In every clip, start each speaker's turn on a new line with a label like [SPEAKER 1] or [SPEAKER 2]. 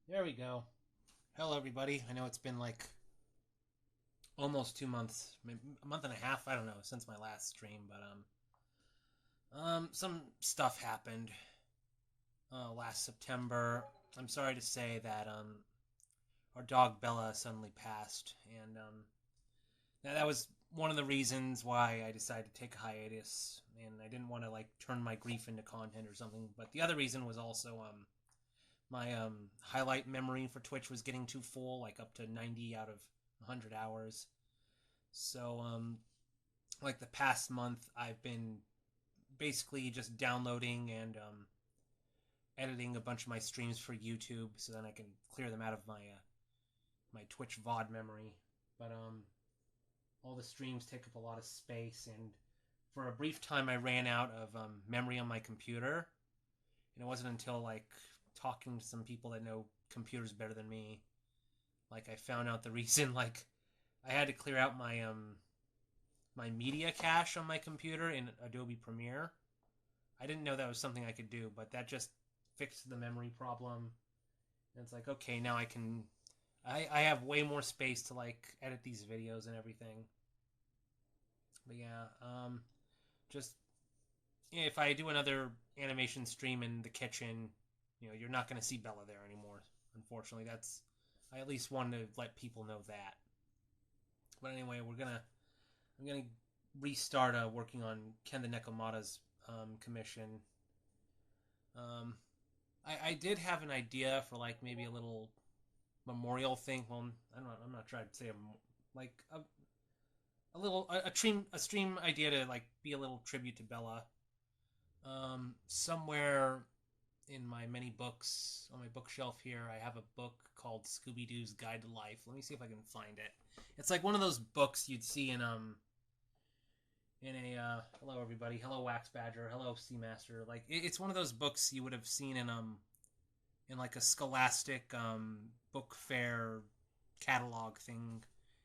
[SPEAKER 1] There we go. Hello, everybody. I know it's been like almost 2 months, maybe a month and a half. I don't know since my last stream, but some stuff happened last September. I'm sorry to say that our dog Bella suddenly passed, and that was one of the reasons why I decided to take a hiatus. And I didn't want to like turn my grief into content or something. But the other reason was also my highlight memory for Twitch was getting too full, like up to 90 out of 100 hours. So, like the past month, I've been basically just downloading and editing a bunch of my streams for YouTube, so then I can clear them out of my Twitch VOD memory. But all the streams take up a lot of space, and for a brief time, I ran out of memory on my computer. And it wasn't until like talking to some people that know computers better than me, like I found out the reason. Like I had to clear out my media cache on my computer in Adobe Premiere. I didn't know that was something I could do, but that just fixed the memory problem. And it's like, okay, now I can. I have way more space to like edit these videos and everything. But yeah, just yeah, if I do another animation stream in the kitchen, you're not going to see Bella there anymore. Unfortunately, that's I at least wanted to let people know that. But anyway, I'm gonna restart working on Ken the Nekomata's commission. Um, I did have an idea for like maybe a little memorial thing. Well, I'm not trying to say like a little a stream idea to like be a little tribute to Bella. Somewhere in my many books on my bookshelf here, I have a book called Scooby Doo's Guide to Life. Let me see if I can find it. It's like one of those books you'd see in a hello everybody, hello Wax Badger, hello Seamaster. Like it's one of those books you would have seen in like a scholastic book fair catalog thing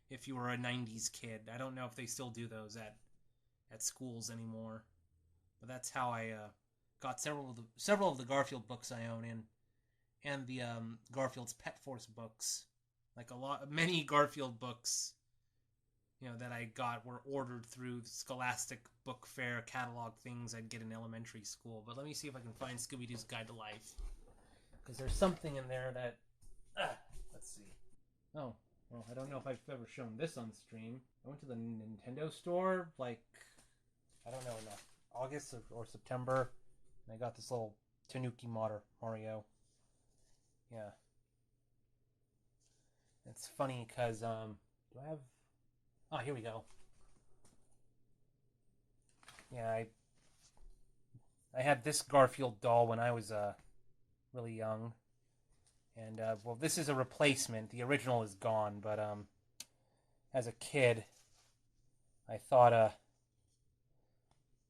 [SPEAKER 1] if you were a 90s kid. I don't know if they still do those at schools anymore. But that's how I got several of the Garfield books I own and the Garfield's Pet Force books. Like many Garfield books, that I got were ordered through Scholastic Book Fair catalog things I'd get in elementary school. But let me see if I can find Scooby Doo's Guide to Life, because there's something in there that let's see. Oh, well, I don't know if I've ever shown this on stream. I went to the Nintendo store like I don't know, in August or September, and I got this little Tanuki Mario. Yeah, it's funny because do I have? Oh, here we go. Yeah, I had this Garfield doll when I was really young, and well, this is a replacement. The original is gone, but as a kid, I thought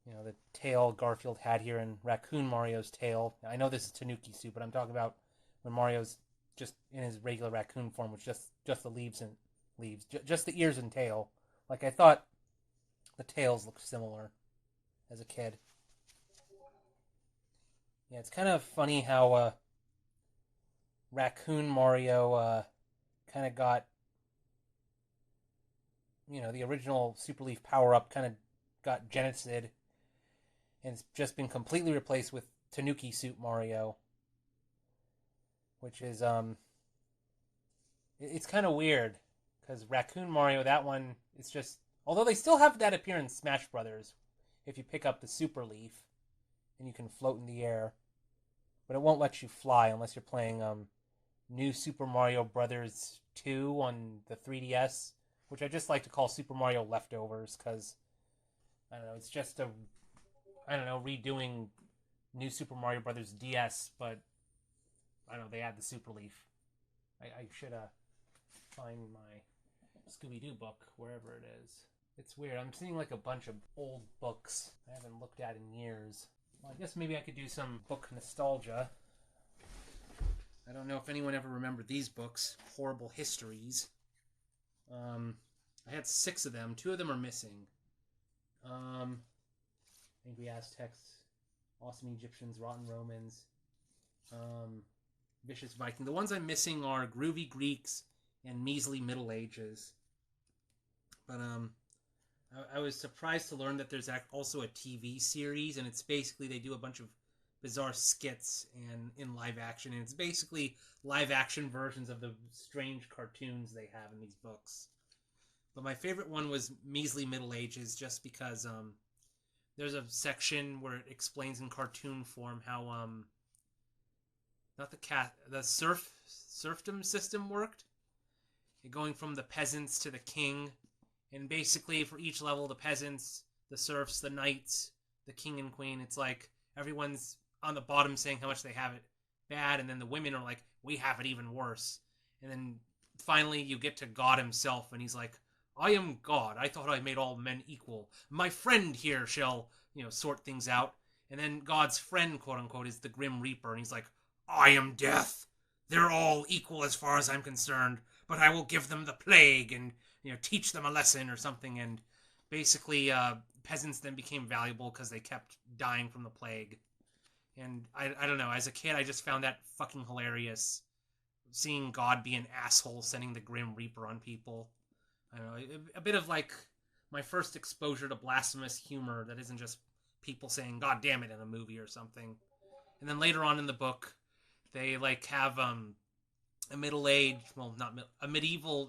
[SPEAKER 1] the tail Garfield had here in Raccoon Mario's tail. I know this is Tanuki soup, but I'm talking about when Mario's just in his regular raccoon form, with just the leaves, just the ears and tail. Like I thought, the tails looked similar as a kid. Yeah, it's kind of funny how Raccoon Mario kind of got the original Super Leaf power up kind of got genocid, and it's just been completely replaced with Tanuki Suit Mario, which is it's kind of weird because Raccoon Mario, that one, it's just although they still have that appearance in Smash Brothers, if you pick up the Super Leaf and you can float in the air, but it won't let you fly unless you're playing New Super Mario Brothers 2 on the 3DS, which I just like to call Super Mario Leftovers because I don't know, it's just I don't know, redoing New Super Mario Brothers DS, but I don't know, they add the Super Leaf. I should find my Scooby Doo book wherever it is. It's weird. I'm seeing like a bunch of old books I haven't looked at in years. Well, I guess maybe I could do some book nostalgia. I don't know if anyone ever remembered these books. Horrible Histories. I had 6 of them. 2 of them are missing. Angry Aztecs, Awesome Egyptians, Rotten Romans. Vicious Viking. The ones I'm missing are Groovy Greeks and Measly Middle Ages. But I was surprised to learn that there's also a TV series, and it's basically they do a bunch of bizarre skits and in live action, and it's basically live action versions of the strange cartoons they have in these books. But my favorite one was Measly Middle Ages, just because there's a section where it explains in cartoon form how not the serfdom system worked, going from the peasants to the king, and basically for each level, the peasants, the serfs, the knights, the king and queen, it's like everyone's on the bottom saying how much they have it bad, and then the women are like, we have it even worse. And then finally you get to God himself, and he's like, I am God. I thought I made all men equal. My friend here shall, sort things out. And then God's friend, quote unquote, is the Grim Reaper, and he's like, I am death. They're all equal as far as I'm concerned, but I will give them the plague and, teach them a lesson or something. And basically, peasants then became valuable because they kept dying from the plague. And I don't know, as a kid, I just found that fucking hilarious. Seeing God be an asshole sending the Grim Reaper on people. I don't know, a bit of like my first exposure to blasphemous humor that isn't just people saying God damn it in a movie or something. And then later on in the book, they like have a medieval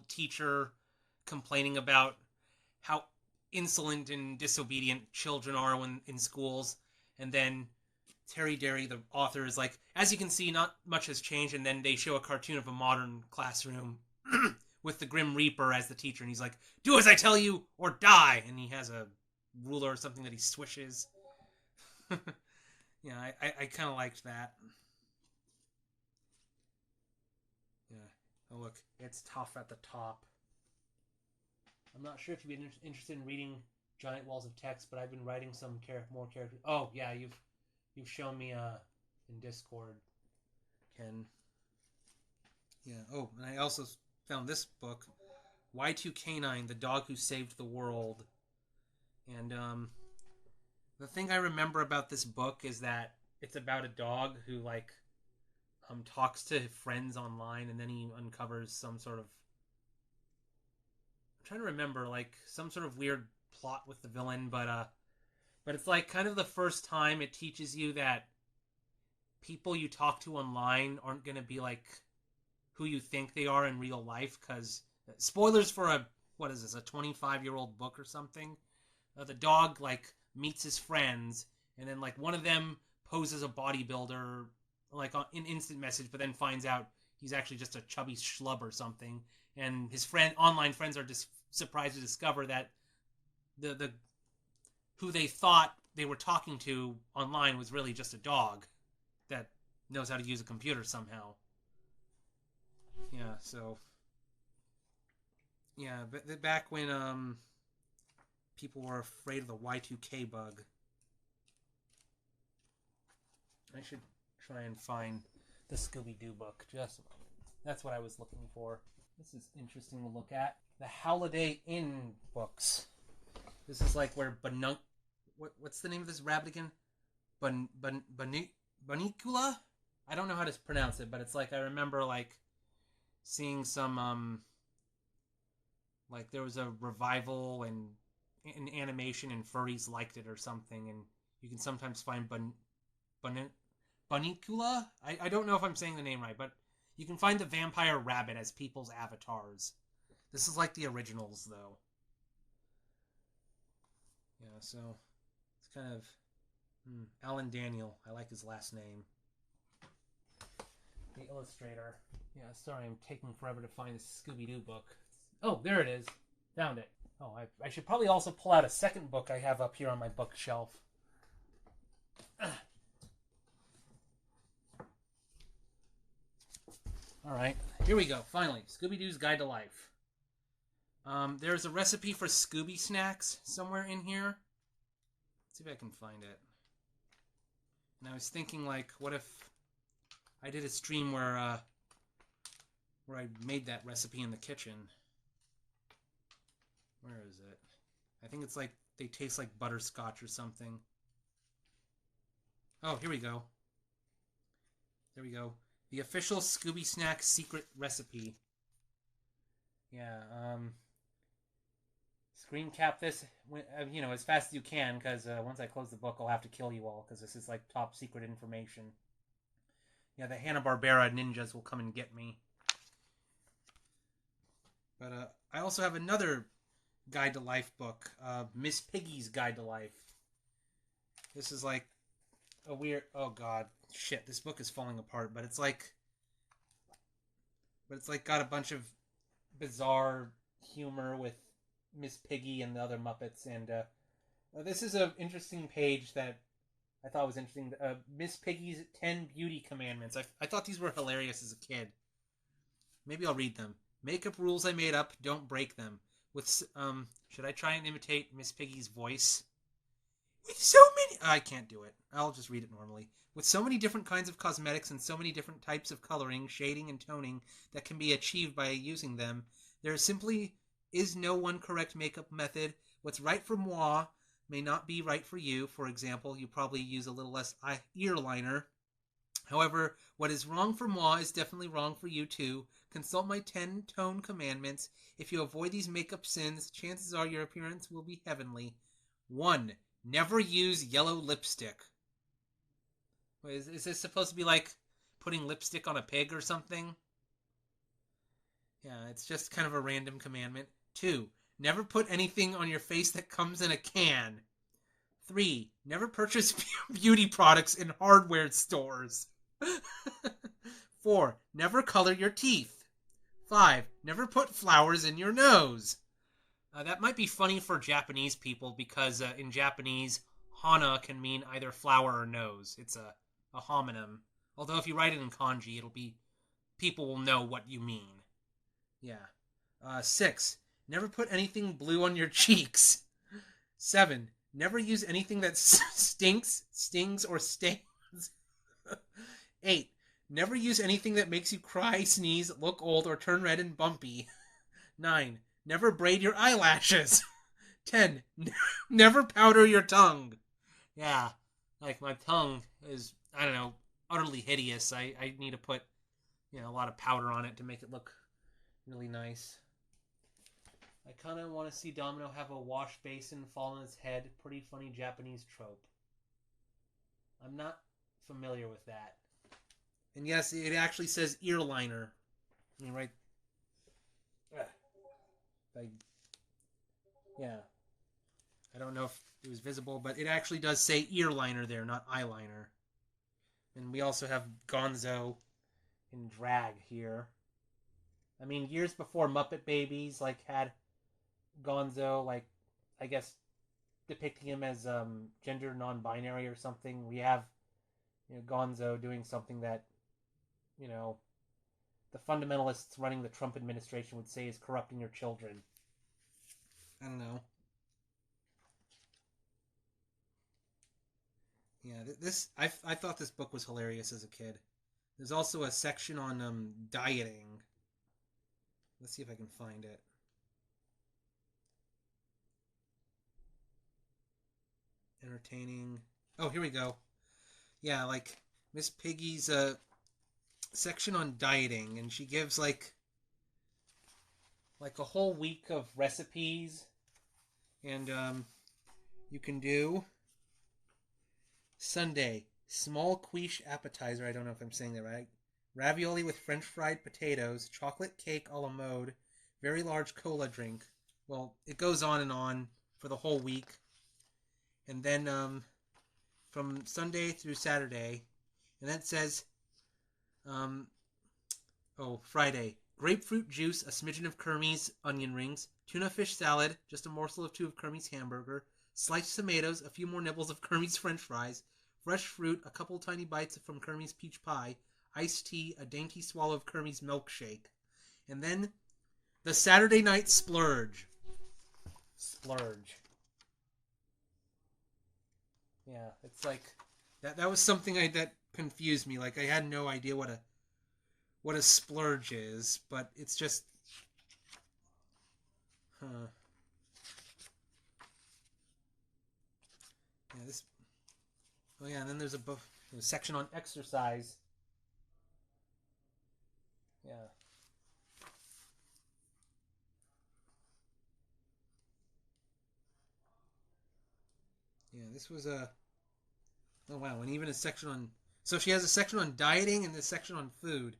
[SPEAKER 1] teacher complaining about how insolent and disobedient children are when in schools. And then Deary, the author, is like, as you can see, not much has changed. And then they show a cartoon of a modern classroom with the Grim Reaper as the teacher, and he's like, do as I tell you or die. And he has a ruler or something that he swishes. Yeah, I kind of liked that. Yeah. Oh, look, it's tough at the top. I'm not sure if you'd be interested in reading Giant Walls of Text, but I've been writing some more characters. Oh, yeah, you've shown me in Discord, Ken. Yeah. Oh, and I also found this book, Y2K9, The Dog Who Saved the World. And the thing I remember about this book is that it's about a dog who talks to friends online, and then he uncovers some sort of, I'm trying to remember, like some sort of weird plot with the villain, but it's like kind of the first time it teaches you that people you talk to online aren't going to be like who you think they are in real life, because spoilers for a 25-year-old book or something. The dog meets his friends, and then one of them poses a bodybuilder in instant message, but then finds out he's actually just a chubby schlub or something. And his online friends are just surprised to discover that the who they thought they were talking to online was really just a dog that knows how to use a computer somehow. Yeah, so yeah, but back when people were afraid of the Y2K bug. I should try and find the Scooby Doo book. Just a moment. That's what I was looking for. This is interesting to look at. The Holiday Inn books. This is where what's the name of this rabbit again? Bunicula? I don't know how to pronounce it, but it's I remember seeing some there was a revival and in animation, and furries liked it or something, and you can sometimes find Bunicula? I don't know if I'm saying the name right, but you can find the vampire rabbit as people's avatars. This is the originals, though. Yeah, so it's kind of Alan Daniel. I like his last name. The illustrator. Yeah, sorry, I'm taking forever to find this Scooby Doo book. Oh, there it is. Found it. Oh, I should probably also pull out a second book I have up here on my bookshelf. Alright, here we go, finally. Scooby-Doo's Guide to Life. There's a recipe for Scooby snacks somewhere in here. Let's see if I can find it. And I was thinking, what if I did a stream where I made that recipe in the kitchen. Where is it? I think it's they taste like butterscotch or something. Oh, here we go. There we go. The official Scooby Snack secret recipe. Yeah, screen cap this, as fast as you can, because once I close the book, I'll have to kill you all, because this is like top secret information. Yeah, the Hanna-Barbera ninjas will come and get me. But I also have another Guide to Life book, Miss Piggy's Guide to Life. This is like a weird... Oh, God. Shit, this book is falling apart, but it's like got a bunch of bizarre humor with Miss Piggy and the other Muppets, and this is an interesting page that I thought was interesting. Miss Piggy's 10 Beauty Commandments. I thought these were hilarious as a kid. Maybe I'll read them. Make up rules I made up, don't break them. Should I try and imitate Miss Piggy's voice? With so many... I can't do it. I'll just read it normally. With so many different kinds of cosmetics and so many different types of coloring, shading, and toning that can be achieved by using them, there simply is no one correct makeup method. What's right for moi may not be right for you. For example, you probably use a little less ear liner. However, what is wrong for moi is definitely wrong for you too. Consult my 10 tone commandments. If you avoid these makeup sins, chances are your appearance will be heavenly. 1. Never use yellow lipstick. Is this supposed to be like putting lipstick on a pig or something? Yeah, it's just kind of a random commandment. 2. Never put anything on your face that comes in a can. 3. Never purchase beauty products in hardware stores. 4. Never color your teeth. 5. Never put flowers in your nose. That might be funny for Japanese people because in Japanese, hana can mean either flower or nose. It's a homonym. Although if you write it in kanji, people will know what you mean. Yeah. 6. Never put anything blue on your cheeks. 7. Never use anything that stinks, stings, or stains. 8. Never use anything that makes you cry, sneeze, look old, or turn red and bumpy. 9. Never braid your eyelashes. 10. Never powder your tongue. Yeah, like my tongue is, I don't know, utterly hideous. I need to put, a lot of powder on it to make it look really nice. I kind of want to see Domino have a wash basin fall on his head. Pretty funny Japanese trope. I'm not familiar with that. And yes, it actually says ear liner. I mean, right. Yeah. I don't know if it was visible, but it actually does say ear liner there, not eyeliner. And we also have Gonzo in drag here. I mean, years before Muppet Babies, had Gonzo, I guess, depicting him as gender non-binary or something. We have, Gonzo doing something that, the fundamentalists running the Trump administration would say is corrupting your children. I don't know. Yeah, I thought this book was hilarious as a kid. There's also a section on dieting. Let's see if I can find it. Entertaining. Oh, here we go. Yeah, Miss Piggy's section on dieting, and she gives like a whole week of recipes, and you can do Sunday, small quiche appetizer. I don't know if I'm saying that right. Ravioli with French fried potatoes, chocolate cake a la mode, very large cola drink. Well, it goes on and on for the whole week. And then from Sunday through Saturday, and then it says, Friday, grapefruit juice, a smidgen of Kermie's onion rings, tuna fish salad, just a morsel or two of Kermie's hamburger, sliced tomatoes, a few more nibbles of Kermie's French fries, fresh fruit, a couple tiny bites from Kermie's peach pie, iced tea, a dainty swallow of Kermie's milkshake. And then the Saturday night splurge. Splurge. Yeah, it's that was something that confused me. I had no idea what a splurge is, but it's just Yeah, this Oh yeah, and then there's a section on exercise. this was a... Oh, wow. And even a section on... So she has a section on dieting and a section on food.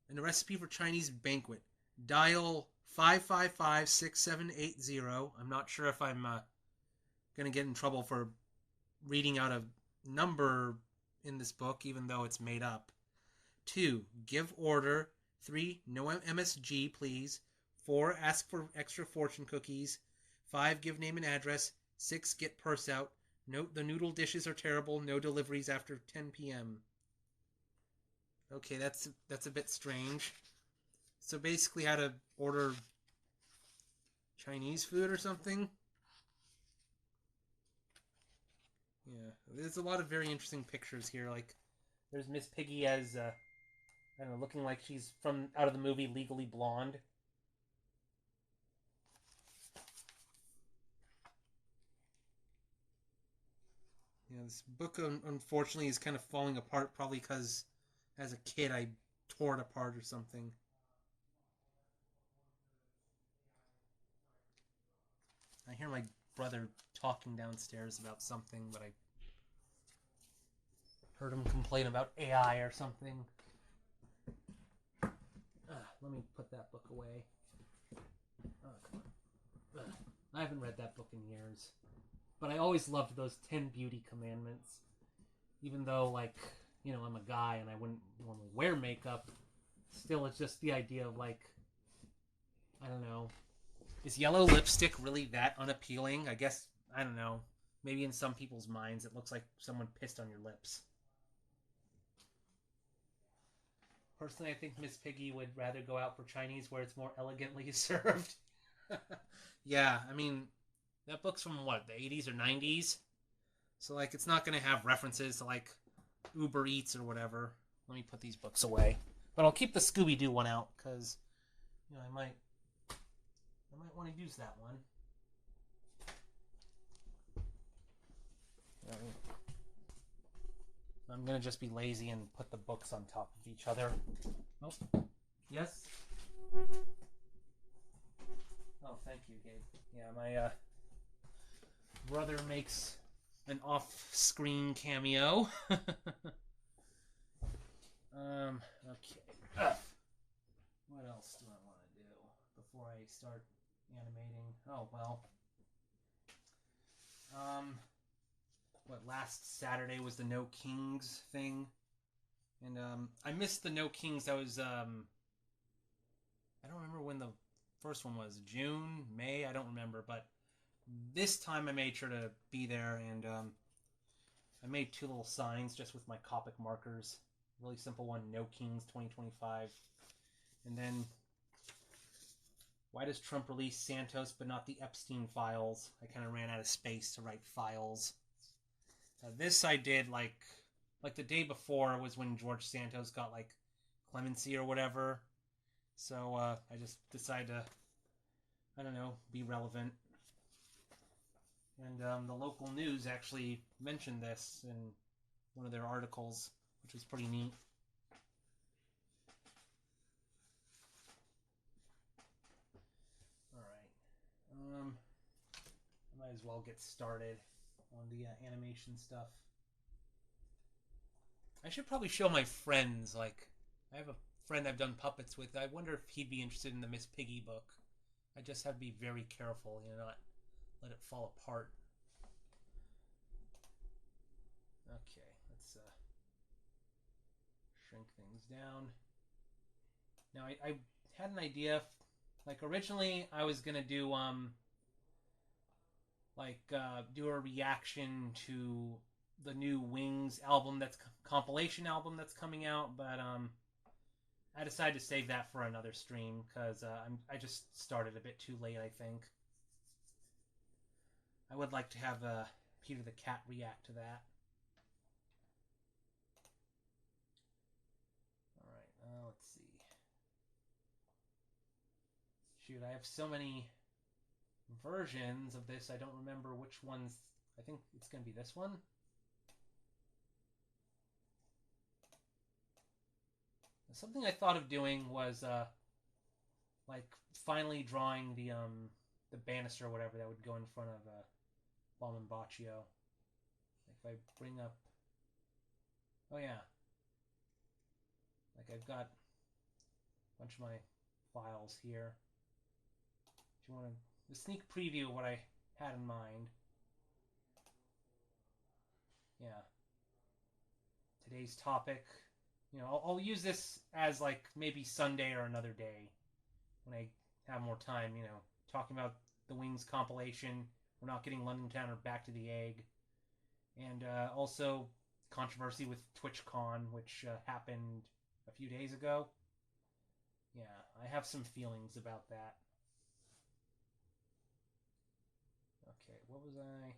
[SPEAKER 1] And a recipe for Chinese banquet. Dial 555-6780. I'm not sure if I'm going to get in trouble for reading out a number in this book, even though it's made up. 2. Give order. 3. No MSG, please. 4. Ask for extra fortune cookies. 5. Give name and address. 6. Get purse out. Note the noodle dishes are terrible. No deliveries after 10 p.m. Okay, that's a bit strange. So basically how to order Chinese food or something? Yeah, there's a lot of very interesting pictures here. Like, there's Miss Piggy as, I don't know, looking like she's from out of the movie Legally Blonde. Yeah, this book, unfortunately, is kind of falling apart, probably because as a kid I tore it apart or something. I hear my brother talking downstairs about something, but I heard him complain about AI or something. Let me put that book away. Oh, come on. I haven't read that book in years. But I always loved those 10 beauty commandments. Even though, like, you know, I'm a guy and I wouldn't normally wear makeup, still it's just the idea of, like, I don't know. Is yellow lipstick really that unappealing? I guess, I don't know. Maybe in some people's minds it looks like someone pissed on your lips. Personally, I think Miss Piggy would rather go out for Chinese where it's more elegantly served. Yeah, I mean, that book's from, what, the 80s or 90s? So, like, it's not going to have references to, like, Uber Eats or whatever. Let me put these books away. But I'll keep the Scooby Doo one out, because, you know, I might want to use that one. I'm going to just be lazy and put the books on top of each other. Oh, yes? Oh, thank you, Gabe. Yeah, my brother makes an off-screen cameo. Okay. What else do I want to do before I start animating? Oh, well. Last Saturday was the No Kings thing. And, I missed the No Kings. I was, I don't remember when the first one was. June? May? I don't remember. But this time I made sure to be there, and, I made 2 little signs just with my Copic markers. Really simple one, No Kings 2025. And then, why does Trump release Santos but not the Epstein files? I kind of ran out of space to write files. This I did like the day before was when George Santos got like clemency or whatever. So I just decided to, I don't know, be relevant. And the local news actually mentioned this in one of their articles, which was pretty neat. Alright. I might as well get started on the animation stuff. I should probably show my friends, like, I have a friend I've done puppets with. I wonder if he'd be interested in the Miss Piggy book. I just have to be very careful, you know, not let it fall apart. Okay, let's shrink things down. Now, I had an idea. Like, originally, I was gonna do, do a reaction to the new Wings album, that's compilation album that's coming out, but, I decided to save that for another stream, because, I just started a bit too late, I think. I would like to have, Peter the Cat react to that. Alright, let's see. Shoot, I have so many versions of this, I don't remember which ones. I think it's going to be this one. Something I thought of doing was, like, finally drawing the banister or whatever that would go in front of, Baccio. If I bring up... Oh yeah. Like I've got a bunch of my files here. If you want to... The sneak preview of what I had in mind. Yeah. Today's topic. You know, I'll use this as like maybe Sunday or another day when I have more time, you know, talking about the Wings compilation. We're not getting London Town or Back to the Egg. And also controversy with TwitchCon, which happened a few days ago. Yeah, I have some feelings about that. Okay, what was I...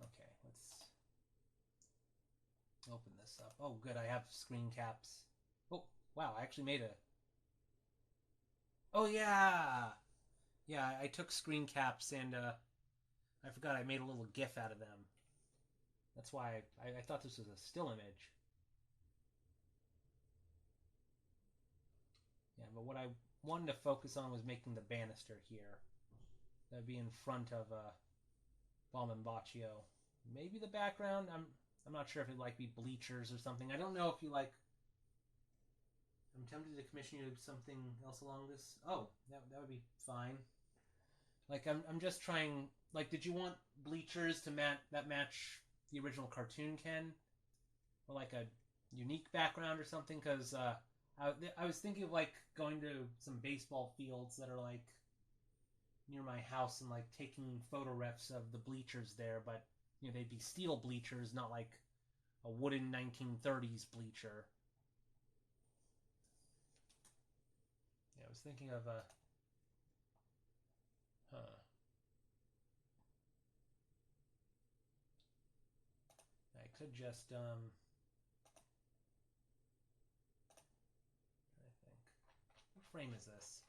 [SPEAKER 1] Okay, let's open this up. Oh, good, I have screen caps. Oh, wow, I actually made a... Oh, yeah! Yeah, I took screen caps and I forgot I made a little GIF out of them. That's why I thought this was a still image. Yeah, but what I wanted to focus on was making the banister here. That'd be in front of Baccio. Maybe the background. I'm not sure if it'd like be bleachers or something. I don't know if you like. I'm tempted to commission you something else along this. Oh, that would be fine. Like I'm just trying. Like, did you want bleachers to match the original cartoon Ken, or like a unique background or something? Because I was thinking of like going to some baseball fields that are like near my house and like taking photo refs of the bleachers there, but you know they'd be steel bleachers, not like a wooden 1930s bleacher. Yeah, I was thinking of huh. I could just I think. What frame is this?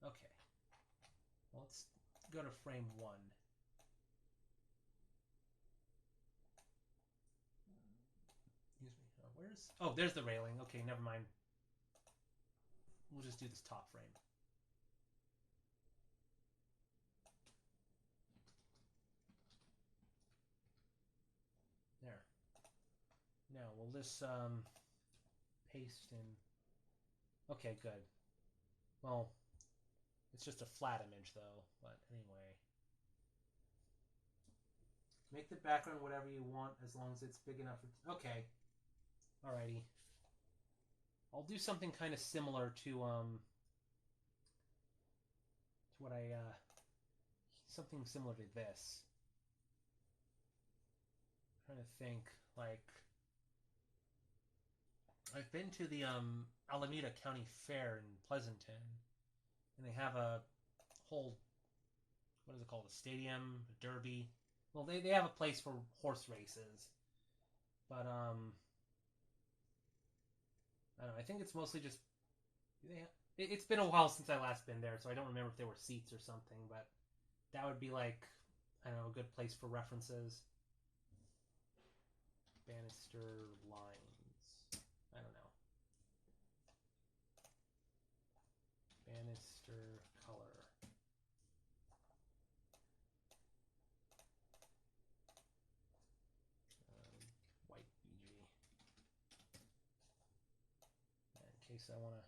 [SPEAKER 1] Okay. Well, let's go to frame 1. Excuse me. Where's... Oh, there's the railing. Okay, never mind. We'll just do this top frame. There. Now, will this paste in... Okay, good. Well, it's just a flat image, though. But anyway. Make the background whatever you want, as long as it's big enough. Okay. Alrighty. I'll do something kind of similar to what I something similar to this. I'm trying to think, like, I've been to the Alameda County Fair in Pleasanton, and they have a whole, what is it called, a stadium, a derby. Well, they have a place for horse races, but I don't know. I think it's mostly just it's been a while since I last been there, so I don't remember if there were seats or something. But that would be like, I don't know, a good place for references. Banister lines. I don't know. Banister color. White BG. In case I want to...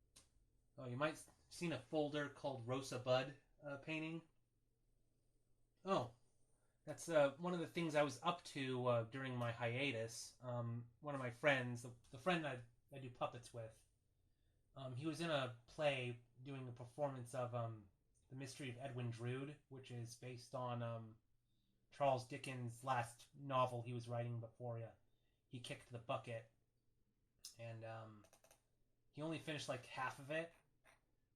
[SPEAKER 1] let's see. Oh, you might have seen a folder called Rosa Bud painting. Oh, that's one of the things I was up to during my hiatus. One of my friends, the friend I do puppets with, he was in a play doing a performance of The Mystery of Edwin Drood, which is based on Charles Dickens' last novel he was writing before he kicked the bucket. And he only finished like half of it.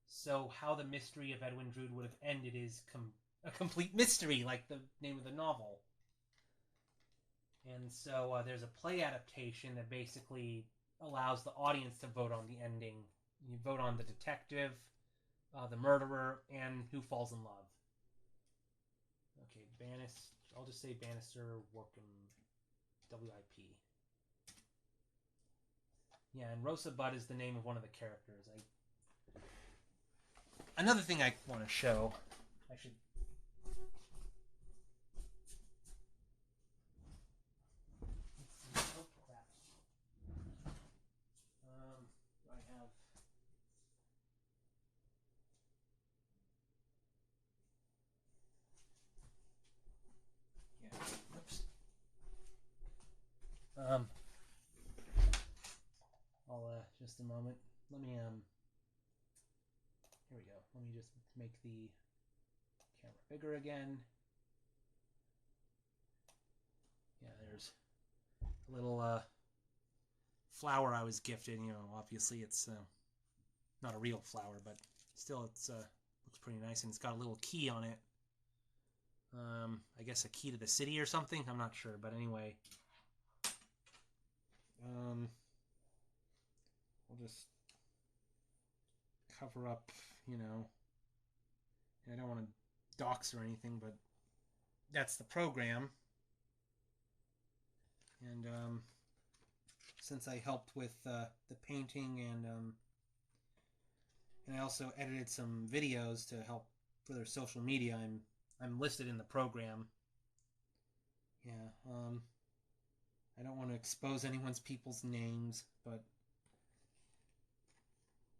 [SPEAKER 1] So how The Mystery of Edwin Drood would have ended is a complete mystery, like the name of the novel. And so there's a play adaptation that basically allows the audience to vote on the ending. You vote on the detective, the murderer, and who falls in love. Okay, I'll just say Bannister Workham WIP. Yeah, and Rosa Budd is the name of one of the characters. Another thing I want to show. I should. Oh crap. I have. Yeah. Oops. Just a moment. Let me Here we go. Let me just make the camera bigger again. Yeah, there's a little flower I was gifted. You know, obviously it's not a real flower, but still it's looks pretty nice, and it's got a little key on it. I guess a key to the city or something. I'm not sure, but anyway. We'll just cover up, you know. I don't want to dox or anything, but that's the program. And since I helped with the painting and I also edited some videos to help for their social media, I'm listed in the program. Yeah, I don't want to expose anyone's people's names, but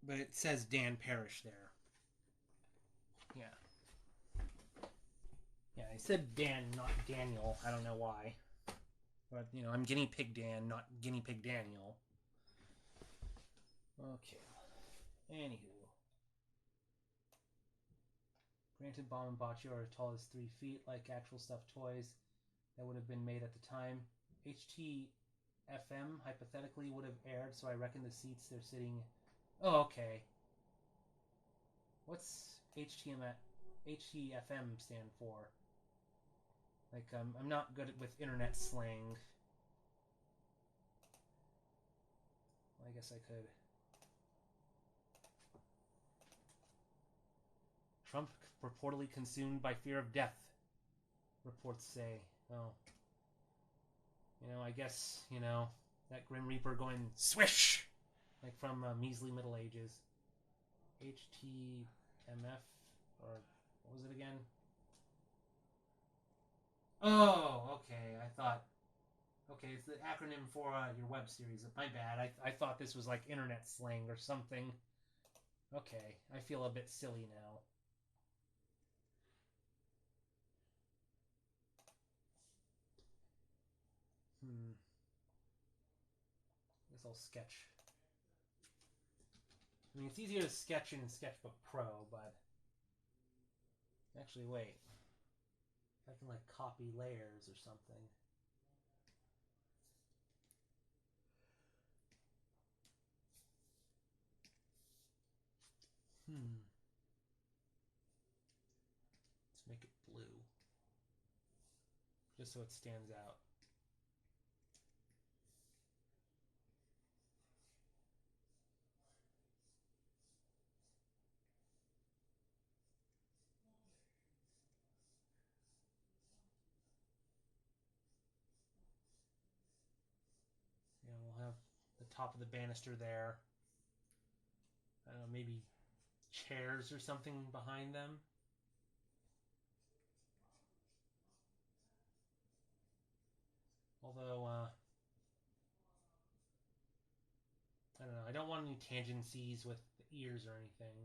[SPEAKER 1] it says Dan Parrish there. Yeah. Yeah, I said Dan, not Daniel. I don't know why. But, you know, I'm Guinea Pig Dan, not Guinea Pig Daniel. Okay. Anywho. Granted, Bomb and Bocce are as tall as 3 feet, like actual stuffed toys that would have been made at the time. HTFM hypothetically would have aired, so I reckon the seats they're sitting... Oh, okay. What's HTFM stand for? Like, I'm not good with internet slang. Well, I guess I could... Trump reportedly consumed by fear of death, reports say. Oh. You know, I guess, you know, that Grim Reaper going swish! Like from Measly Middle Ages. HTMF? Or what was it again? Oh, okay. I thought... Okay, it's the acronym for your web series. My bad. I thought this was like internet slang or something. Okay, I feel a bit silly now. Guess I'll sketch. I mean, it's easier to sketch in Sketchbook Pro, but... Actually, wait. I can, like, copy layers or something. Let's make it blue. Just so it stands out. Yeah, we'll have the top of the banister there. I don't know, maybe chairs or something behind them. Although, I don't know, I don't want any tangencies with the ears or anything.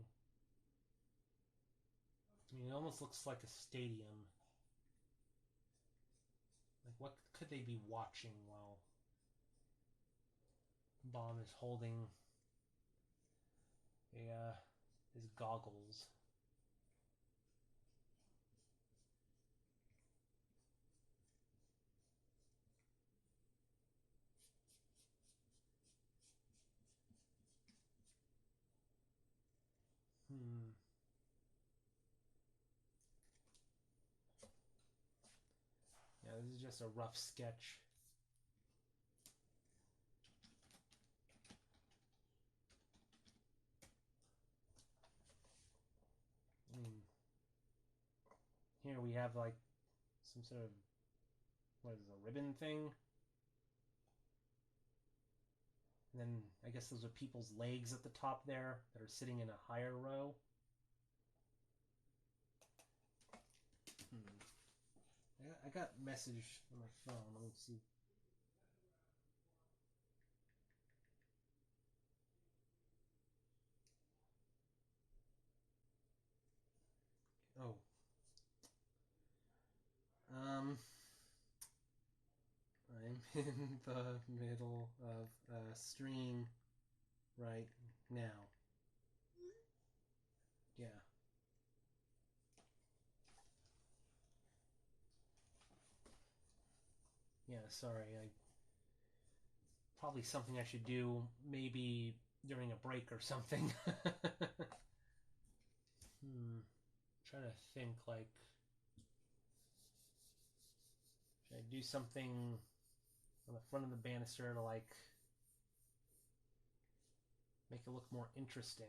[SPEAKER 1] I mean, it almost looks like a stadium. Like, what could they be watching while Bomb is holding his goggles? Yeah, this is just a rough sketch. here we have like some sort of, what is it, a ribbon thing? And then I guess those are people's legs at the top there that are sitting in a higher row. I got a message on my phone. Let me see. Oh. I'm in the middle of a stream right now. Yeah. Yeah, sorry. Probably something I should do maybe during a break or something. Trying to think, like, should I do something on the front of the banister to, like, make it look more interesting?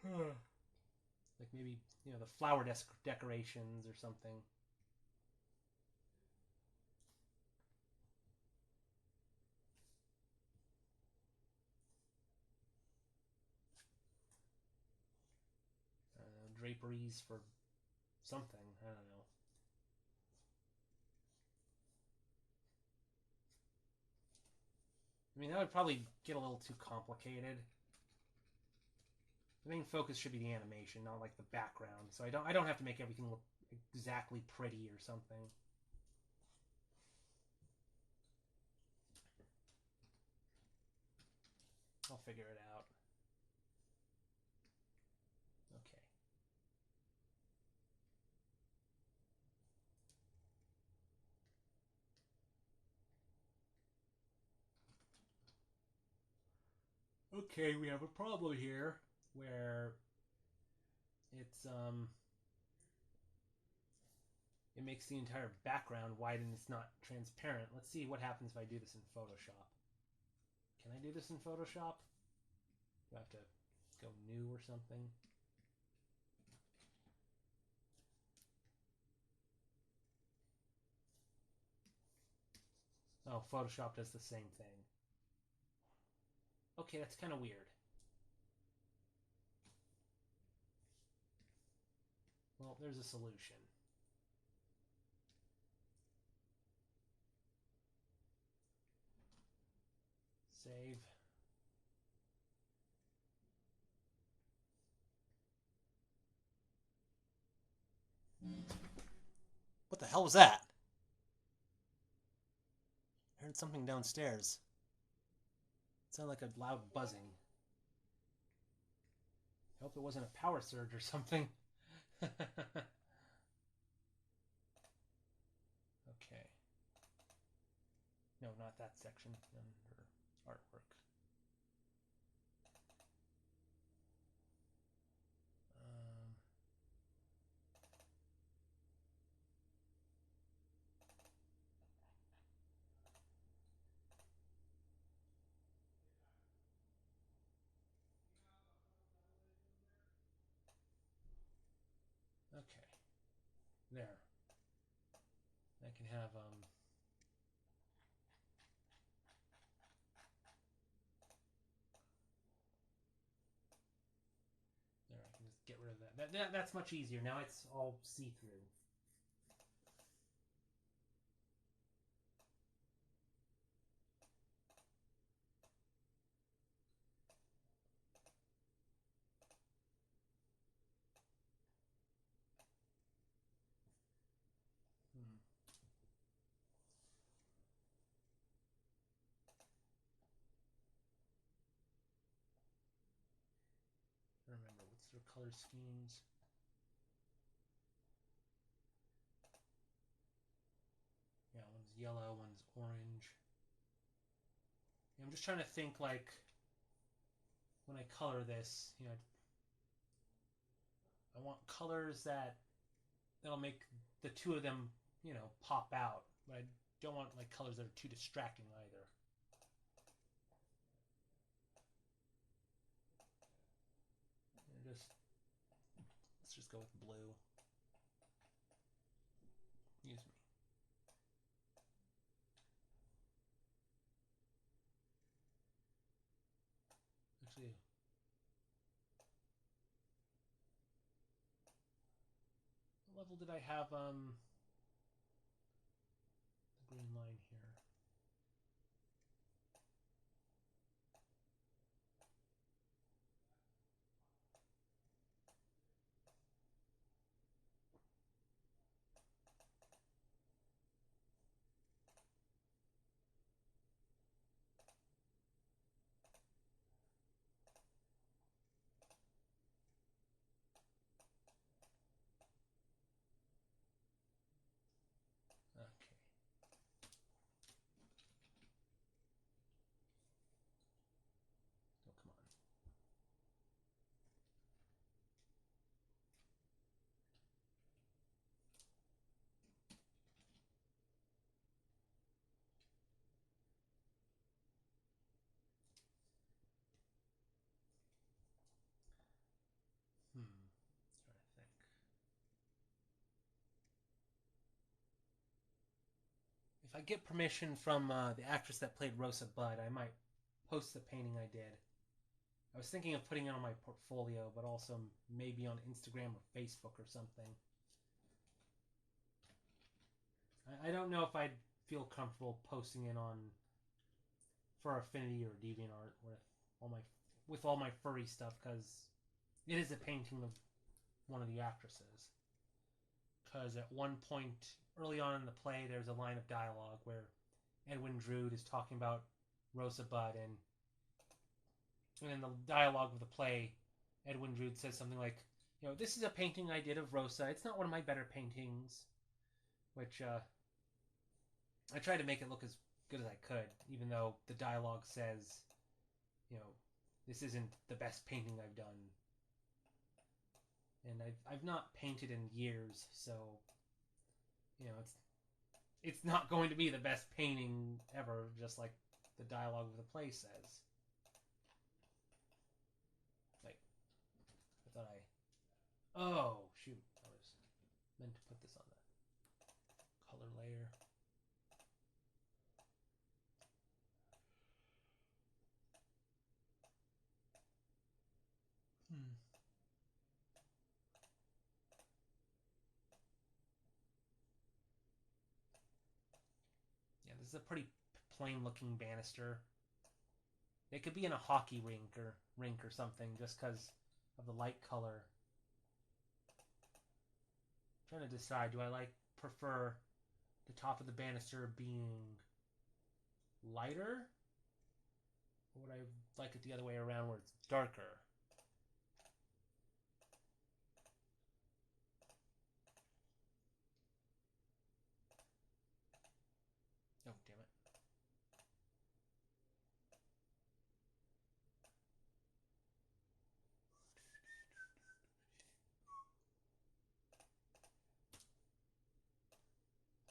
[SPEAKER 1] Like maybe, the flower decorations or something. Draperies for something. I don't know. I mean, that would probably get a little too complicated. The main focus should be the animation, not like the background. So I don't have to make everything look exactly pretty or something. I'll figure it out. Okay, we have a problem here where it's it makes the entire background white and it's not transparent. Let's see what happens if I do this in Photoshop. Can I do this in Photoshop? Do I have to go new or something? Oh, Photoshop does the same thing. Okay, that's kind of weird. Well, there's a solution. Save. What the hell was that? I heard something downstairs. It sounded like a loud buzzing. I hope it wasn't a power surge or something. Okay. No, not that section. Under artwork. Okay. There. I can have there, I can just get rid of that. That's much easier. Now it's all see-through. Remember, what's their color schemes? Yeah, one's yellow, one's orange. Yeah, I'm just trying to think, like, when I color this, I want colors that'll make the two of them, pop out. But I don't want, like, colors that are too distracting either. Just Let's just go with blue. Excuse me. Actually, what level did I have the green line here? Okay. Oh, come on. Trying to think. If I get permission from the actress that played Rosa Budd, I might post the painting I did. I was thinking of putting it on my portfolio, but also maybe on Instagram or Facebook or something. I don't know if I'd feel comfortable posting it on for Affinity or DeviantArt with all my furry stuff, because it is a painting of one of the actresses. Because at one point early on in the play, there's a line of dialogue where Edwin Drood is talking about Rosa Budd, and in the dialogue of the play, Edwin Drood says something like, this is a painting I did of Rosa. It's not one of my better paintings. Which, I tried to make it look as good as I could, even though the dialogue says, this isn't the best painting I've done. And I've not painted in years, so, it's not going to be the best painting ever, just like the dialogue of the play says. Wait, I thought oh, shoot, I was meant to put this on the color layer. Yeah, this is a pretty plain looking banister. It could be in a hockey rink or something, just because of the light color. I'm trying to decide, do I prefer the top of the banister being lighter, or would I like it the other way around where it's darker? Oh, damn it.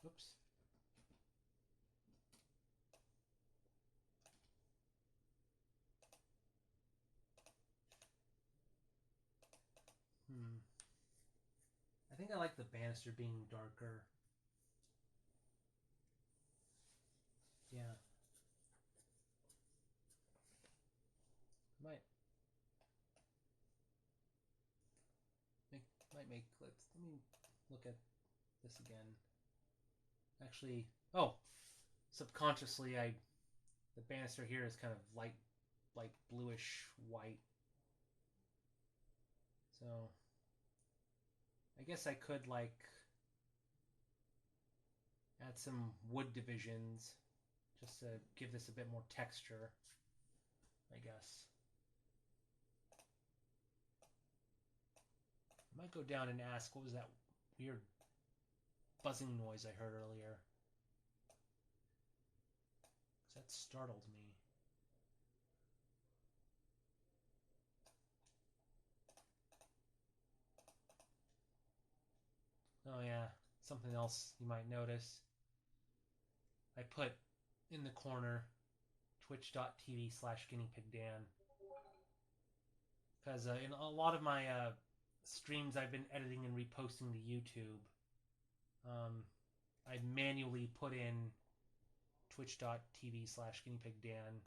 [SPEAKER 1] Oops. I think I like the banister being darker. Yeah. Might make let me look at this again. Actually, subconsciously the banister here is kind of light bluish white. So I guess I could add some wood divisions just to give this a bit more texture, I guess. I might go down and ask, what was that weird buzzing noise I heard earlier? Because that startled me. Oh yeah, something else you might notice. I put in the corner twitch.tv/GuineaPigDan. Because in a lot of my streams I've been editing and reposting to YouTube, I manually put in twitch.tv/GuineaPigDan,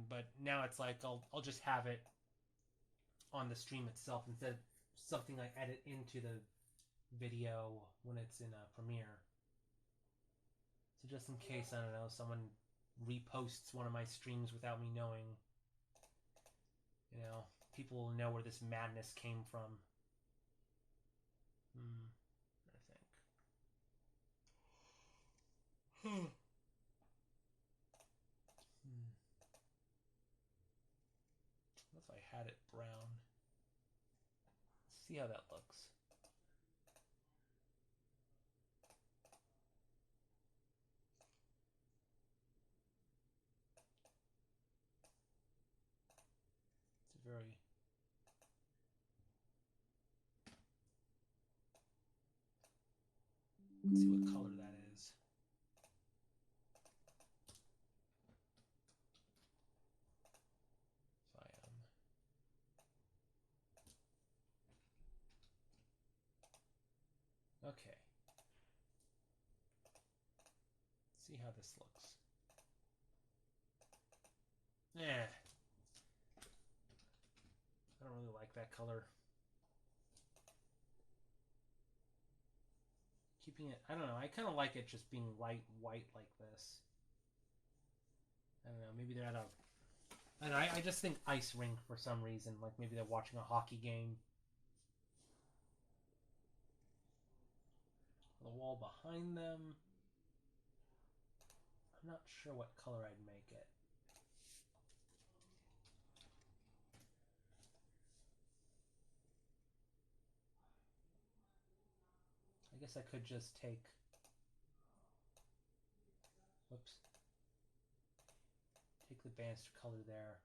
[SPEAKER 1] but now it's like I'll just have it on the stream itself instead of something I edit into the video when it's in Premiere. So just in case, I don't know, someone reposts one of my streams without me knowing, you know, people will know where this madness came from. I think. What if I had it brown? Let's see how that looks. It's a very... Let's see what color that is. So okay. Let's see how this looks. I don't really like that color. Keeping it, I don't know, I kind of like it just being light white like this. I don't know, maybe they're at a... I don't know, I just think ice rink for some reason. Like maybe they're watching a hockey game. The wall behind them. I'm not sure what color I'd make it. I guess I could just take... Whoops. Take the banister color there,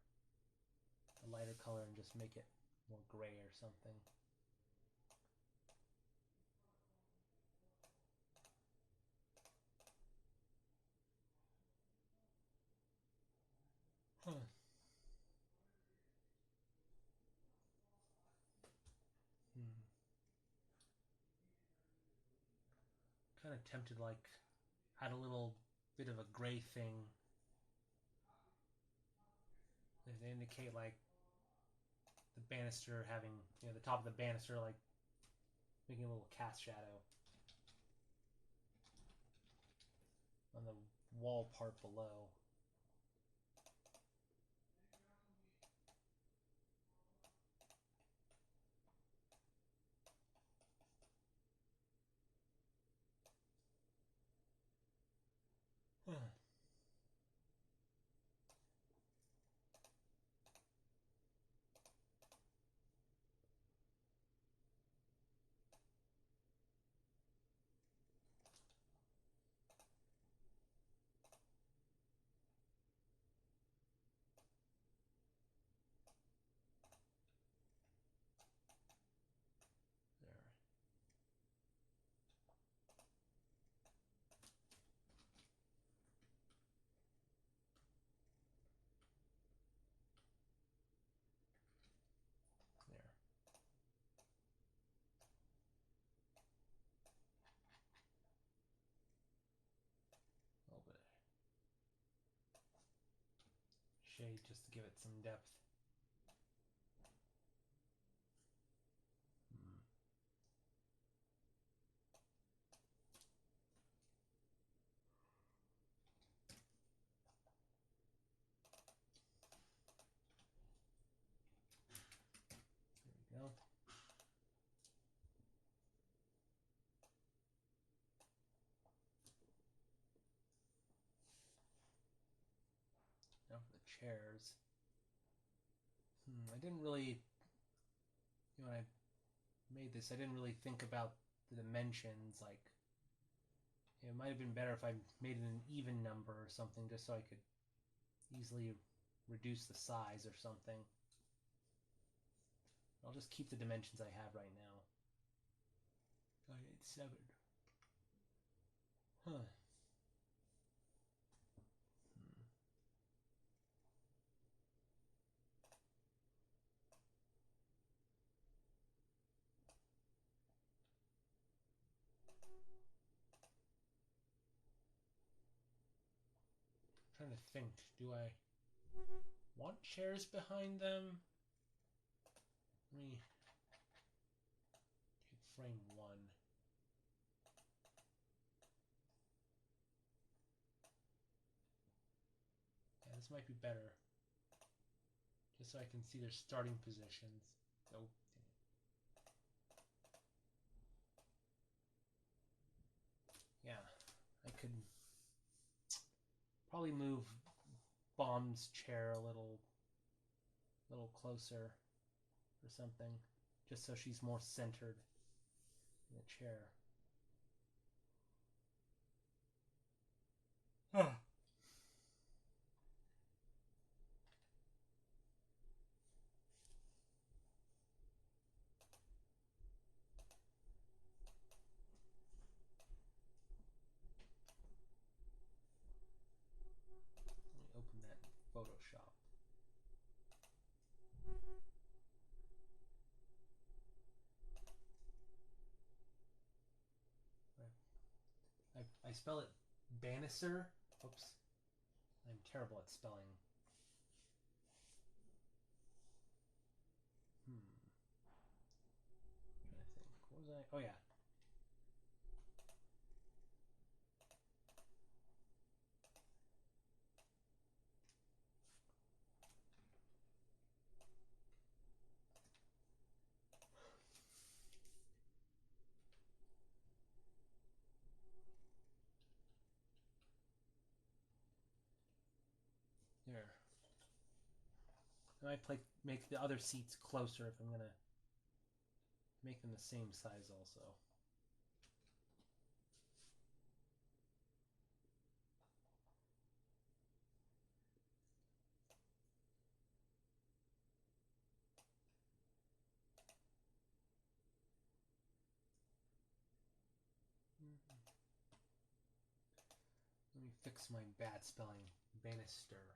[SPEAKER 1] a lighter color, and just make it more gray or something. Huh. Kind of tempted, like, add a little bit of a gray thing to indicate, like, the banister having, you know, the top of the banister, like, making a little cast shadow on the wall part below. Huh. Shade just to give it some depth. There we go. Now for the chairs. I didn't really, you know, when I made this, I didn't really think about the dimensions. Like, it might have been better if I made it an even number or something, just so I could easily reduce the size or something. I'll just keep the dimensions I have right now. 987. Huh. to think. Do I want chairs behind them? Let me hit frame 1. Yeah, this might be better. Just so I can see their starting positions. Oh, yeah, I could probably move Bomb's chair a little closer or something, just so she's more centered in the chair. Huh. Let me open that in Photoshop. I spell it Bannister. Oops. I'm terrible at spelling. I'm trying to think. What was I? Oh, yeah. There. I might make the other seats closer if I'm going to make them the same size also. Let me fix my bad spelling. Bannister.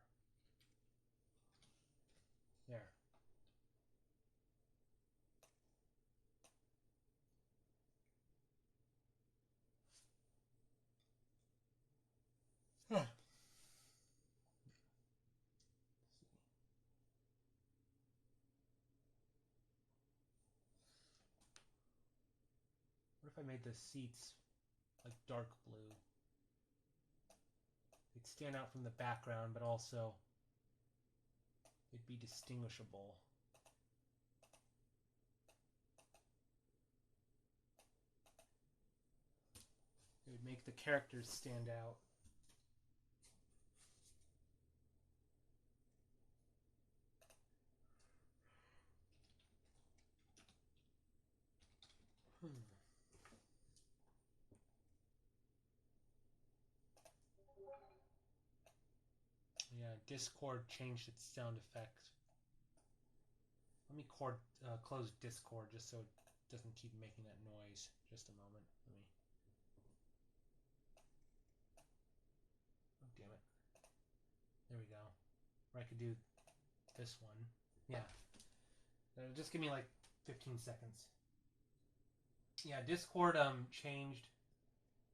[SPEAKER 1] There. Huh. What if I made the seats like dark blue? They'd stand out from the background, but also they'd be distinguishable. It would make the characters stand out. Yeah, Discord changed its sound effect. Let me close Discord just so it doesn't keep making that noise. Just a moment. Let me. Oh, damn it. There we go. Or I could do this one. Yeah. Just give me like 15 seconds. Yeah, Discord changed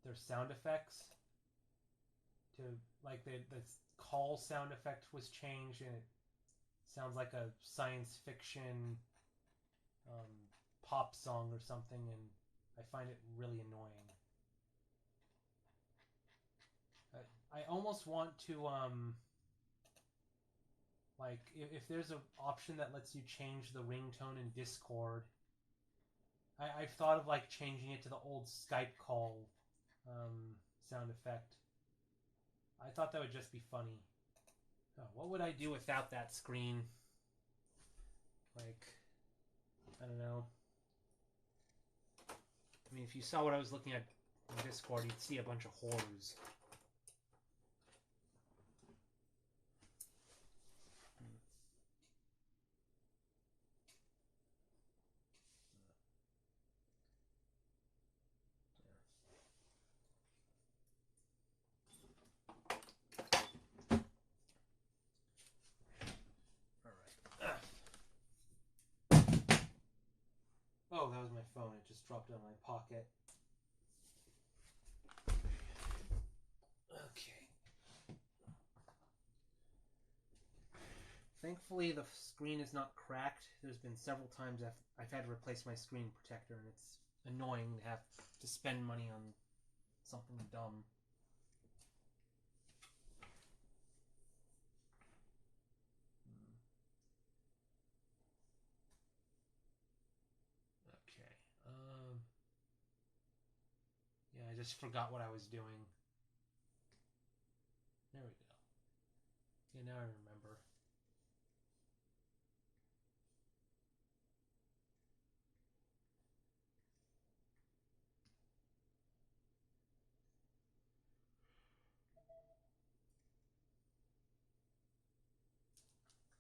[SPEAKER 1] their sound effects to like the call sound effect was changed, and it sounds like a science fiction pop song or something, and I find it really annoying. I almost want to like if there's an option that lets you change the ringtone in Discord. I've thought of like changing it to the old Skype call sound effect. I thought that would just be funny. Oh, what would I do without that screen? Like, I don't know. I mean, if you saw what I was looking at in Discord, you'd see a bunch of horrors. Oh, that was my phone. It just dropped out of my pocket. Okay. Thankfully, the screen is not cracked. There's been several times I've had to replace my screen protector, and it's annoying to have to spend money on something dumb. Okay. Yeah, I just forgot what I was doing. There we go. Yeah, now I remember.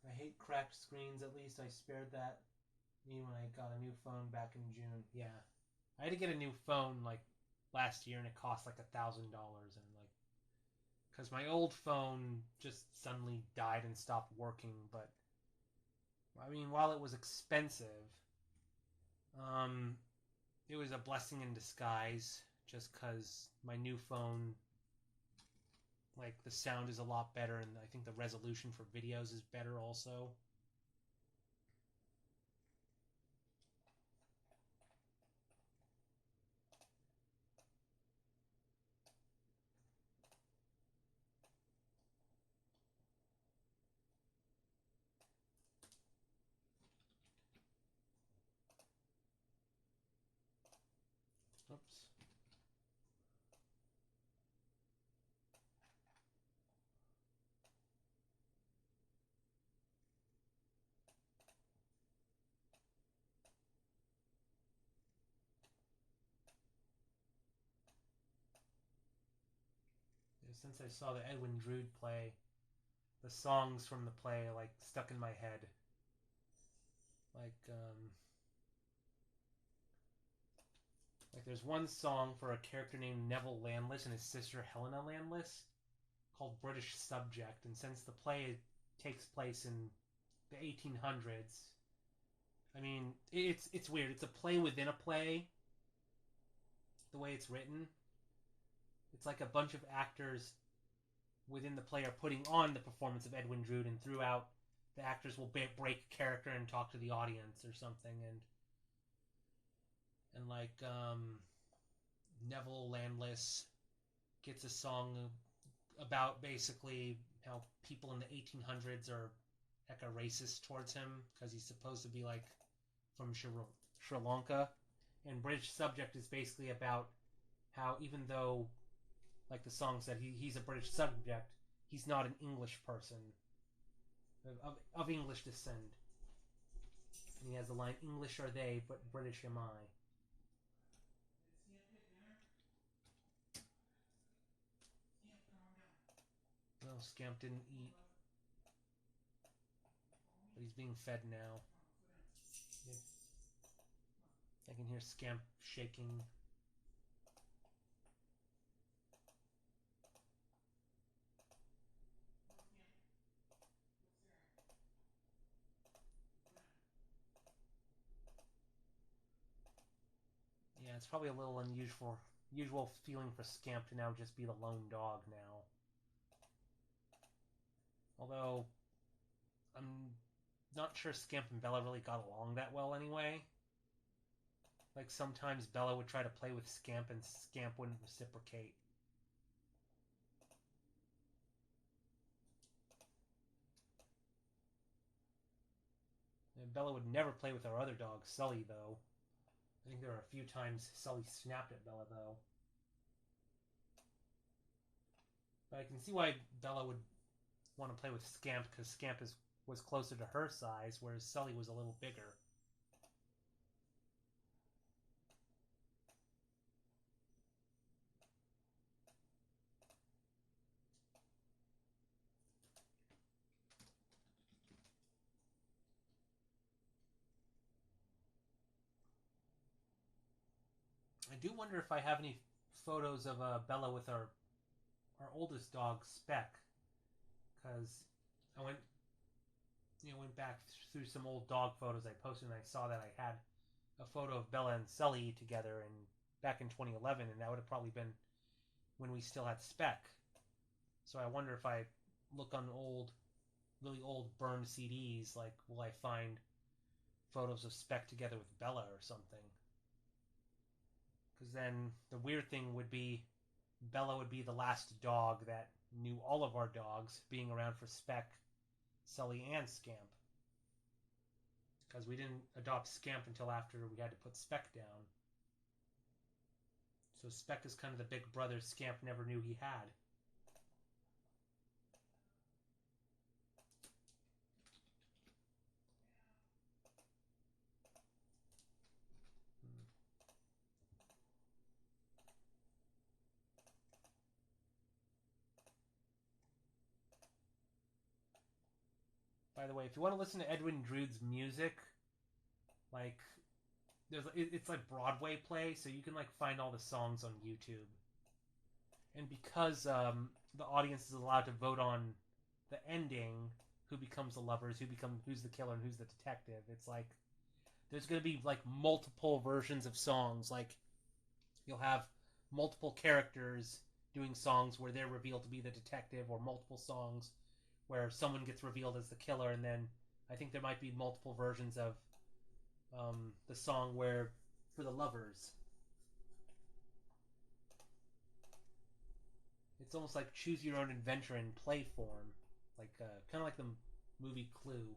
[SPEAKER 1] I hate cracked screens. At least I spared that me when I got a new phone back in June. Yeah, I had to get a new phone like last year, and it cost like $1,000. And like, because my old phone just suddenly died and stopped working. But I mean, while it was expensive, um, it was a blessing in disguise. Just because my new phone, like the sound is a lot better, and I think the resolution for videos is better also. Oops. Since I saw the Edwin Drood play, the songs from the play like stuck in my head. Like like there's one song for a character named Neville Landless and his sister Helena Landless called British Subject, and since the play takes place in the 1800s, I mean it's weird. It's a play within a play. The way it's written, it's like a bunch of actors within the play are putting on the performance of Edwin Drood, and throughout the actors will break character and talk to the audience or something, and like Neville Landless gets a song about basically how people in the 1800s are like a racist towards him because he's supposed to be like from Sri Lanka, and British Subject is basically about how even though like the song said he's a British subject, he's not an English person of English descent. And he has the line, English are they, but British am I. No, Scamp didn't eat, but he's being fed now. I can hear Scamp shaking. Yeah, it's probably a little usual feeling for Scamp to now just be the lone dog now. Although I'm not sure Scamp and Bella really got along that well anyway. Like sometimes Bella would try to play with Scamp and Scamp wouldn't reciprocate. And Bella would never play with our other dog, Sully, though. I think there were a few times Sully snapped at Bella, though. But I can see why Bella would want to play with Scamp, because was closer to her size, whereas Sully was a little bigger. I do wonder if I have any photos of Bella with our oldest dog, Speck, because I went back through some old dog photos I posted, and I saw that I had a photo of Bella and Sully together back in 2011, and that would have probably been when we still had Speck. So I wonder if I look on old really old burned CDs, like, will I find photos of Speck together with Bella or something? Because then the weird thing would be Bella would be the last dog that knew all of our dogs, being around for Speck, Sully, and Scamp. Because we didn't adopt Scamp until after we had to put Speck down. So Speck is kind of the big brother Scamp never knew he had. By the way, if you want to listen to Edwin Drood's music, like it's like Broadway play, so you can like find all the songs on YouTube. And because the audience is allowed to vote on the ending, who becomes the lovers, who's the killer, and who's the detective, it's like there's going to be like multiple versions of songs. Like you'll have multiple characters doing songs where they're revealed to be the detective, or multiple songs where someone gets revealed as the killer, and then I think there might be multiple versions of the song where for the lovers. It's almost like choose your own adventure in play form, like kind of like the movie Clue.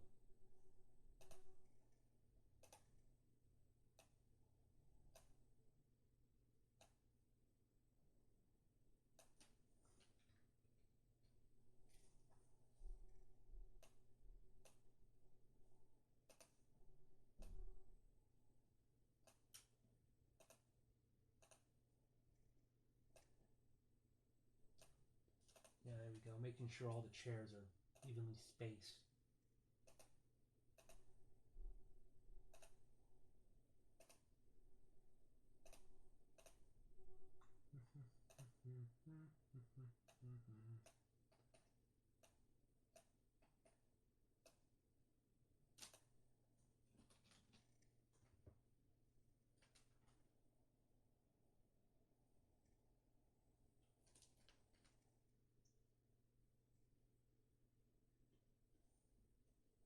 [SPEAKER 1] Yeah, there we go. Making sure all the chairs are evenly spaced.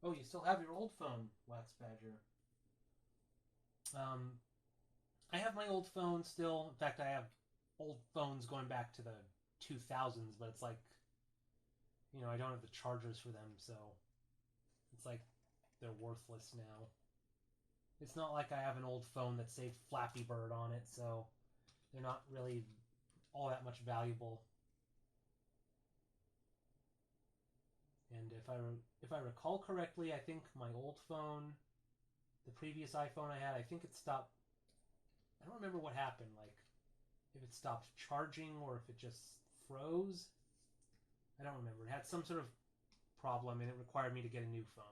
[SPEAKER 1] Oh, you still have your old phone, Wax Badger. Um, I have my old phone still. In fact, I have old phones going back to the 2000s, but it's like, I don't have the chargers for them, so it's like they're worthless now. It's not like I have an old phone that saved Flappy Bird on it, so they're not really all that much valuable. And if I recall correctly, I think my old phone, the previous iPhone I had, I think it stopped. I don't remember what happened. Like if it stopped charging or if it just froze. I don't remember. It had some sort of problem and it required me to get a new phone.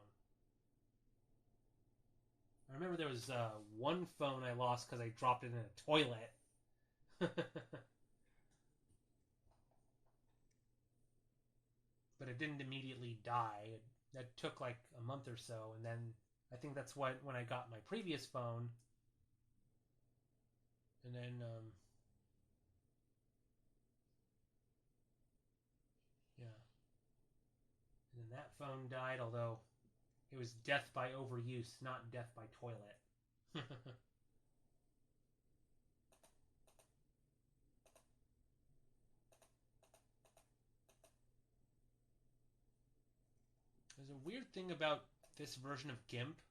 [SPEAKER 1] I remember there was one phone I lost because I dropped it in a toilet. But it didn't immediately die. That took like a month or so, and then I think that's when I got my previous phone, and then yeah, and then that phone died. Although it was death by overuse, not death by toilet. There's a weird thing about this version of GIMP.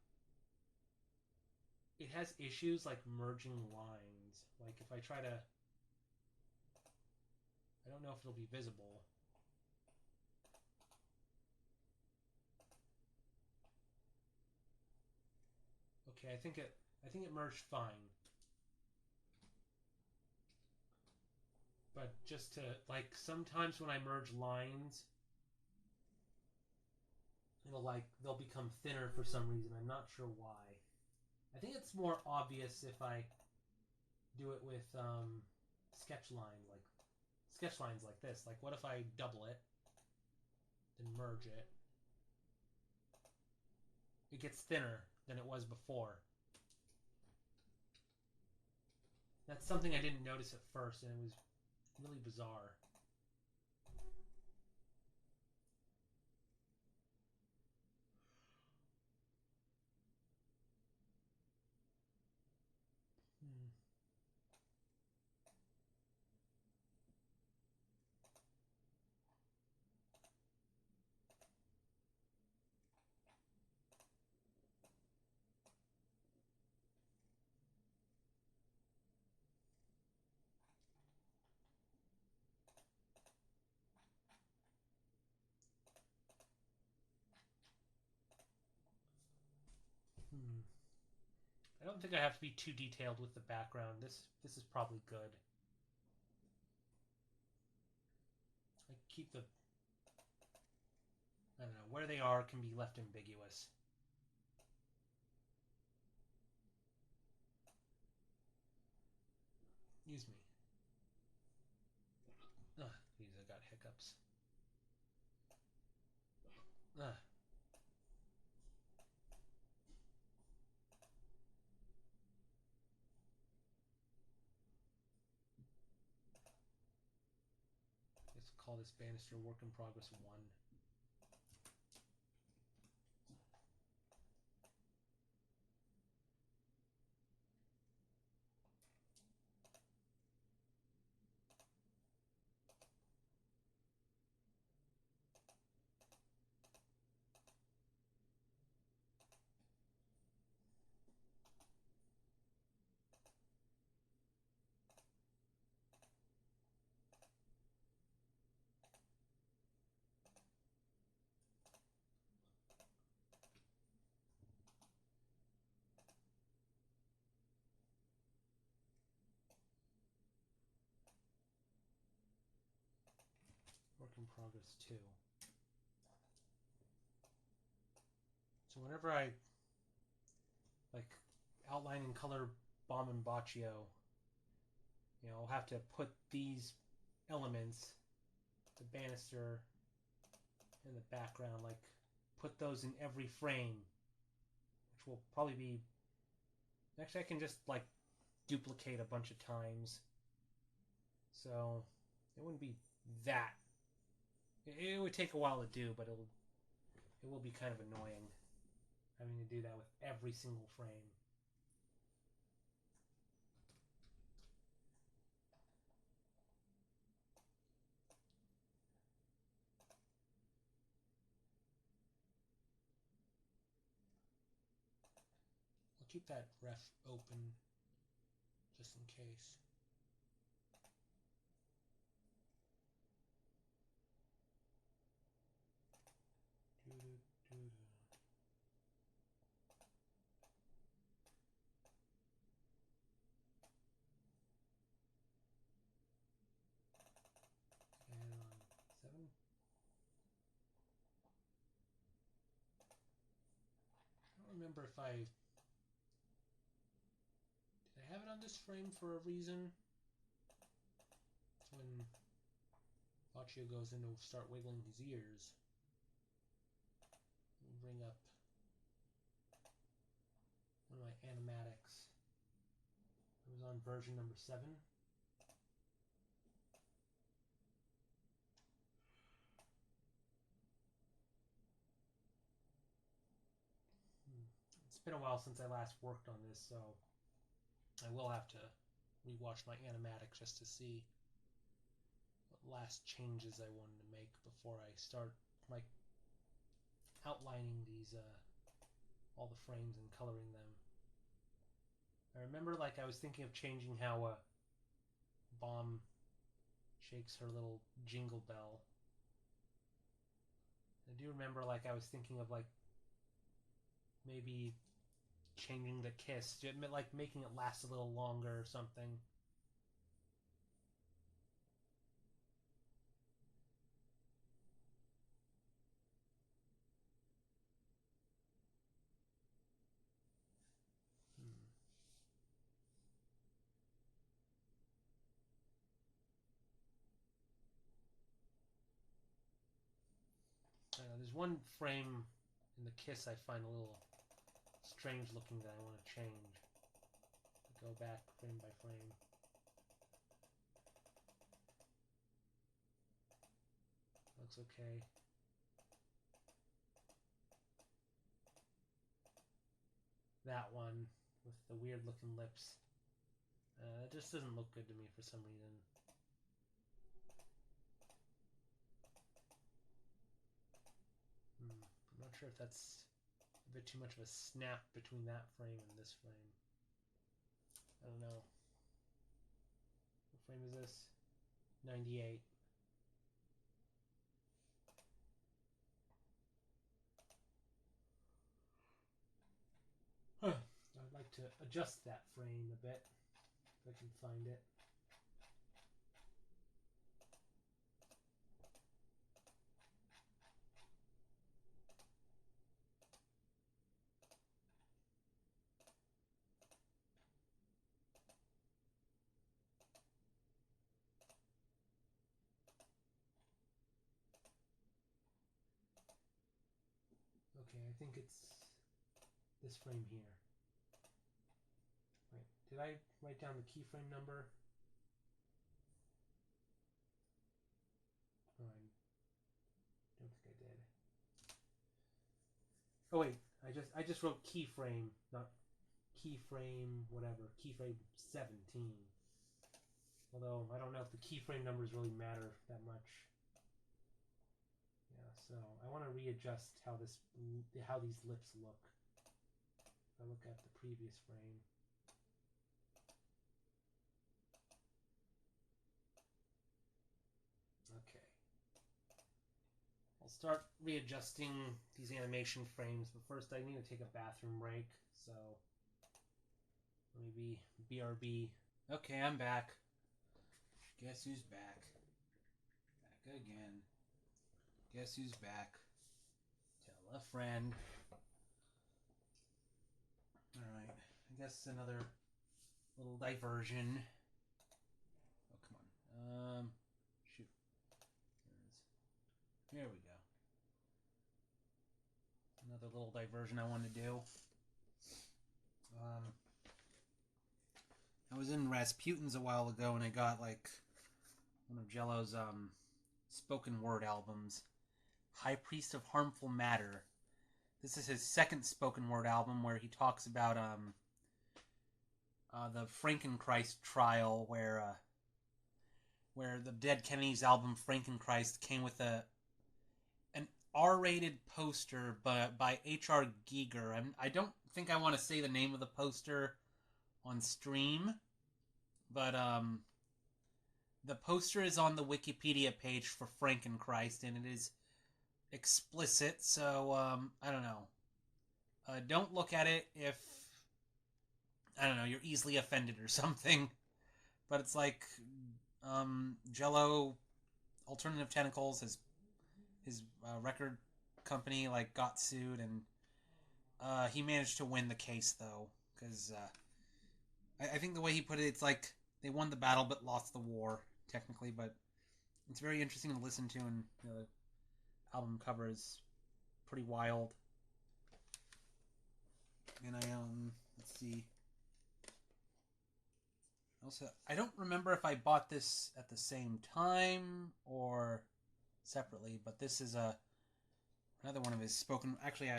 [SPEAKER 1] It has issues like merging lines. Like if I try to, I don't know if it'll be visible. Okay, I think it merged fine. But just to like sometimes when I merge lines, they'll become thinner for some reason. I'm not sure why. I think it's more obvious if I do it with sketch lines like this. Like what if I double it, then merge it? It gets thinner than it was before. That's something I didn't notice at first, and it was really bizarre. I don't think I have to be too detailed with the background. This is probably good. I keep the... I don't know, where they are can be left ambiguous. Excuse me. Ugh, geez, I got hiccups. Ugh. Let's call this banister work in progress 1. Work in progress 2. So whenever I like outline and color Bomb and Baccio, you know, I'll have to put these elements, the banister and the background, like put those in every frame, which will probably be... Actually, I can just like duplicate a bunch of times, so it wouldn't be that... It would take a while to do, but it will be kind of annoying having to do that with every single frame. I'll keep that ref open just in case. And on 7. I don't remember if I... Did I have it on this frame for a reason? It's when Baccio goes in to start wiggling his ears. Let me bring up one of my animatics. It was on version number 7. It's been a while since I last worked on this, so I will have to rewatch my animatics just to see what last changes I wanted to make before I start like outlining these all the frames and coloring them. I remember like I was thinking of changing how Bomb shakes her little jingle bell. I do remember like I was thinking of like maybe changing the kiss, like making it last a little longer or something. There's one frame in the kiss I find a little strange looking that I want to change. Go back frame by frame. Looks okay. That one with the weird looking lips. It just doesn't look good to me for some reason. I'm not sure if that's a bit too much of a snap between that frame and this frame. I don't know. What frame is this? 98. to adjust that frame a bit, if I can find it. Okay, I think it's this frame here. Wait, did I write down the keyframe number? Oh, I don't think I did. Oh wait, I just wrote keyframe, not keyframe whatever. Keyframe 17. Although I don't know if the keyframe numbers really matter that much. Yeah, so I want to readjust how these lips look. If I look at the previous frame. Okay. I'll start readjusting these animation frames, but first I need to take a bathroom break, so maybe BRB. Okay, I'm back. Guess who's back? Back again. Guess who's back? Tell a friend. Alright, I guess another little diversion. Oh, come on. Shoot. Here we go. Another little diversion I wanted to do. I was in Rasputin's a while ago and I got like one of Jello's spoken word albums. High Priest of Harmful Matter. This is his second spoken word album where he talks about the Frankenchrist trial where the Dead Kennedys album Frankenchrist came with an R-rated poster by H.R. Giger. I don't think I want to say the name of the poster on stream, but the poster is on the Wikipedia page for Frankenchrist, and it is explicit, so I don't know. Don't look at it if, I don't know, you're easily offended or something. But it's like Jello Alternative Tentacles, his record company, like got sued, and he managed to win the case though, because I think the way he put it, it's like they won the battle but lost the war technically. But it's very interesting to listen to, and the album cover is pretty wild. And let's see. Also, I don't remember if I bought this at the same time or separately, but this is another one of his spoken. Actually,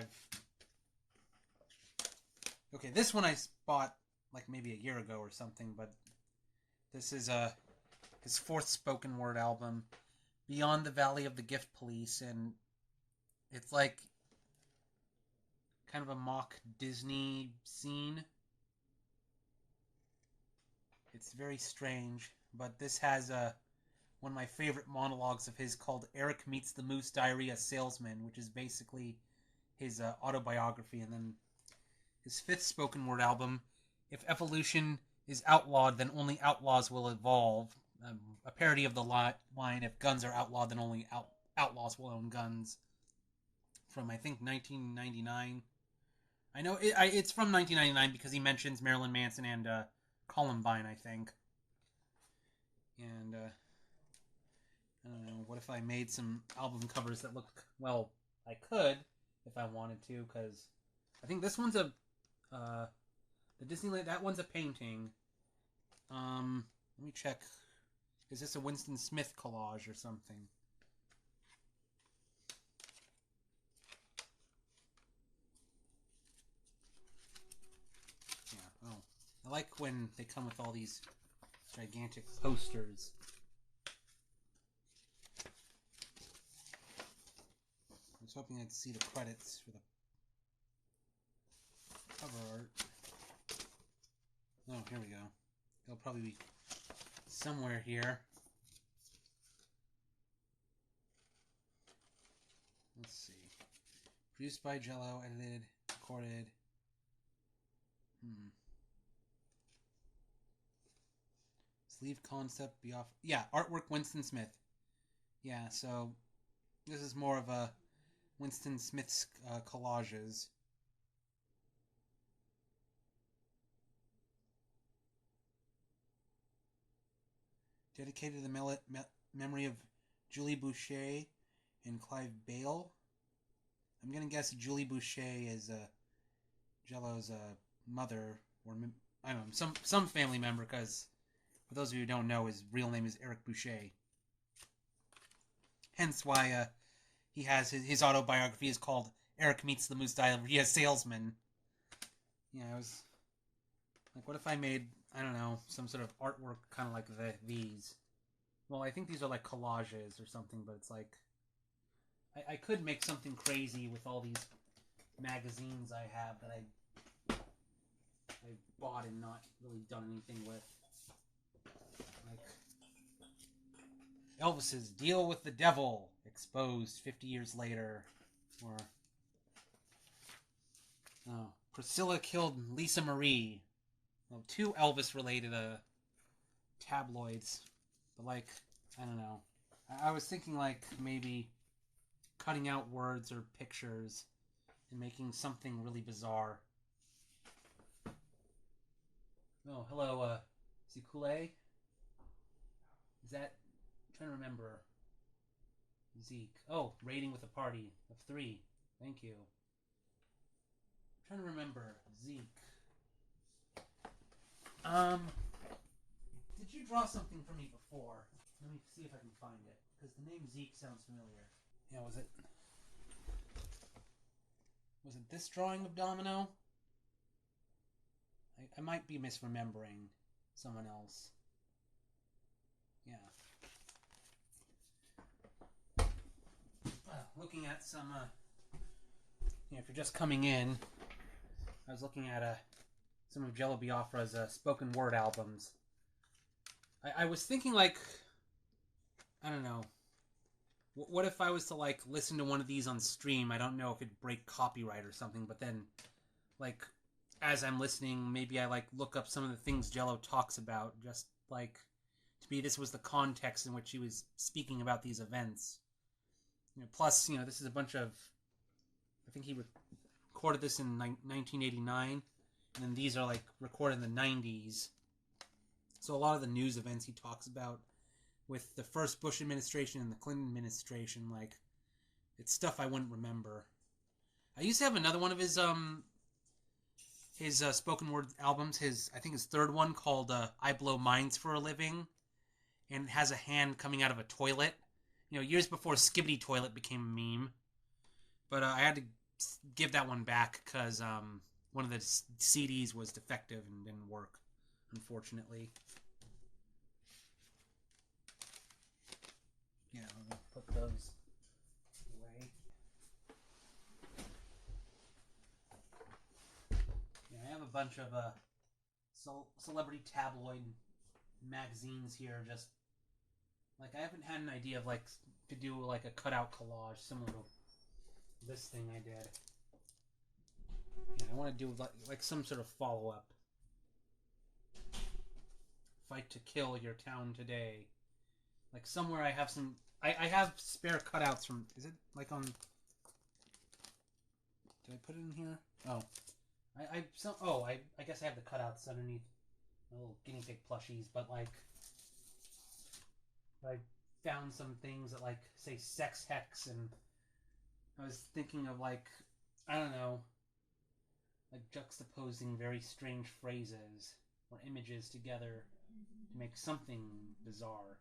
[SPEAKER 1] okay, this one I bought like maybe a year ago or something, but this is his fourth spoken word album, Beyond the Valley of the Gift Police, and it's like kind of a mock Disney scene. It's very strange, but this has one of my favorite monologues of his called Eric Meets the Moose Diarrhea Salesman, which is basically his autobiography. And then his fifth spoken word album, If Evolution is Outlawed, Then Only Outlaws Will Evolve. A parody of the line, If Guns Are Outlawed, Then Only Outlaws Will Own Guns. From, I think, 1999. I know it's from 1999 because he mentions Marilyn Manson and Columbine, I think. And I don't know, what if I made some album covers that look, well, I could if I wanted to, because I think this one's the Disneyland, that one's a painting. Let me check. Is this a Winston Smith collage or something? Yeah, oh. I like when they come with all these gigantic posters. I was hoping I'd see the credits for the cover art. Oh, here we go. It'll probably be somewhere here. Let's see. Produced by Jello, edited, recorded. Sleeve concept Biafra. Yeah, artwork Winston Smith. Yeah, so this is more of a Winston Smith's collages. Dedicated to the memory of Julie Boucher and Clive Bale. I'm gonna guess Julie Boucher is Jello's mother, or I don't know, some family member. Because for those of you who don't know, his real name is Eric Boucher. Hence why he has his autobiography is called Eric Meets the Moose Diarrhea Salesman. Yeah, I was like, what if I made, I don't know, some sort of artwork kind of like these? Well, I think these are like collages or something, but it's like I could make something crazy with all these magazines I have that I bought and not really done anything with. Like Elvis's Deal with the Devil, exposed 50 years later. Or Priscilla killed Lisa Marie. Well, two Elvis-related tabloids. But like, I don't know. I was thinking like maybe cutting out words or pictures and making something really bizarre. Oh, hello, Zikule? Is that... I'm trying to remember. Zeke. Oh, rating with a party of 3. Thank you. I'm trying to remember. Zeke. Did you draw something for me before? Let me see if I can find it. Because the name Zeke sounds familiar. Yeah, was it this drawing of Domino? I might be misremembering someone else. Yeah. Looking at some, if you're just coming in, I was looking at some of Jello Biafra's spoken word albums. I was thinking, like, I don't know, what if I was to, like, listen to one of these on stream? I don't know if it'd break copyright or something, but then, like, as I'm listening, maybe I, like, look up some of the things Jello talks about, just, like, to me, this was the context in which he was speaking about these events. Plus, this is a bunch of, I think he recorded this in 1989, and then these are, like, recorded in the 90s. So a lot of the news events he talks about with the first Bush administration and the Clinton administration, like, it's stuff I wouldn't remember. I used to have another one of his spoken word albums, I think his third one, called I Blow Minds for a Living, and it has a hand coming out of a toilet. Years before Skibbity Toilet became a meme. But I had to give that one back because one of the CDs was defective and didn't work, unfortunately. Yeah, let me put those away. Yeah, I have a bunch of celebrity tabloid magazines here. Just like, I haven't had an idea of like to do like a cutout collage similar to this thing I did. Yeah, I want to do like some sort of follow up. Fight to kill your town today. Like somewhere I have some. I have spare cutouts from. Is it like on? Did I put it in here? Oh, I guess I have the cutouts underneath my little guinea pig plushies. But like, I found some things that like say sex hex, and I was thinking of like, I don't know, like juxtaposing very strange phrases or images together to make something bizarre.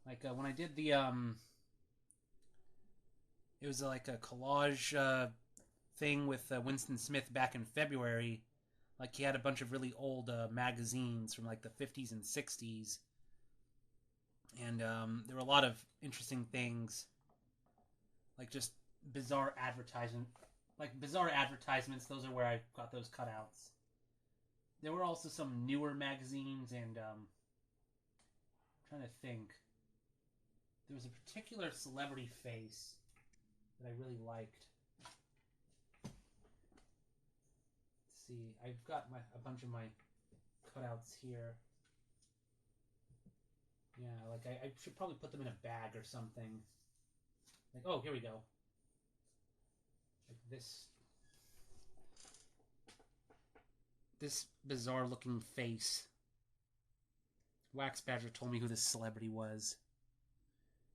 [SPEAKER 1] Like when I did the it was like a collage thing with Winston Smith back in February. Like he had a bunch of really old magazines from like the 50s and 60s, and there were a lot of interesting things, like just bizarre advertisements. Those are where I got those cutouts. There were also some newer magazines, and I'm trying to think. There was a particular celebrity face that I really liked. Let's see, I've got a bunch of my cutouts here. Yeah, like I should probably put them in a bag or something. Like, oh, here we go. Like this bizarre looking face. Wax Badger told me who this celebrity was.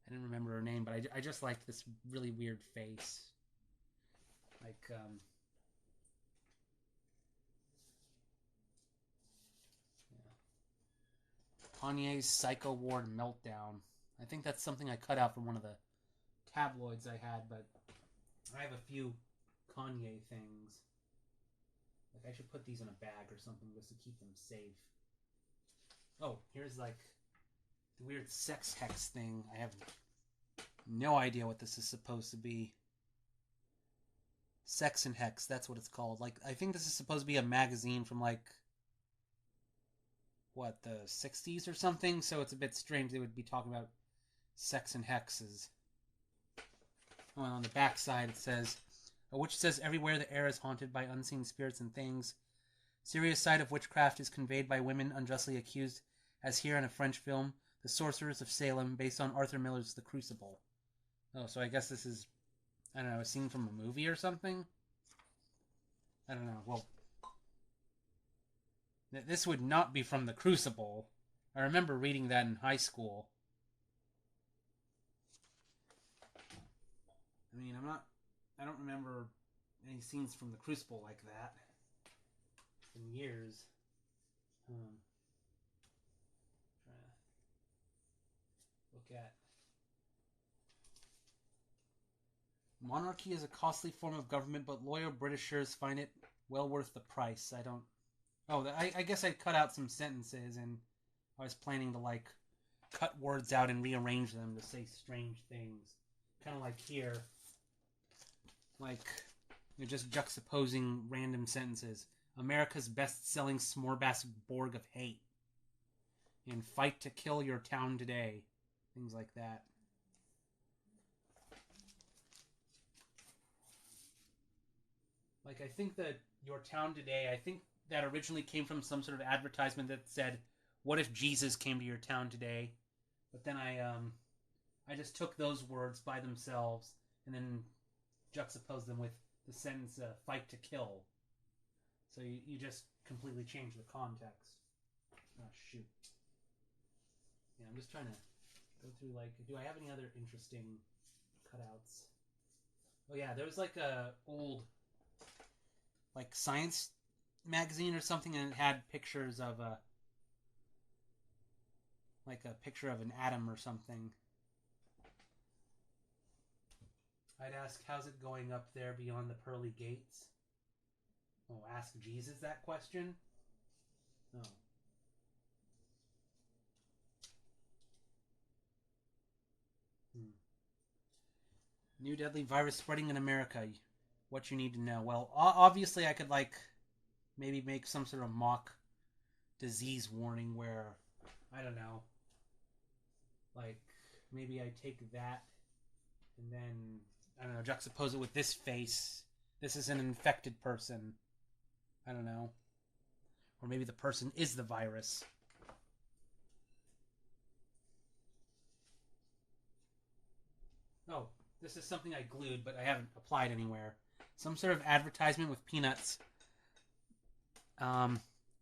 [SPEAKER 1] I didn't remember her name, but I just liked this really weird face. Like, yeah. Kanye's Psycho Ward Meltdown. I think that's something I cut out from one of the tabloids I had, but I have a few Kanye things. Like, I should put these in a bag or something just to keep them safe. Oh, here's like the weird sex hex thing. I have no idea what this is supposed to be. Sex and Hex, that's what it's called. Like, I think this is supposed to be a magazine from like, what, the 60s or something? So it's a bit strange they would be talking about sex and hexes. Oh, and on the back side it says, a witch says everywhere the air is haunted by unseen spirits and things. Serious side of witchcraft is conveyed by women unjustly accused, as here in a French film, The Sorcerers of Salem, based on Arthur Miller's The Crucible. Oh, so I guess this is, I don't know, a scene from a movie or something? I don't know. Well, this would not be from The Crucible. I remember reading that in high school. I mean, I don't remember any scenes from The Crucible like that. It's been years. Trying to look at. Monarchy is a costly form of government, but loyal Britishers find it well worth the price. I don't... Oh, I guess I cut out some sentences, and I was planning to, like, cut words out and rearrange them to say strange things. Kind of like here. Like, you're just juxtaposing random sentences. America's best-selling smorgasbord of hate. And fight to kill your town today. Things like that. Like, I think that your town today, I think that originally came from some sort of advertisement that said, what if Jesus came to your town today? But then I just took those words by themselves and then juxtaposed them with the sentence, fight to kill. So you just completely change the context. Oh, shoot. Yeah, I'm just trying to go through, like, do I have any other interesting cutouts? Oh, yeah, there was, like, a old, like, science magazine or something, and it had pictures of like a picture of an atom or something. I'd ask, how's it going up there beyond the pearly gates? Oh, ask Jesus that question? Oh. New deadly virus spreading in America. What you need to know. Well, obviously I could, like, maybe make some sort of mock disease warning where, I don't know, like, maybe I take that and then, I don't know, juxtapose it with this face. This is an infected person. I don't know. Or maybe the person is the virus. Oh, this is something I glued, but I haven't applied anywhere. Some sort of advertisement with peanuts.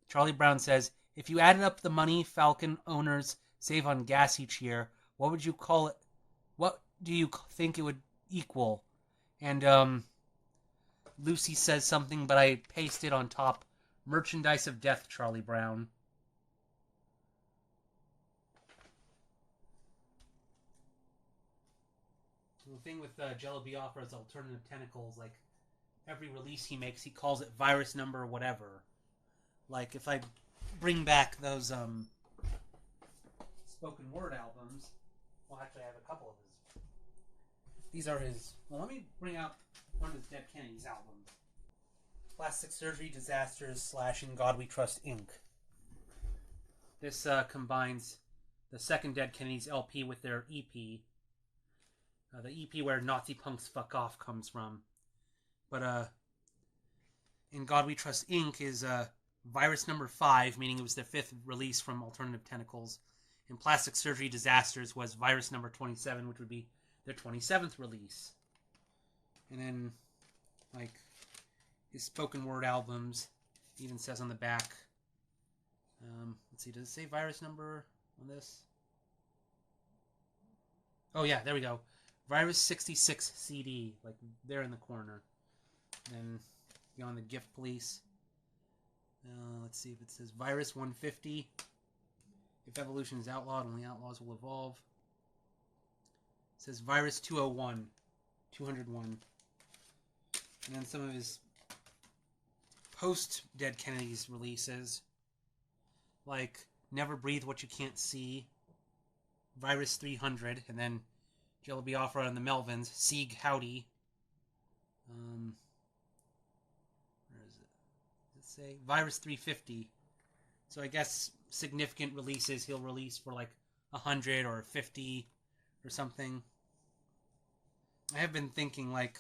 [SPEAKER 1] Charlie Brown says, if you added up the money Falcon owners save on gas each year, what would you call it? What do you think it would equal? And Lucy says something, but I pasted on top. Merchandise of death, Charlie Brown. The thing with Jello Biafra's alternative tentacles, like, every release he makes, he calls it virus number whatever. Like, if I bring back those spoken word albums, well, actually I have a couple of his. These are his, well, let me bring out one of his Dead Kennedys albums. Plastic Surgery Disasters / In God We Trust Inc. This combines the second Dead Kennedys LP with their EP. The EP where Nazi Punks Fuck Off comes from. But In God We Trust Inc. is Virus number 5, meaning it was their 5th release from Alternative Tentacles. And Plastic Surgery Disasters was virus number 27, which would be their 27th release. And then, like, his spoken word albums, even says on the back. Let's see, does it say virus number on this? Oh yeah, there we go. Virus 66 CD, like there in the corner. And on the gift police. Let's see if it says Virus 150. If evolution is outlawed, only outlaws will evolve. It says Virus 201. 201. And then some of his post-Dead Kennedys releases. Like Never Breathe What You Can't See. Virus 300. And then Jello Biafra and the Melvins. Sieg Howdy. Where is it? Does it say Virus 350? So I guess significant releases he'll release for like 100 or 50 or something. I have been thinking, like,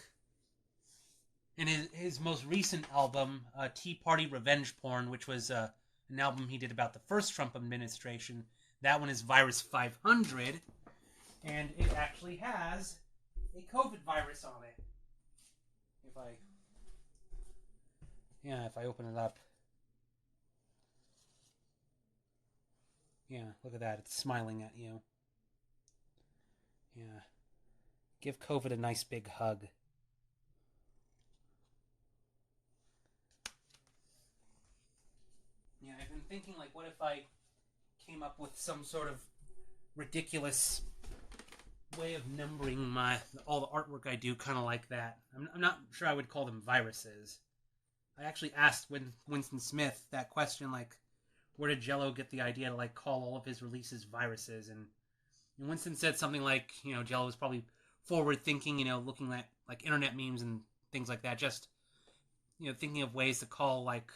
[SPEAKER 1] in his most recent album, Tea Party Revenge Porn, which was an album he did about the first Trump administration, that one is Virus 500, and it actually has a COVID virus on it. If I open it up. Yeah, look at that. It's smiling at you. Yeah. Give COVID a nice big hug. Yeah, I've been thinking, like, what if I came up with some sort of ridiculous way of numbering all the artwork I do, kind of like that. I'm not sure I would call them viruses. I actually asked Winston Smith that question, like, where did Jello get the idea to, like, call all of his releases viruses? And Winston said something like, Jello was probably forward-thinking, looking at, like, internet memes and things like that, just, thinking of ways to call, like,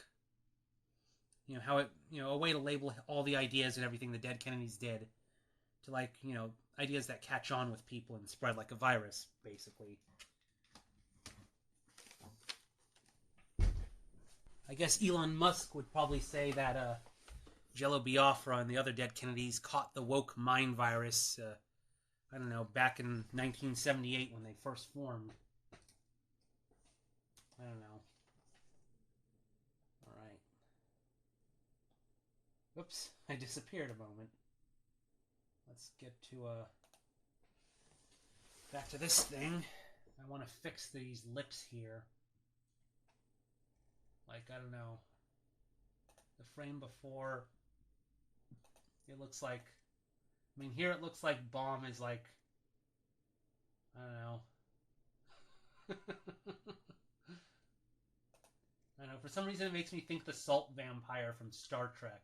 [SPEAKER 1] how it, a way to label all the ideas and everything the Dead Kennedys did to, like, ideas that catch on with people and spread like a virus, basically. I guess Elon Musk would probably say that Jello Biafra and the other Dead Kennedys caught the woke mind virus, I don't know, back in 1978 when they first formed. I don't know. Alright. Whoops, I disappeared a moment. Let's get to, back to this thing. I want to fix these lips here. Like, I don't know. The frame before, it looks like, I mean, here it looks like Bomb is like, I don't know. I don't know, for some reason it makes me think the Salt Vampire from Star Trek.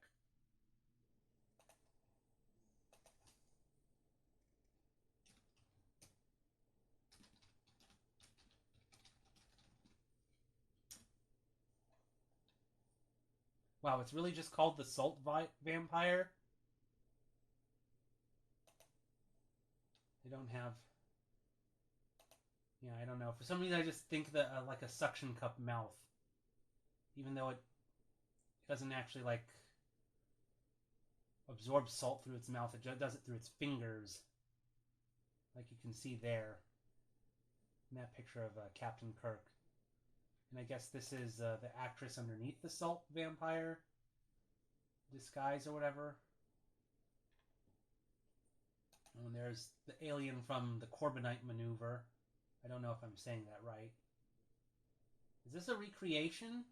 [SPEAKER 1] Wow, it's really just called the Salt Vampire? They don't have... Yeah, I don't know. For some reason I just think that, like a suction cup mouth. Even though it doesn't actually, like, absorb salt through its mouth. It does it through its fingers. Like you can see there. In that picture of Captain Kirk. And I guess this is the actress underneath the Salt Vampire disguise or whatever. And there's the alien from the Corbinite Maneuver. I don't know if I'm saying that right. Is this a recreation?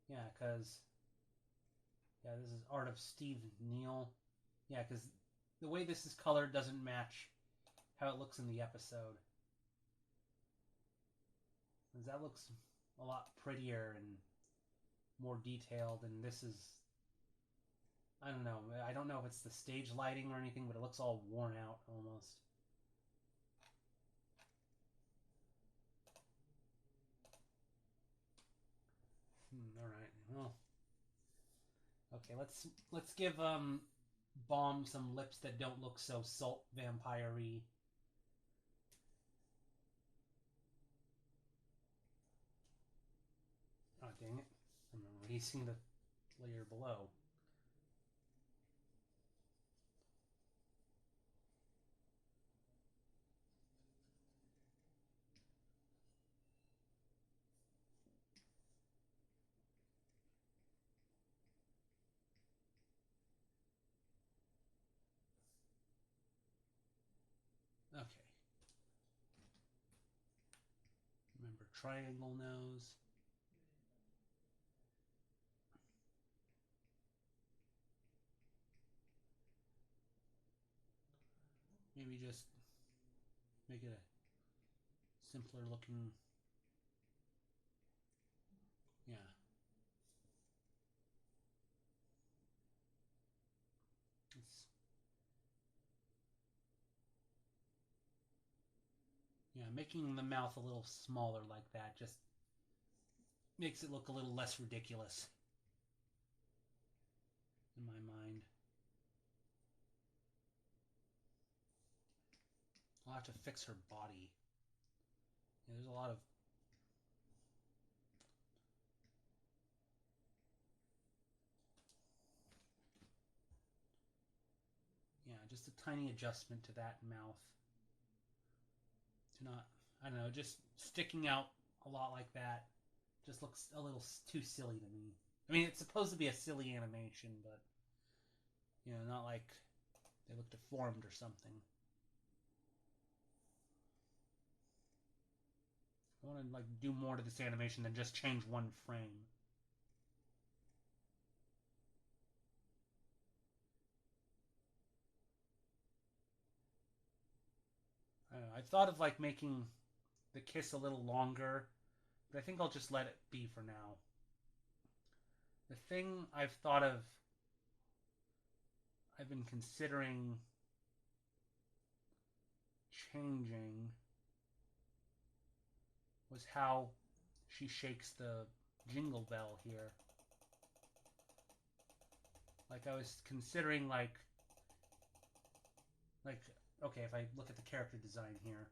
[SPEAKER 1] Yeah, because... Yeah, this is art of Steve Neal. Yeah, because the way this is colored doesn't match how it looks in the episode. Because that looks a lot prettier and more detailed, and this is... I don't know. I don't know if it's the stage lighting or anything, but it looks all worn out almost. Alright, well... Okay, let's give Bomb some lips that don't look so salt vampire-y. Oh, dang it. I'm erasing the layer below. Okay. Remember triangle nose. Maybe just make it a simpler looking. Yeah. Yeah, making the mouth a little smaller like that just makes it look a little less ridiculous in my mind. I'll have to fix her body. Yeah, there's a lot of... Yeah, just a tiny adjustment to that mouth. To not, I don't know, just sticking out a lot like that just looks a little too silly to me. I mean, it's supposed to be a silly animation, but, you know, not like they look deformed or something. I want to, like, do more to this animation than just change one frame. I don't know, I thought of, like, making the kiss a little longer, but I think I'll just let it be for now. The thing I've thought of, I've been considering changing was how she shakes the jingle bell here. Like, I was considering, like, okay, if I look at the character design here,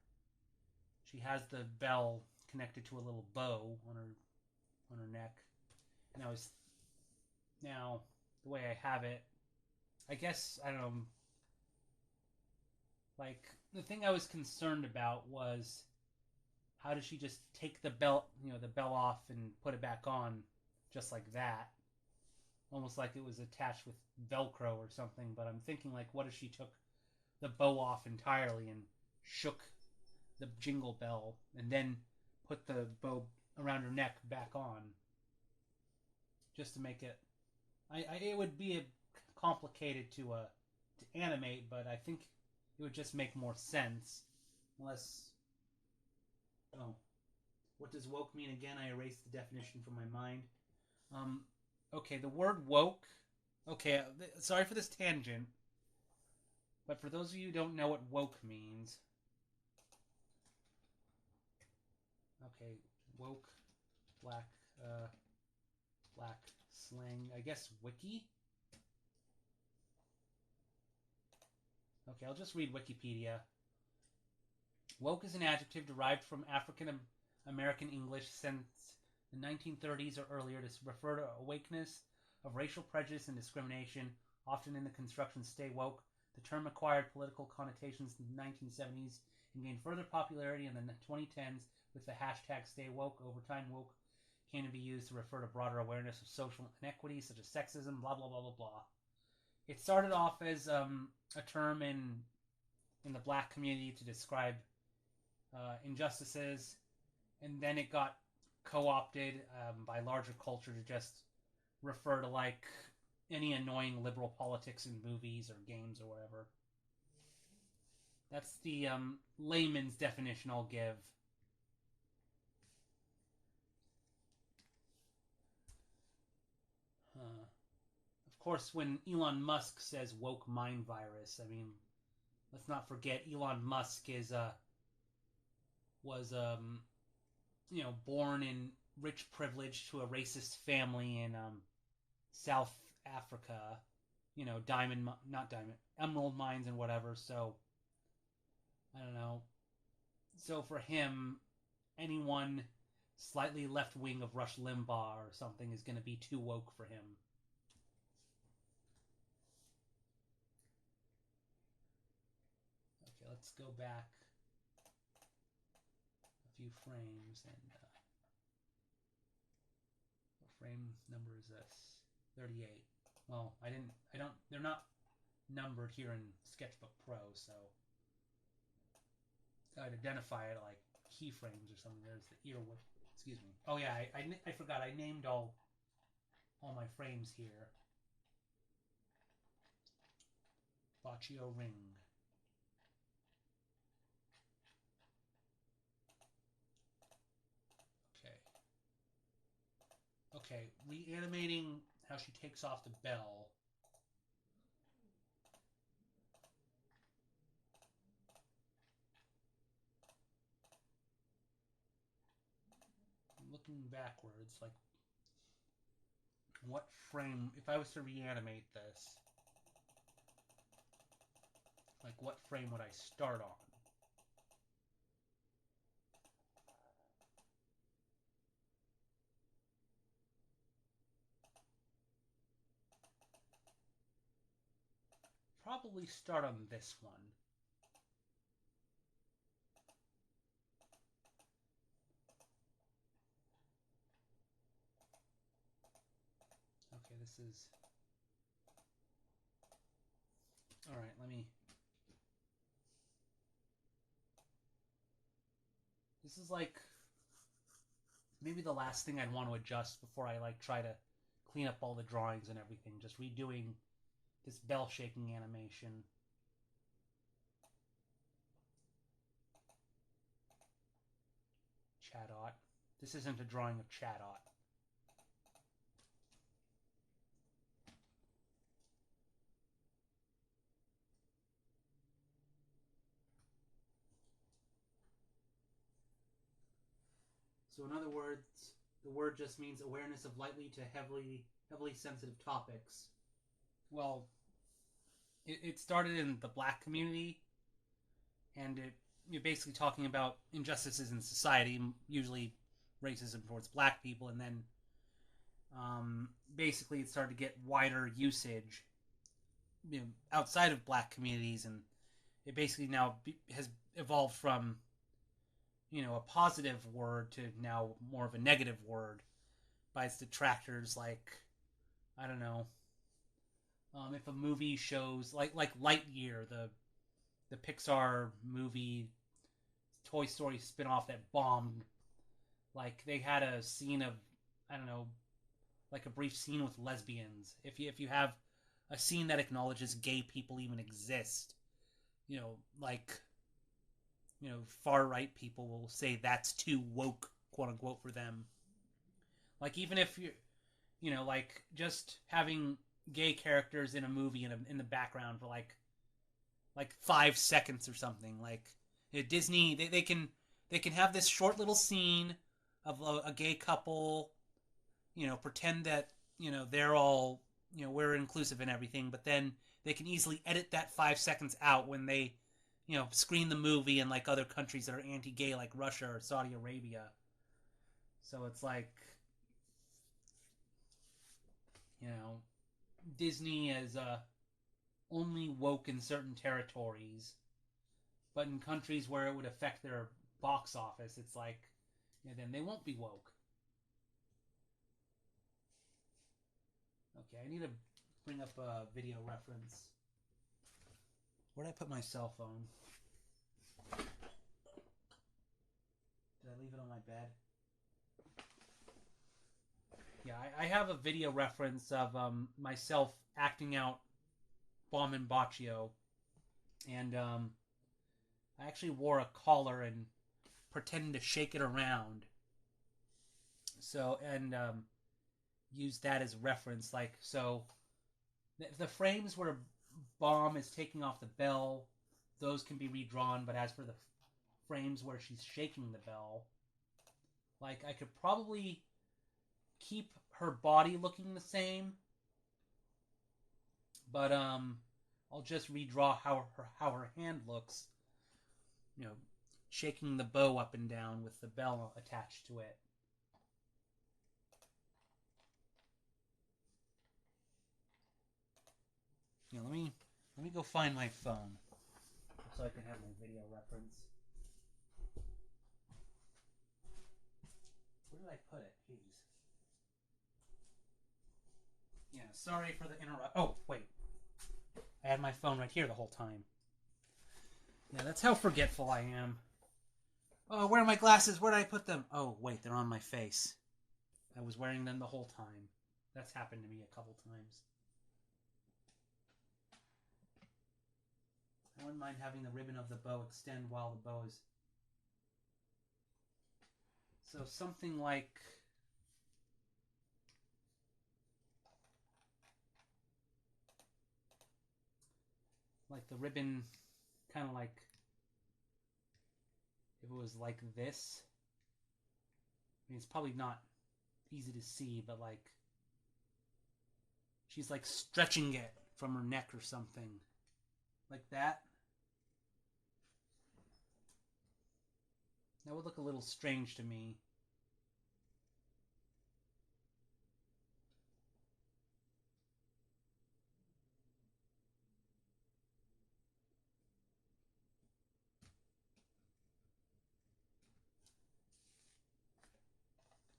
[SPEAKER 1] she has the bell connected to a little bow on her neck. And I was, now, the way I have it, I guess, I don't know, like, the thing I was concerned about was how does she just take the bell, the bell off and put it back on just like that? Almost like it was attached with Velcro or something, but I'm thinking, like, what if she took the bow off entirely and shook the jingle bell and then put the bow around her neck back on, just to make it... it would be complicated to animate, but I think it would just make more sense. Unless... Oh. What does woke mean again? I erased the definition from my mind. Okay, the word woke... Okay, sorry for this tangent. But for those of you who don't know what woke means... Okay, woke, black slang, I guess wiki? Okay, I'll just read Wikipedia. Woke is an adjective derived from African American English since the 1930s or earlier to refer to awakeness of racial prejudice and discrimination, often in the construction stay woke. The term acquired political connotations in the 1970s and gained further popularity in the 2010s with the hashtag stay woke. Over time, woke came to be used to refer to broader awareness of social inequities such as sexism, blah, blah, blah, blah, blah. It started off as a term in the black community to describe injustices, and then it got co-opted by larger culture to just refer to, like, any annoying liberal politics in movies or games or whatever. That's the layman's definition I'll give. Of course, when Elon Musk says woke mind virus, I mean, let's not forget Elon Musk was born in rich privilege to a racist family in South Africa, emerald mines and whatever. So I don't know. So for him, anyone slightly left wing of Rush Limbaugh or something is going to be too woke for him. Okay, let's go back a few frames and what frame number is this? 38. Well, they're not numbered here in Sketchbook Pro, so I'd identify it like keyframes or something. There's the ear width. Excuse me. Oh yeah, I forgot. I named all my frames here. Boccio ring. Okay, reanimating how she takes off the bell. Looking backwards, like what frame, if I was to reanimate this, like what frame would I start on? Probably start on this one. Okay, this is... Alright, let me... This is like... maybe the last thing I'd want to adjust before I like try to clean up all the drawings and everything. Just redoing this bell shaking animation. Chadot. This isn't a drawing of Chadot. So in other words, the word just means awareness of lightly to heavily sensitive topics. Well, it started in the black community, and you're basically talking about injustices in society, usually racism towards black people, and then basically it started to get wider usage, outside of black communities, and it basically now has evolved from a positive word to now more of a negative word by its detractors. Like, I don't know, if a movie shows like Lightyear, the Pixar movie Toy Story spinoff that bombed, like they had a scene of, I don't know, like a brief scene with lesbians. If you have a scene that acknowledges gay people even exist, like far right people will say that's too woke, quote unquote, for them. Like even if like just having gay characters in a movie in the background for like 5 seconds or something. Like Disney, they can have this short little scene of a gay couple, pretend that they're all we're inclusive and everything, but then they can easily edit that 5 seconds out when they screen the movie in like other countries that are anti-gay, like Russia or Saudi Arabia. So it's like, Disney is only woke in certain territories, but in countries where it would affect their box office, it's like, then they won't be woke. Okay, I need to bring up a video reference. Where'd I put my cell phone? Did I leave it on my bed? Yeah, I have a video reference of myself acting out Bomb and Baccio, and I actually wore a collar and pretended to shake it around. So, and used that as reference. Like, so the frames where Bomb is taking off the bell, those can be redrawn, but as for the frames where she's shaking the bell, like I could probably keep her body looking the same, but I'll just redraw how her hand looks, shaking the bow up and down with the bell attached to it. Yeah, let me go find my phone so I can have my video reference. Where did I put it? Jeez. Yeah, sorry for the interrupt. Oh, wait. I had my phone right here the whole time. Yeah, that's how forgetful I am. Oh, where are my glasses? Where did I put them? Oh, wait, they're on my face. I was wearing them the whole time. That's happened to me a couple times. I wouldn't mind having the ribbon of the bow extend while the bow is... So something like... Like the ribbon, kind of like... If it was like this. I mean, it's probably not easy to see, but like... She's like stretching it from her neck or something. Like that. That would look a little strange to me.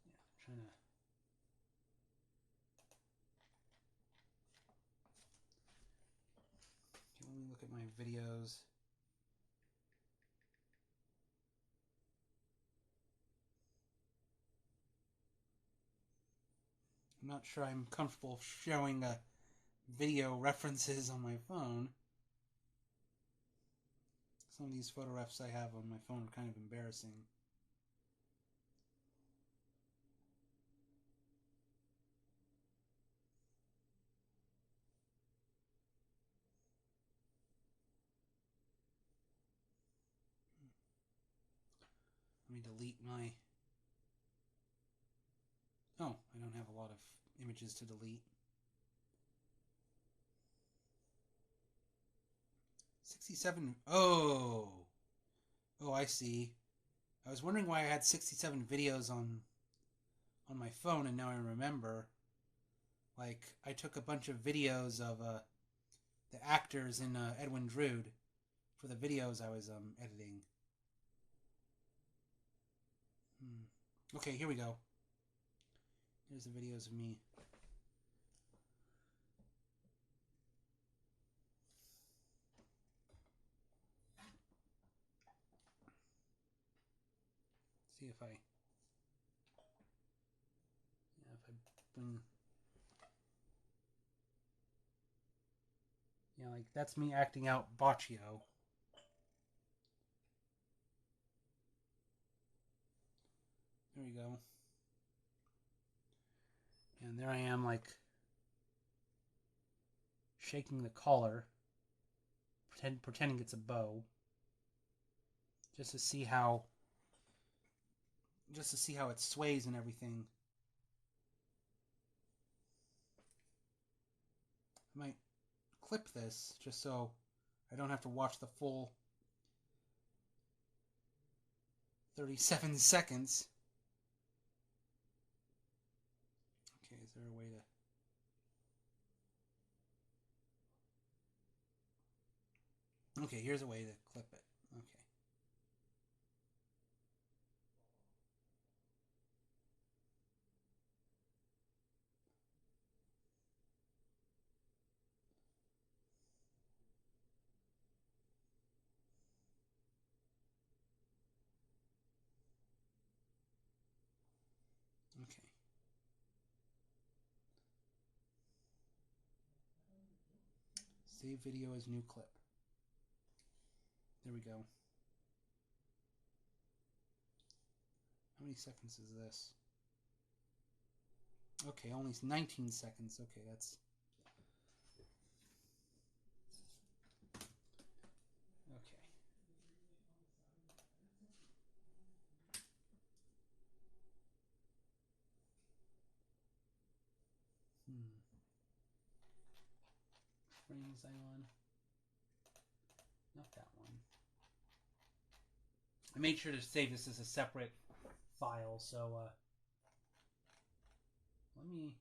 [SPEAKER 1] Yeah, I'm trying to... Okay, let me look at my videos. I'm not sure I'm comfortable showing video references on my phone. Some of these photo refs I have on my phone are kind of embarrassing. Let me delete my... Oh, I don't have a lot of images to delete. 67... Oh! Oh, I see. I was wondering why I had 67 videos on my phone, and now I remember. Like, I took a bunch of videos of the actors in Edwin Drood for the videos I was editing. Okay, here we go. Here's the videos of me. See if I... Yeah, if I bring... Yeah, like, that's me acting out Boccio. There we go. And there I am, like, shaking the collar, pretending it's a bow, just to see how it sways and everything. I might clip this just so I don't have to watch the full 37 seconds. Okay, is there a way to... Okay, here's a way to clip it. Okay. Okay. Save video as new clip. There we go. How many seconds is this? Okay, only 19 seconds. Okay, that's... Okay. Frame was I on? Not that one. I made sure to save this as a separate file, so let me...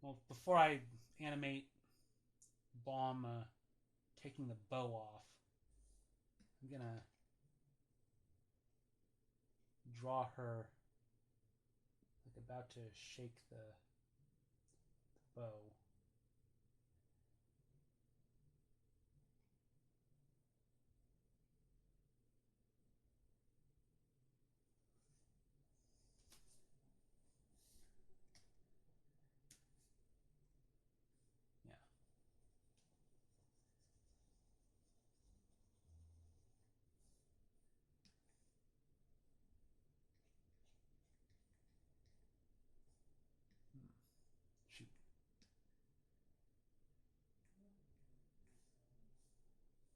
[SPEAKER 2] Well, before I animate Bomb taking the bow off, I'm gonna draw her like about to shake the bow. Yeah. Shoot.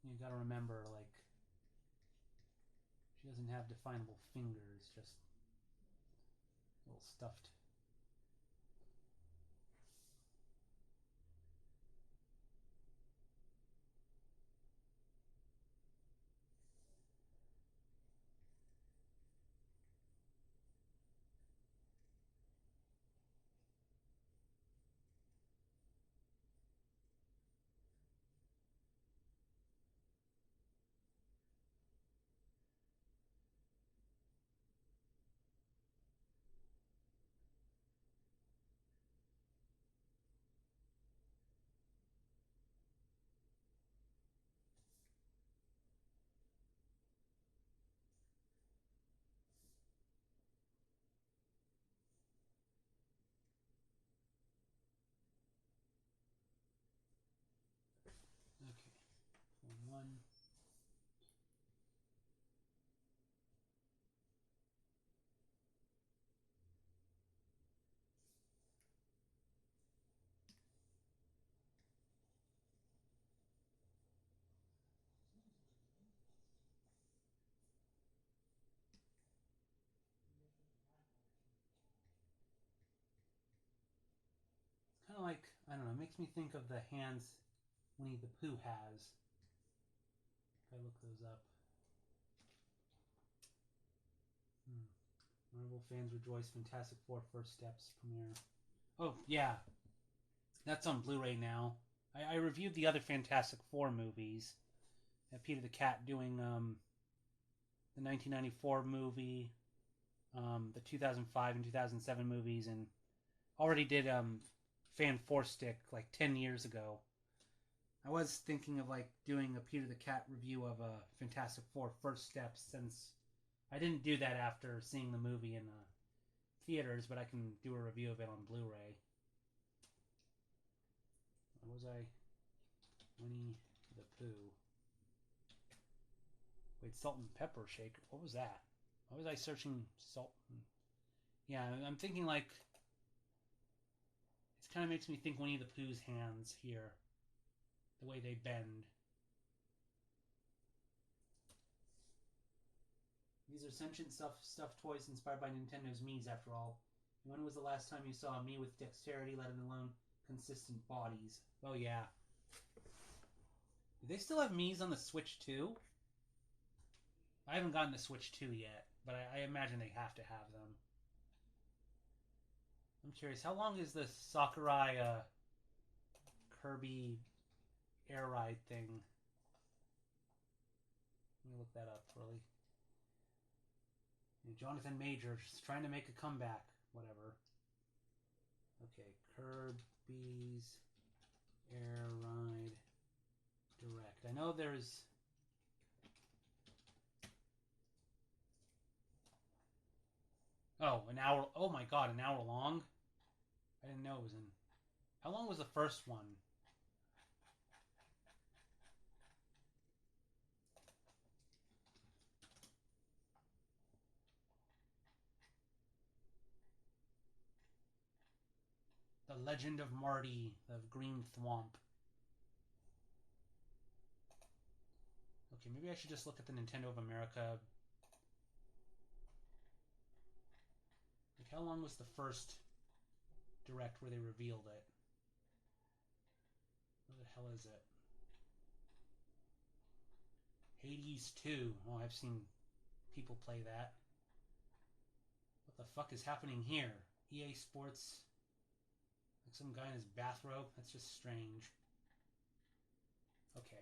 [SPEAKER 2] You gotta remember, like, she doesn't have definable fingers, just little stuffed. Okay. One. It's kind of like, I don't know, it makes me think of the hands Winnie the Pooh has. If I look those up. Marvel fans rejoice, Fantastic Four First Steps premiere. Oh, yeah. That's on Blu-ray now. I reviewed the other Fantastic Four movies. Peter the Cat doing the 1994 movie, the 2005 and 2007 movies, and already did Fan Four Stick like 10 years ago. I was thinking of like doing a Peter the Cat review of Fantastic Four First Steps, since I didn't do that after seeing the movie in theaters, but I can do a review of it on Blu-ray. Where was I? Winnie the Pooh. Wait, salt and pepper shaker. What was that? Why was I searching salt? Yeah, I'm thinking like it kind of makes me think Winnie the Pooh's hands here, the way they bend. These are sentient stuffed toys inspired by Nintendo's Mii's, after all. When was the last time you saw a Mii with dexterity, let alone consistent bodies? Oh yeah. Do they still have Mii's on the Switch 2? I haven't gotten the Switch 2 yet, but I imagine they have to have them. I'm curious, how long is the Sakurai Kirby air ride thing? Let me look that up really. Jonathan Major just trying to make a comeback. Whatever. Okay, Kirby's Air Ride Direct. I know there's... Oh, an hour... Oh my god, an hour long? I didn't know it was in... How long was the first one? The Legend of Marty, the Green Thwomp. Okay, maybe I should just look at the Nintendo of America. Like, how long was the first direct where they revealed it? Where the hell is it? Hades 2. Oh, I've seen people play that. What the fuck is happening here? EA Sports Some guy in his bathrobe. That's just strange. Okay.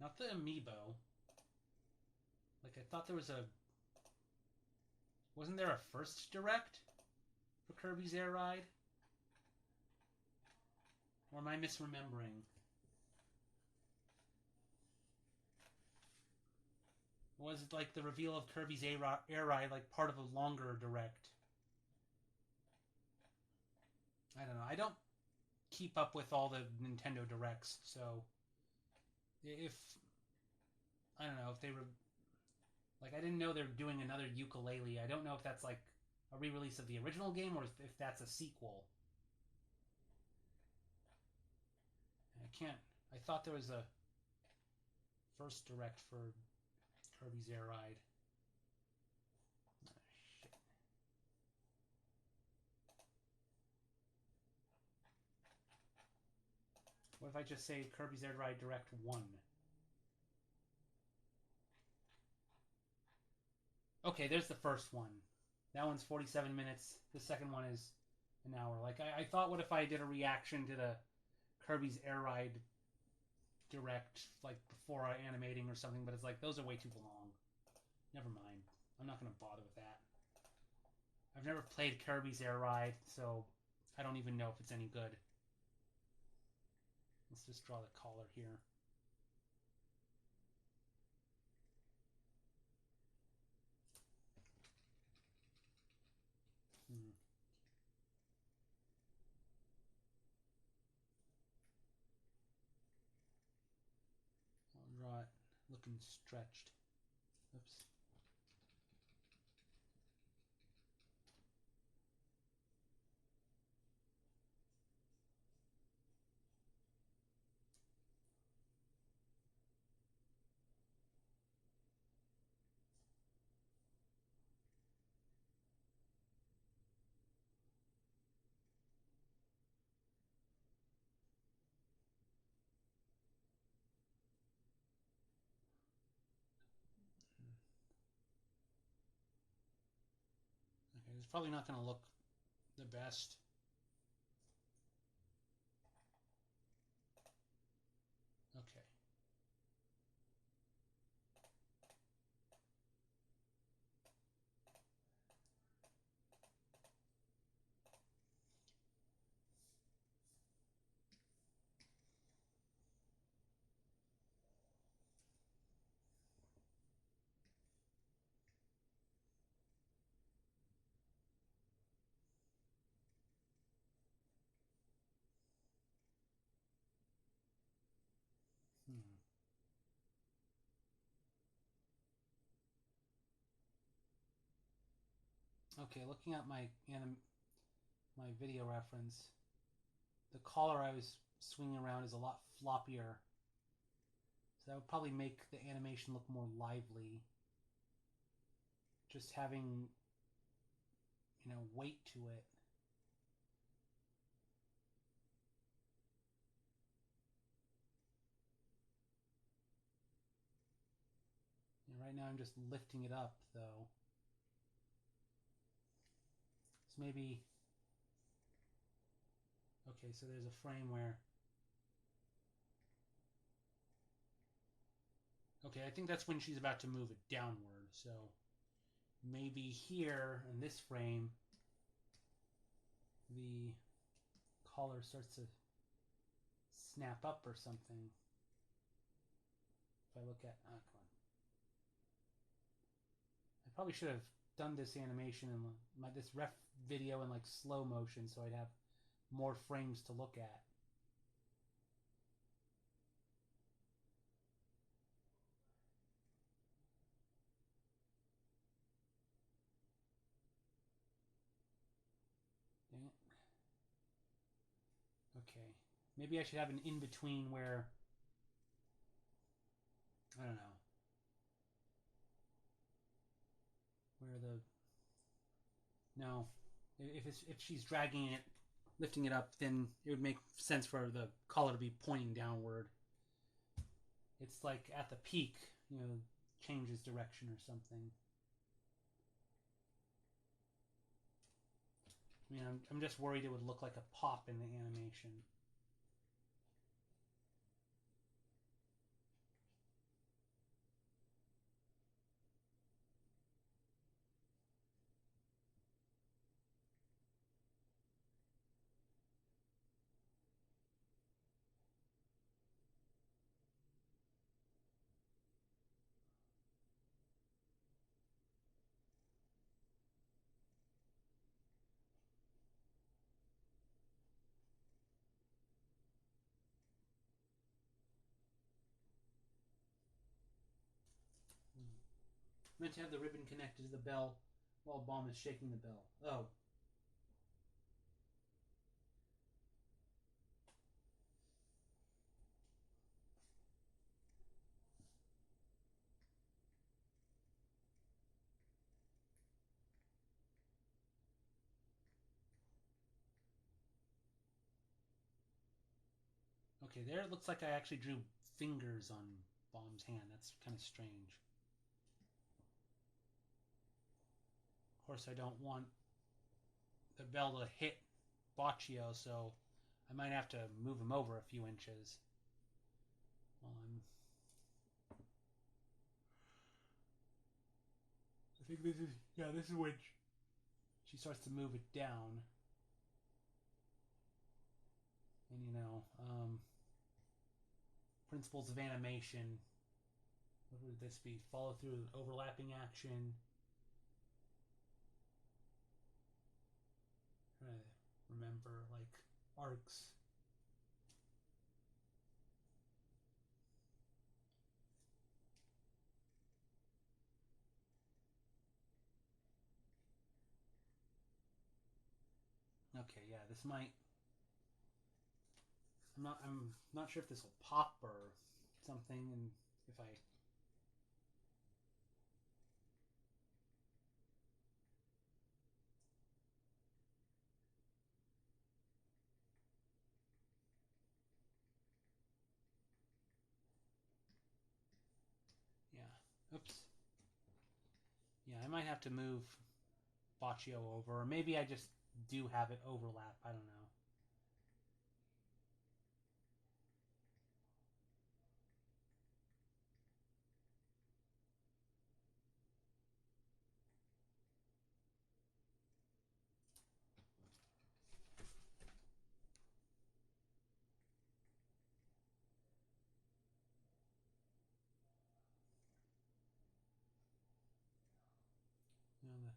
[SPEAKER 2] Not the amiibo. Like, I thought there was a... Wasn't there a first direct for Kirby's Air Ride? Or am I misremembering? Was it like the reveal of Kirby's Air Ride like part of a longer direct? I don't know. I don't keep up with all the Nintendo Directs, so if I don't know if they were like I didn't know they're doing another ukulele. I don't know if that's like a re-release of the original game or if that's a sequel. I can't. I thought there was a first direct for Kirby's Air Ride. Oh, shit. What if I just say Kirby's Air Ride Direct 1? Okay, there's the first one. That one's 47 minutes. The second one is an hour. Like, I thought, what if I did a reaction to the Kirby's Air Ride Direct, like, before animating or something, but it's like, those are way too long. Never mind. I'm not going to bother with that. I've never played Kirby's Air Ride, so I don't even know if it's any good. Let's just draw the collar here. I'll draw it looking stretched. Oops. Okay, it's probably not going to look the best. Okay. Okay, looking at my video reference, the collar I was swinging around is a lot floppier. So that would probably make the animation look more lively. Just having, weight to it. And right now I'm just lifting it up, though. So maybe... Okay, so there's a frame where... Okay, I think that's when she's about to move it downward, so... Maybe here, in this frame, the collar starts to snap up or something. If I look at... come on. I probably should have done this animation in this ref video in like slow motion so I'd have more frames to look at. Dang it. Okay. Maybe I should have an in-between where... I don't know. Where the... No. If she's dragging it, lifting it up, then it would make sense for the collar to be pointing downward. It's like at the peak, changes direction or something. I mean, I'm just worried it would look like a pop in the animation. Meant to have the ribbon connected to the bell while Bomb is shaking the bell. Oh. Okay, there it looks like I actually drew fingers on Bomb's hand. That's kind of strange. Of course, I don't want the bell to hit Boccio, so I might have to move him over a few inches. I think this is, yeah, this is when she starts to move it down. And, you know, principles of animation. What would this be? Follow through overlapping action. Trying to remember, like, arcs. Okay, yeah, this might... I'm not sure if this will pop or something, and if I... Yeah, oops. Yeah, I might have to move Boccio over, or maybe I just do have it overlap, I don't know. You know,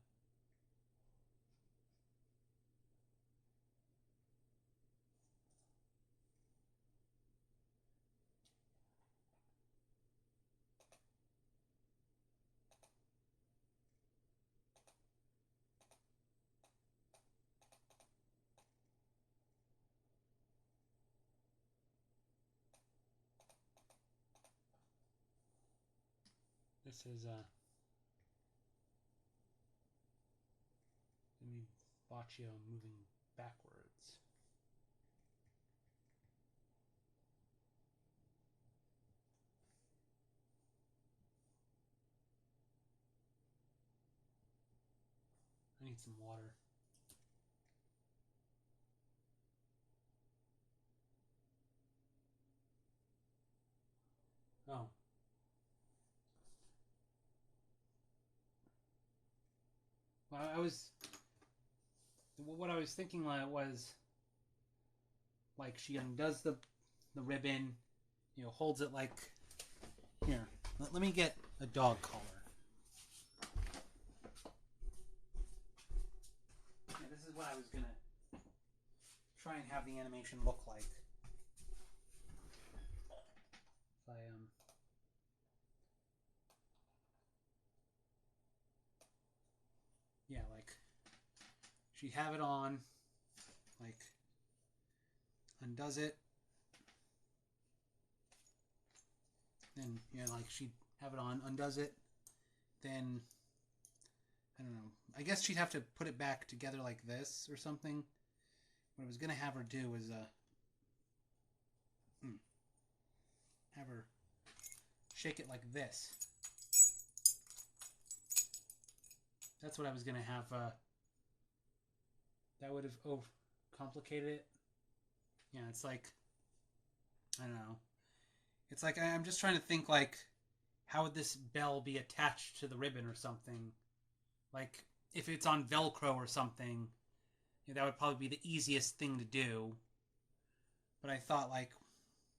[SPEAKER 2] this is gonna be Boccio moving backwards. I need some water. Oh. Well, what I was thinking was, like, she undoes the ribbon, you know, holds it like, here, let me get a dog collar. Yeah, this is what I was gonna try and have the animation look like. If I yeah, like, she'd have it on, like, undoes it, then, you know, like, she'd have it on, undoes it, then, I don't know, I guess she'd have to put it back together like this or something. What I was gonna have her do is have her shake it like this. That's what I was gonna have. That would have complicated it. Yeah, it's like, I don't know. It's like I'm just trying to think like, how would this bell be attached to the ribbon or something? Like if it's on Velcro or something, that would probably be the easiest thing to do. But I thought like,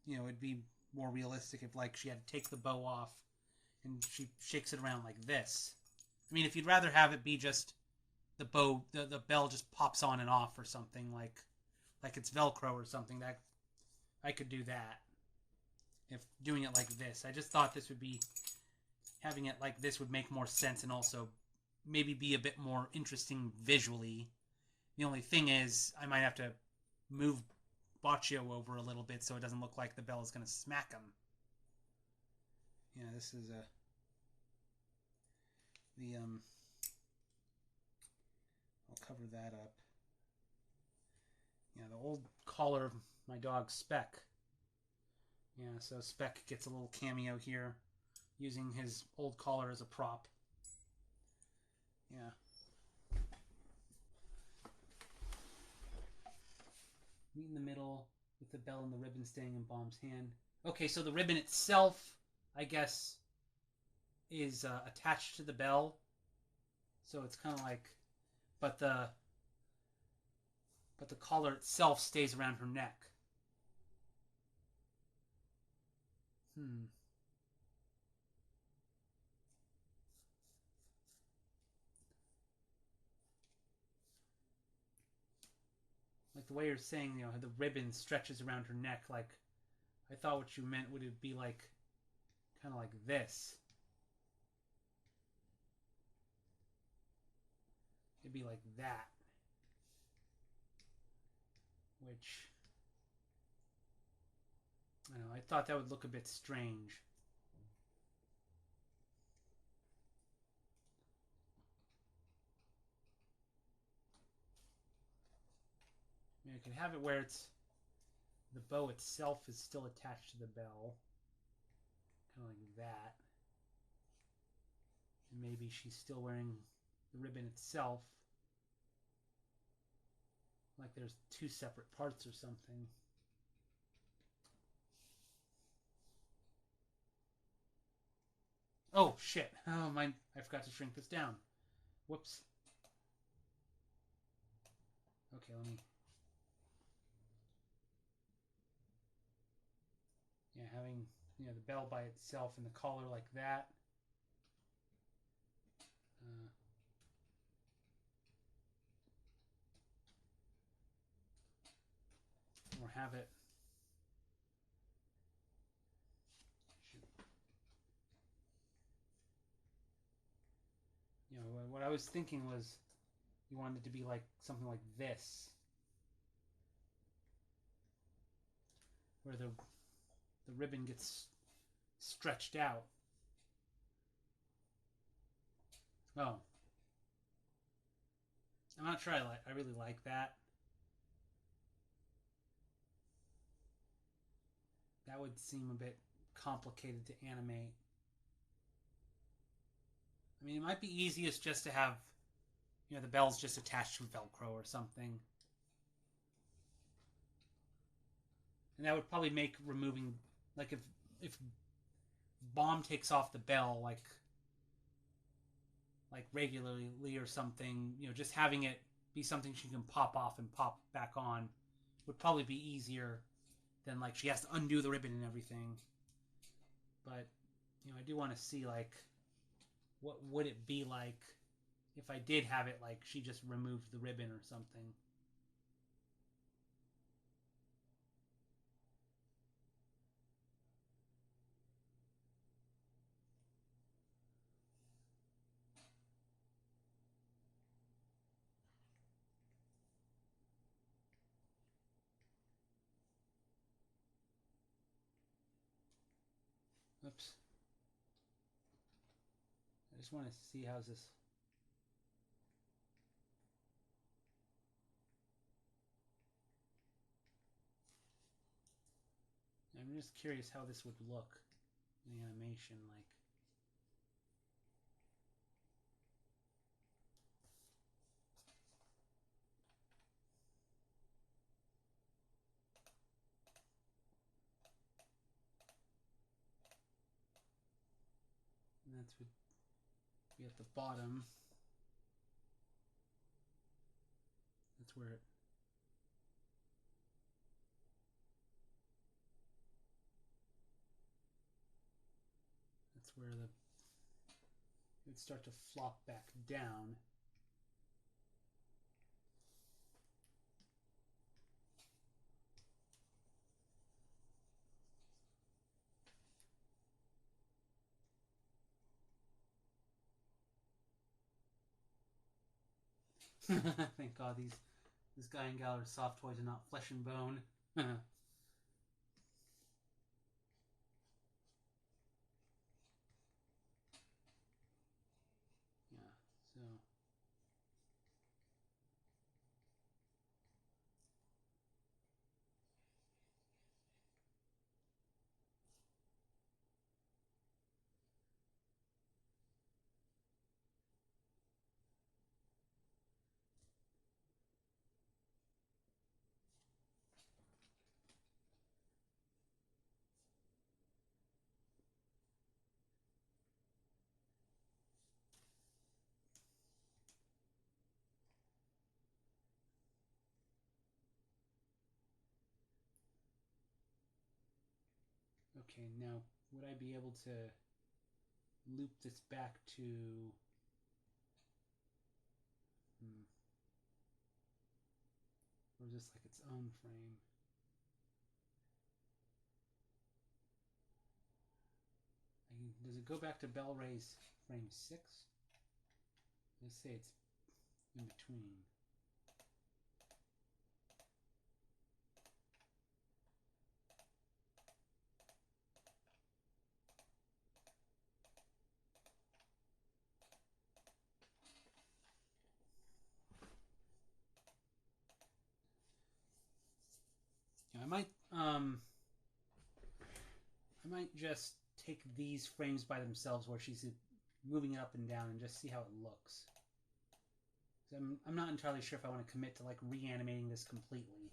[SPEAKER 2] it'd be more realistic if like she had to take the bow off and she shakes it around like this. I mean, if you'd rather have it be just the bow, the bell just pops on and off or something like it's Velcro or something, that I could do that. If doing it like this, I just thought this would be having it like this would make more sense and also maybe be a bit more interesting visually. The only thing is, I might have to move Boccio over a little bit so it doesn't look like the bell is going to smack him. Yeah, this is I'll cover that up. Yeah, the old collar of my dog Speck. Yeah, so Speck gets a little cameo here, using his old collar as a prop. Yeah. Meet in the middle with the bell and the ribbon staying in Bomb's hand. Okay, so the ribbon itself, I guess, is attached to the bell. So it's kind of like, but the collar itself stays around her neck. Like the way you're saying, the ribbon stretches around her neck. Like, I thought what you meant would it be like, kind of like this. It'd be like that. Which, I don't know, I thought that would look a bit strange. I mean, I could have it where it's the bow itself is still attached to the bell, kind of like that. And maybe she's still wearing the ribbon itself, like there's two separate parts or something. Oh shit! Oh my! I forgot to shrink this down. Whoops. Okay, let me. Yeah, having the bell by itself and the collar like that. Or have it. What I was thinking was you wanted it to be like something like this, where the ribbon gets stretched out. Oh, I'm not sure. I really like that. That would seem a bit complicated to animate. I mean, it might be easiest just to have, the bells just attached to Velcro or something. And that would probably make removing, like if Bomb takes off the bell like regularly or something, just having it be something she can pop off and pop back on would probably be easier than like she has to undo the ribbon and everything. But I do want to see like what would it be like if I did have it like she just removed the ribbon or something. Oops. I just want to see how's this. I'm just curious how this would look in the animation. Like, That's would be at the bottom. That's where it. That's where it would start to flop back down. Thank God this guy and gal are soft toys and not flesh and bone. Yeah, so. Okay, now would I be able to loop this back to... Or is this like its own frame? Does it go back to Bell Ray's frame 6? Let's say it's in between. Yeah, I might just take these frames by themselves where she's moving it up and down and just see how it looks. I'm not entirely sure if I want to commit to like reanimating this completely.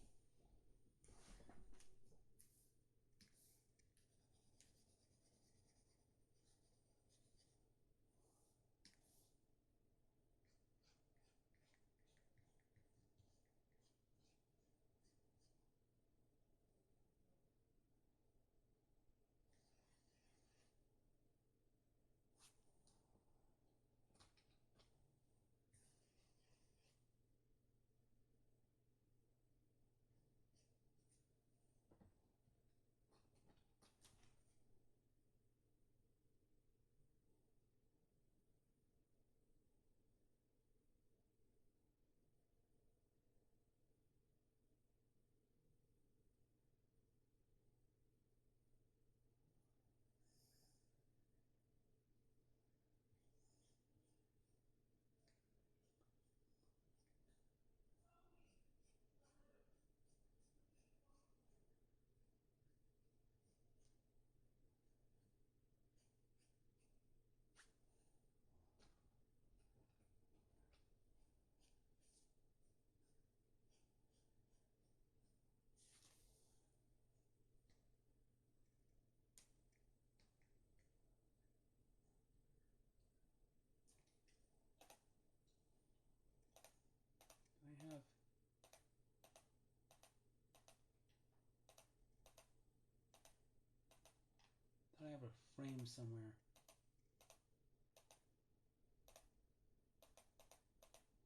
[SPEAKER 2] I have a frame somewhere.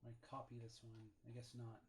[SPEAKER 2] I copy this one. I guess not.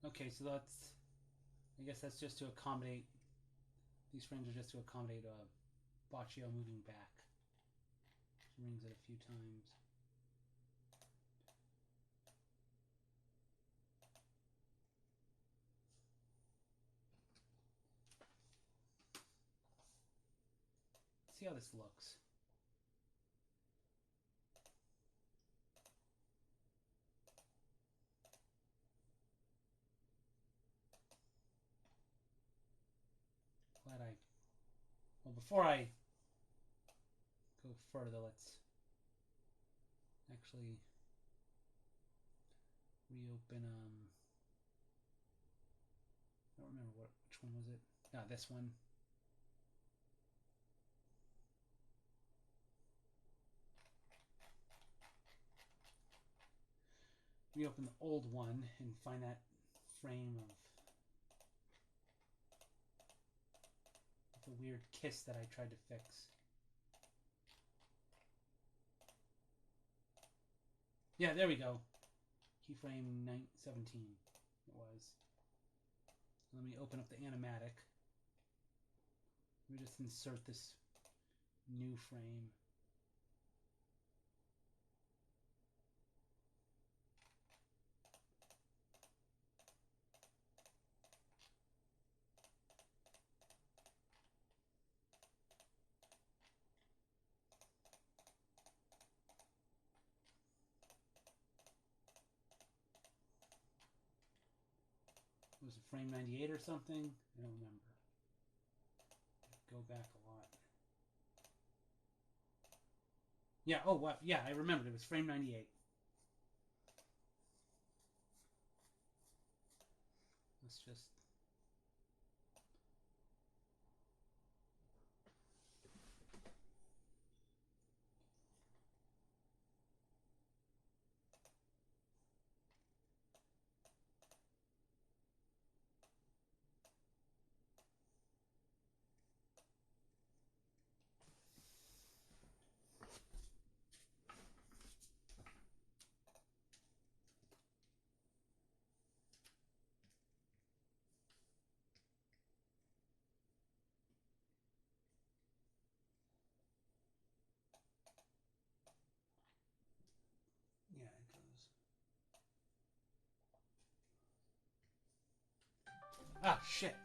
[SPEAKER 2] Okay, so that's... I guess that's just to accommodate... These frames are just to accommodate Baccio moving back. She rings it a few times. Let's see how this looks. Glad I... Well, before I go further, let's actually reopen, I don't remember which one was it? Ah, this one. Reopen the old one and find that frame of the weird kiss that I tried to fix. Yeah, there we go. Keyframe 17 it was. Let me open up the animatic. Let me just insert this new frame. Was it frame 98 or something? I don't remember. Go back a lot. Yeah, oh, what? Yeah, I remembered. It was frame 98. Let's just... Yeah, it goes... Ah, shit!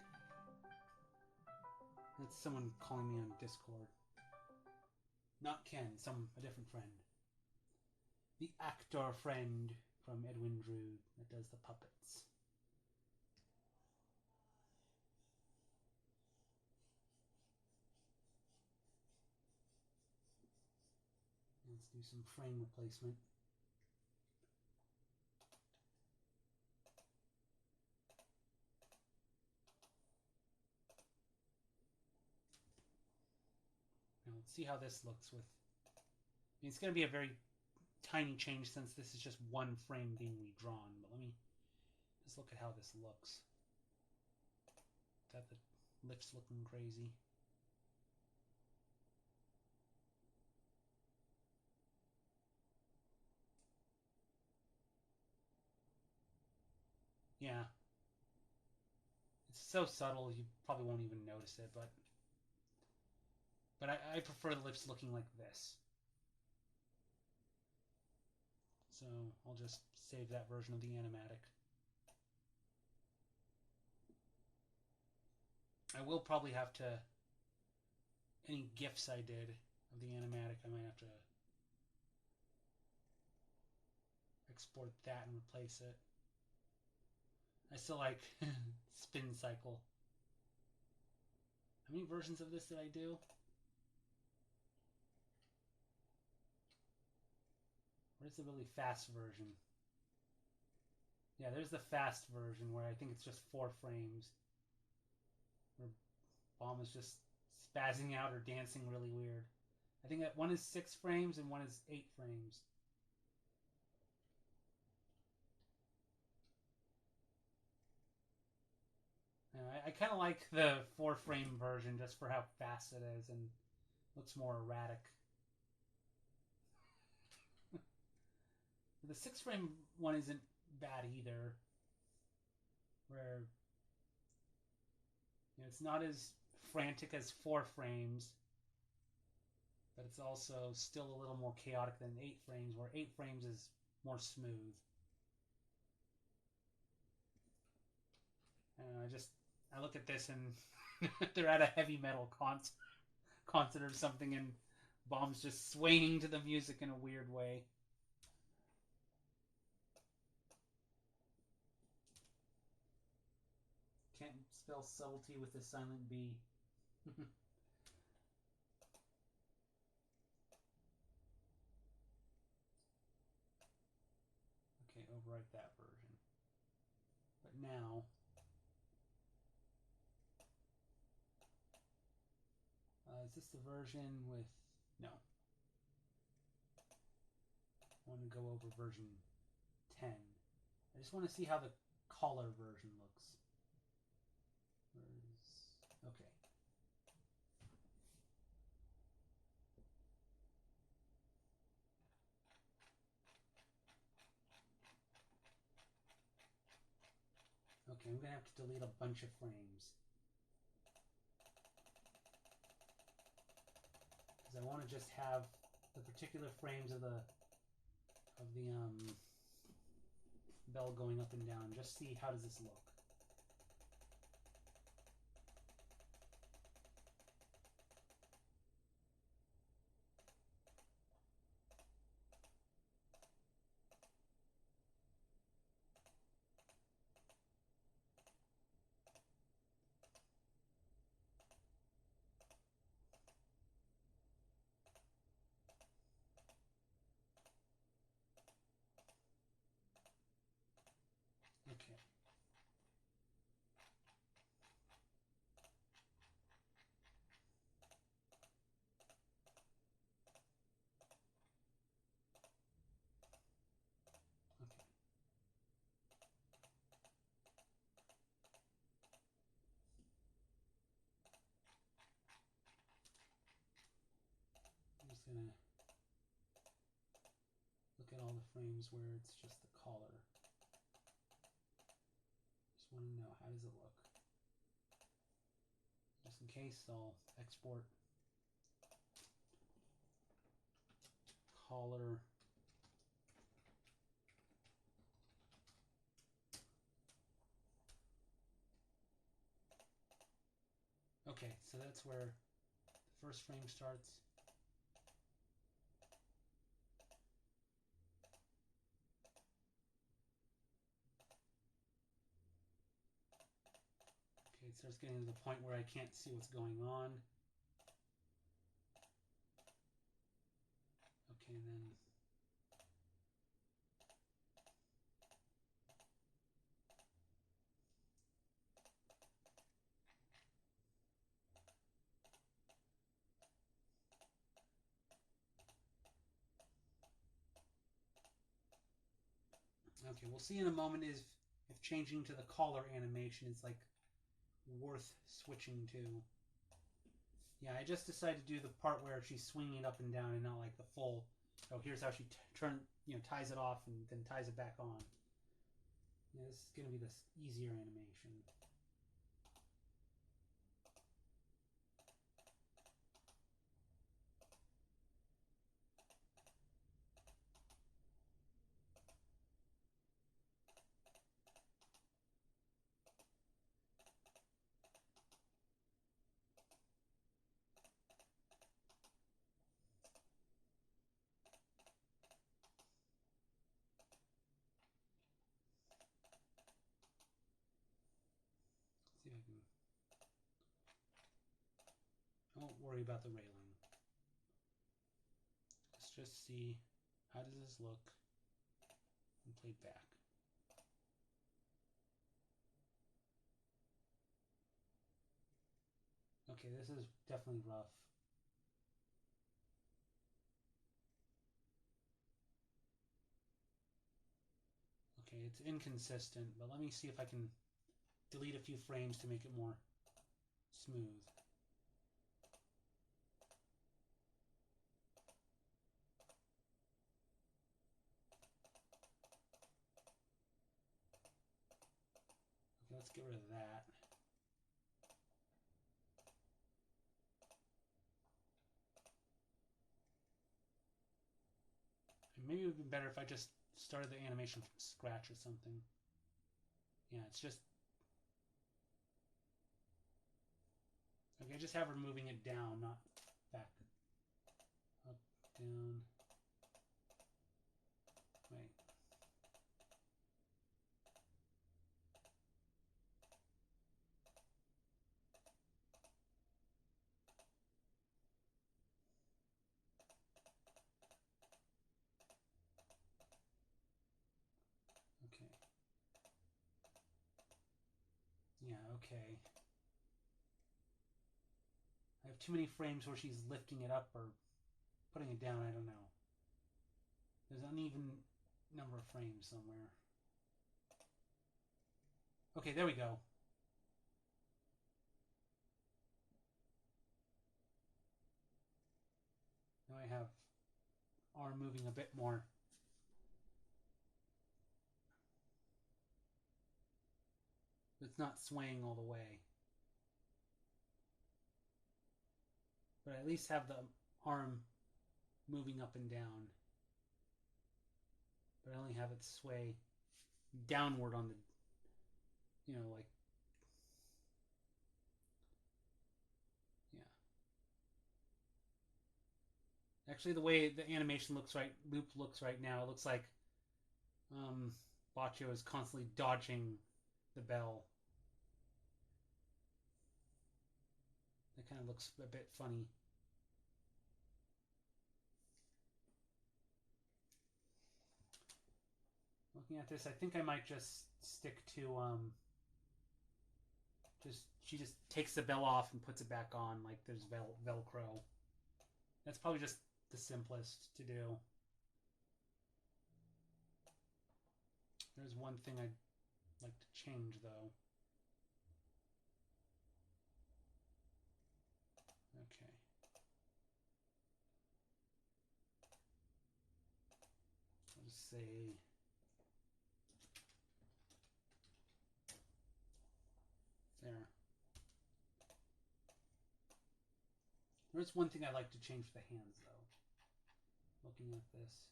[SPEAKER 2] That's someone calling me on Discord. Not Ken, a different friend. The actor friend from Edwin Drood that does the puppets. Let's do some frame replacement. Now let's see how this looks with... I mean, it's going to be a very tiny change since this is just one frame being redrawn, but let me just look at how this looks. Got the lips looking crazy. Yeah. It's so subtle you probably won't even notice it, but I prefer the lips looking like this. So I'll just save that version of the animatic. I will probably have to... Any GIFs I did of the animatic, I might have to export that and replace it. I still like Spin Cycle. How many versions of this did I do? What is the really fast version? Yeah, there's the fast version where I think it's just 4 frames. Where Bomb is just spazzing out or dancing really weird. I think that one is 6 frames and one is 8 frames. I kind of like the 4 frame version just for how fast it is and looks more erratic. The 6 frame one isn't bad either. where it's not as frantic as 4 frames, but it's also still a little more chaotic than 8 frames, where 8 frames is more smooth. And I look at this and they're at a heavy metal concert or something, and Bomb's just swaying to the music in a weird way. Can't spell subtlety with a silent B. Okay, overwrite that version. But now, is this the version with... No. I want to go over version 10. I just want to see how the collar version looks. Okay. Okay, I'm going to have to delete a bunch of frames. Because I want to just have the particular frames of the bell going up and down. Just see how does this look. Okay. Okay. I'm just going to look at all the frames where it's just the collar. Just want to know, how does it look? Just in case, I'll export collar. Okay, so that's where the first frame starts. Okay, it starts getting to the point where I can't see what's going on. Okay, and then okay, we'll see in a moment if changing to the collar animation is like worth switching to. Yeah, I just decided to do the part where she's swinging it up and down and not like the full. Oh, here's how she ties it off and then ties it back on. Yeah, this is going to be this easier animation. See if I can. I won't worry about the railing. Let's just see, how does this look and play back. Okay, this is definitely rough. Okay, it's inconsistent, but let me see if I can delete a few frames to make it more smooth. let's get rid of that. And maybe it would be better if I just started the animation from scratch or something. Yeah, it's just... Okay, just have her moving it down, not back. Up, down. Wait. Okay. Yeah, okay. I have too many frames where she's lifting it up or putting it down, I don't know. There's an uneven number of frames somewhere. Okay, there we go. Now I have arm moving a bit more. It's not swaying all the way. But I at least have the arm moving up and down. But I only have it sway downward on the, you know, like, yeah. Actually, the way the animation looks loop looks right now, it looks like Baccio is constantly dodging the bell. That kind of looks a bit funny. Looking at this, I think I might just stick to she just takes the bell off and puts it back on like there's Velcro. That's probably just the simplest to do. There's one thing I'd like to change though. Okay. I'll just say there. There's one thing I'd like to change for the hands though. Looking at this.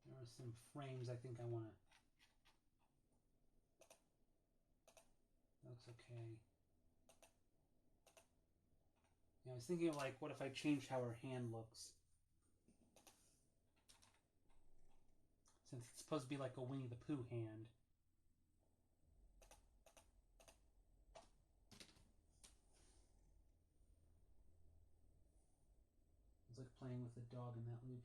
[SPEAKER 2] There are some frames I think I want to... That looks okay. Yeah, I was thinking of like, what if I changed how her hand looks? Since it's supposed to be like a Winnie the Pooh hand. It's like playing with a dog in that loop.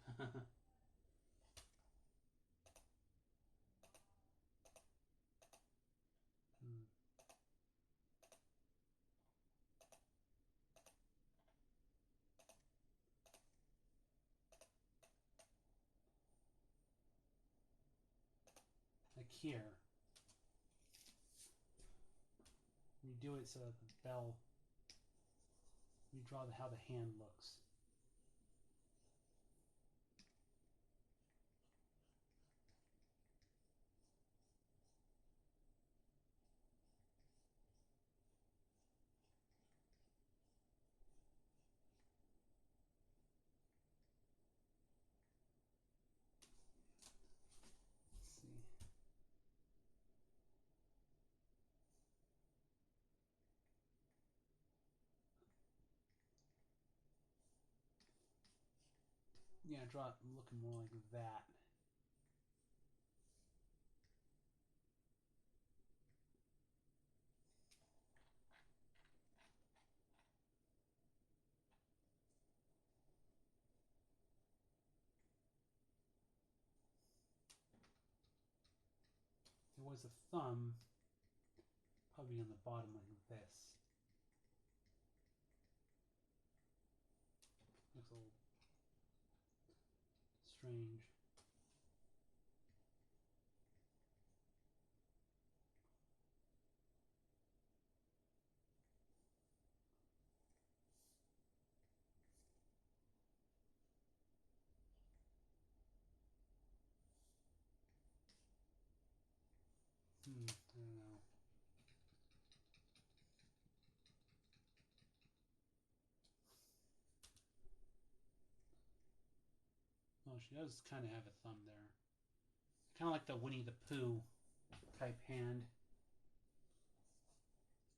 [SPEAKER 2] Like here. Redo it so that the bell... Redraw how the hand looks. Let's see. Yeah, draw it looking more like that. If it was a thumb, probably on the bottom like this. Looks a little strange. she does kind of have a thumb there. Kind of like the Winnie the Pooh type hand. I'm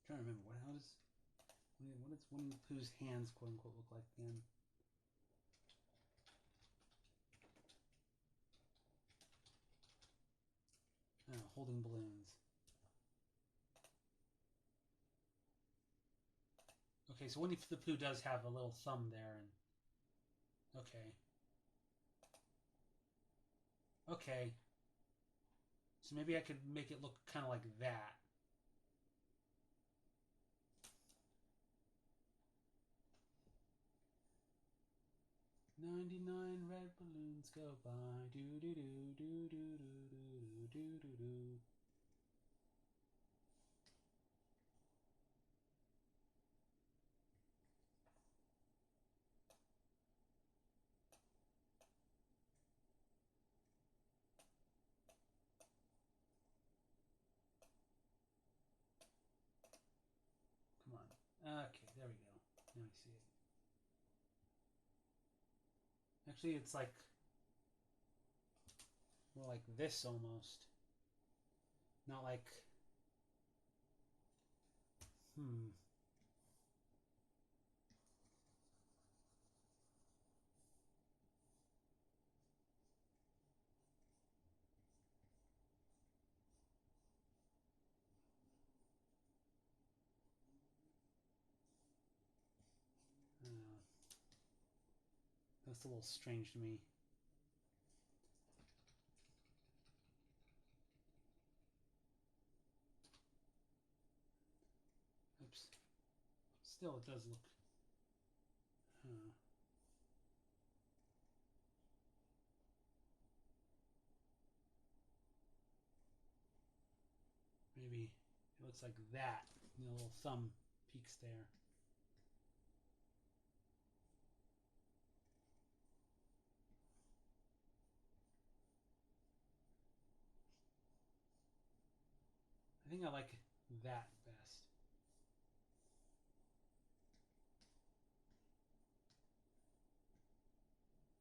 [SPEAKER 2] trying to remember what does Winnie the Pooh's hands quote unquote look like again? Holding balloons. Okay, so Winnie the Pooh does have a little thumb there, and okay. Okay. So maybe I could make it look kind of like that. "99 red balloons go by, do do do do do do do do do do." Come on. Okay, there we go. Now I see it. Actually, it's like more like this almost. Not like. That's a little strange to me. Oops. Still, it does look. Maybe it looks like that. The little thumb peeks there. I think I like that best.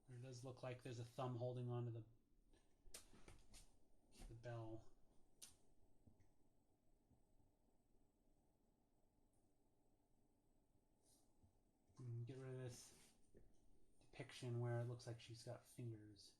[SPEAKER 2] It does look like there's a thumb holding onto the bell. And get rid of this depiction where it looks like she's got fingers.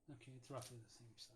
[SPEAKER 2] Okay, it's roughly the same size.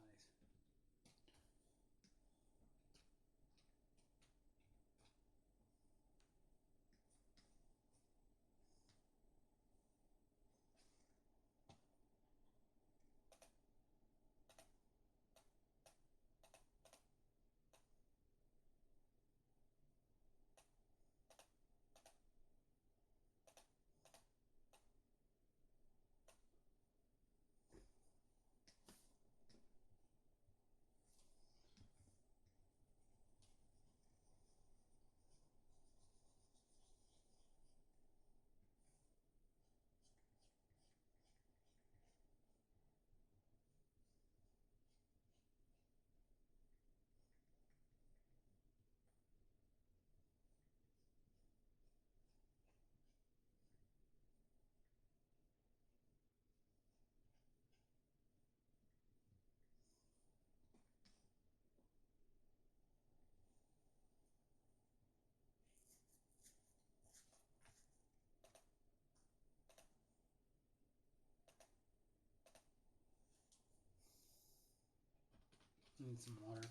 [SPEAKER 2] Need some water.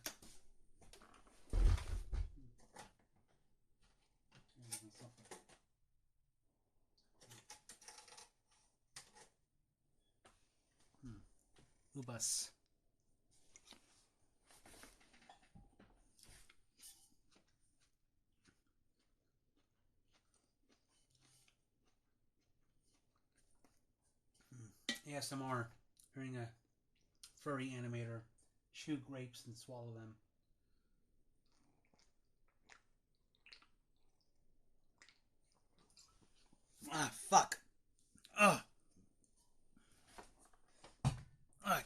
[SPEAKER 1] Ubus. ASMR, hearing a furry animator chew grapes and swallow them. Ah, fuck. Ugh. Ugh.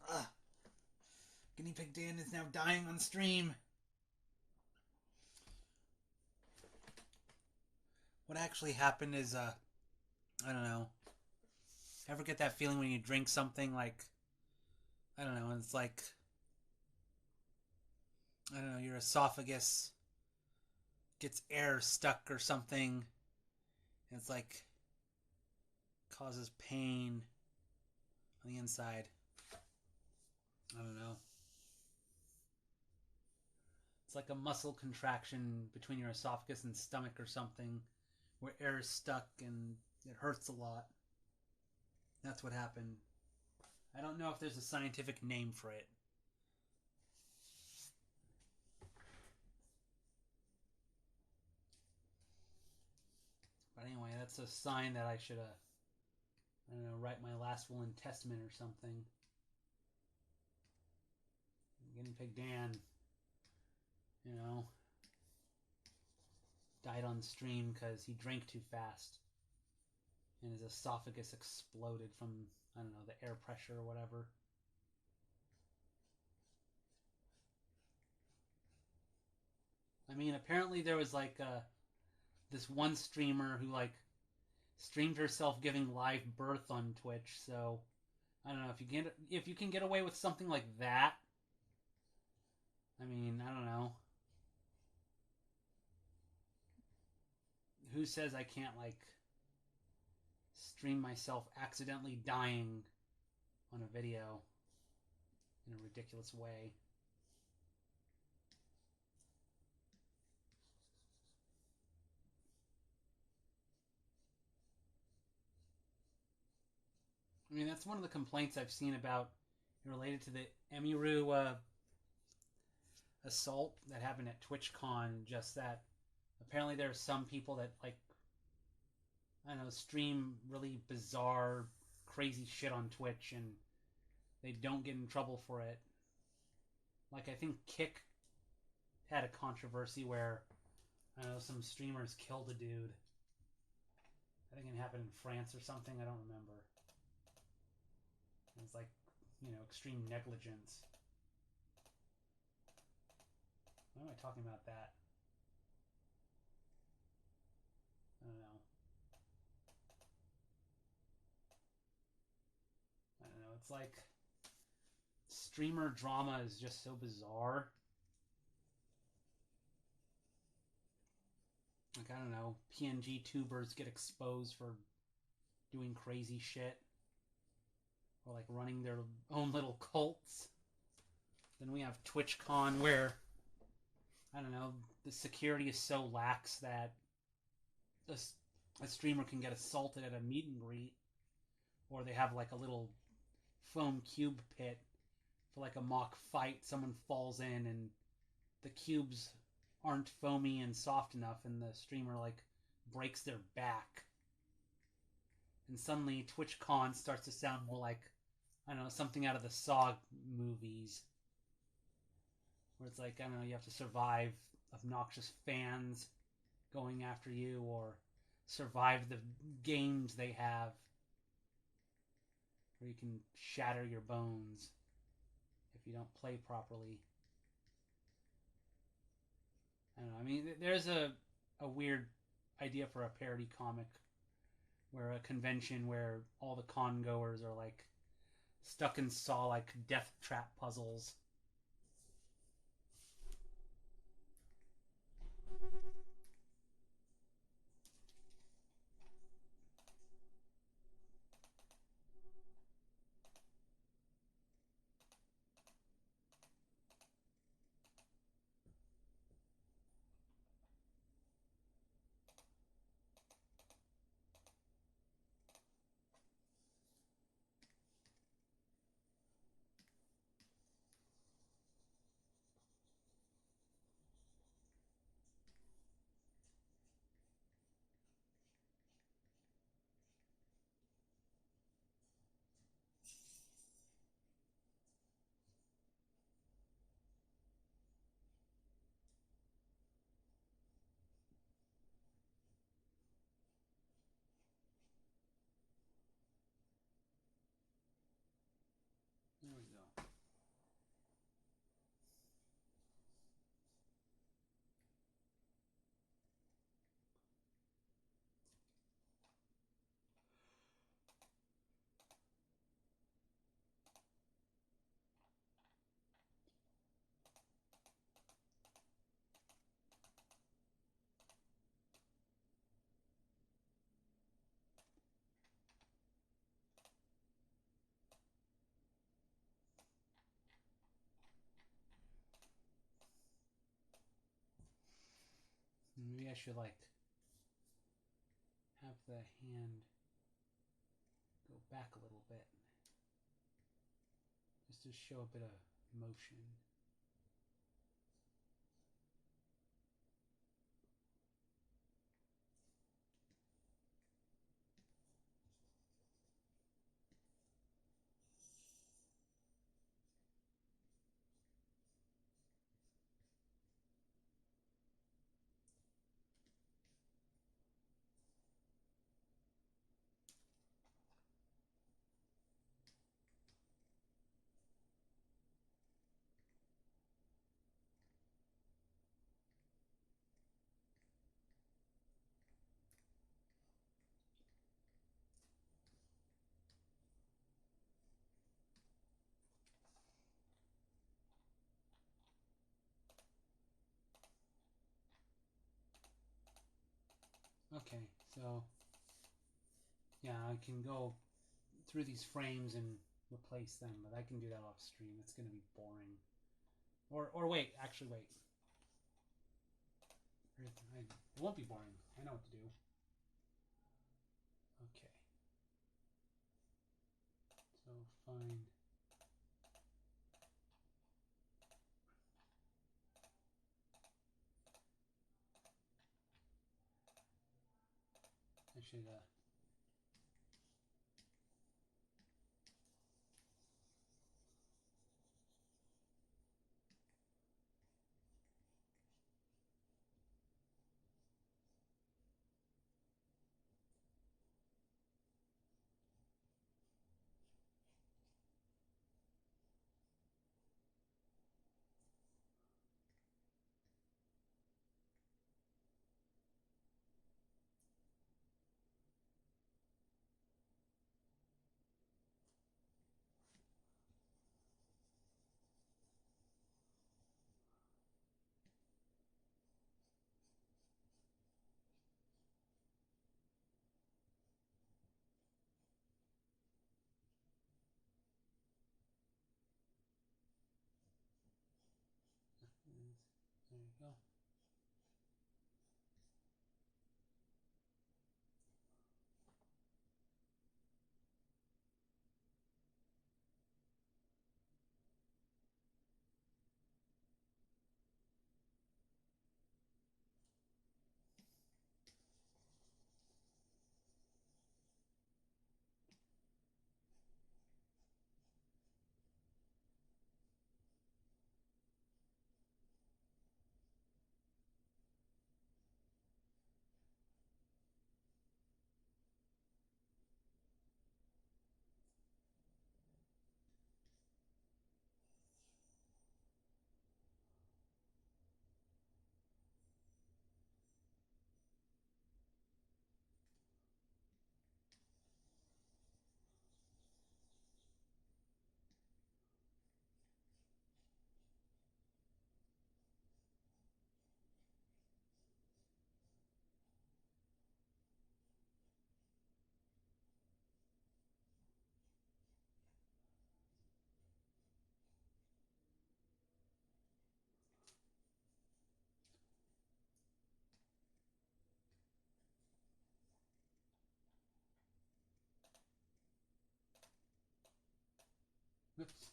[SPEAKER 1] Ugh. GuineaPigDan is now dying on stream. What actually happened is, I don't know. Ever get that feeling when you drink something like, I don't know, it's like, I don't know, your esophagus gets air stuck or something. And it's like, causes pain on the inside. I don't know. It's like a muscle contraction between your esophagus and stomach or something, where air is stuck and it hurts a lot. That's what happened. I don't know if there's a scientific name for it. But anyway, that's a sign that I should, I don't know, write my last will and testament or something. GuineaPigDan, you know, died on stream because he drank too fast. And his esophagus exploded from, I don't know, the air pressure or whatever. I mean, apparently there was like this one streamer who like streamed herself giving live birth on Twitch. So I don't know if you can get away with something like that. I mean, I don't know. Who says I can't like stream myself accidentally dying on a video in a ridiculous way? I mean, that's one of the complaints I've seen about related to the Emiru assault that happened at TwitchCon. Just that apparently there are some people that like, I don't know, stream really bizarre, crazy shit on Twitch and they don't get in trouble for it. Like, I think Kick had a controversy where, I don't know, some streamers killed a dude. I think it happened in France or something. I don't remember. It was like, you know, extreme negligence. Why am I talking about that? I don't know. I don't know. It's like streamer drama is just so bizarre. Like, I don't know, PNG tubers get exposed for doing crazy shit. Or like running their own little cults. Then we have TwitchCon where, I don't know, the security is so lax that a streamer can get assaulted at a meet and greet. Or they have like a little foam cube pit for like a mock fight. Someone falls in and the cubes aren't foamy and soft enough and the streamer like breaks their back. And suddenly TwitchCon starts to sound more like, I don't know, something out of the Saw movies. Where it's like, I don't know, you have to survive obnoxious fans going after you or survive the games they have where you can shatter your bones if you don't play properly. I don't know. I mean, there's a weird idea for a parody comic where a convention where all the con goers are like stuck in Saw like death trap puzzles.
[SPEAKER 2] I should like have the hand go back a little bit just to show a bit of motion. Okay, so yeah, I can go through these frames and replace them, but I can do that off stream. It's going to be boring. Or wait, actually wait. It won't be boring. I know what to do. Okay. So find. I should there you go. Whoops.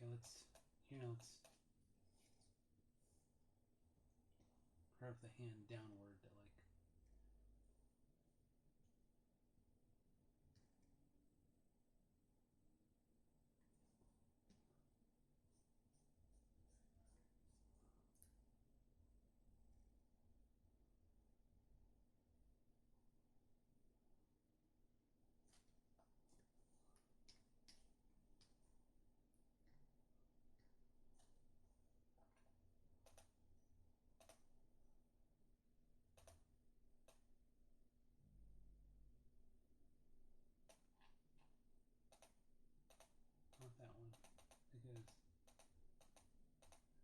[SPEAKER 2] Okay, let's curve the hand downward to like.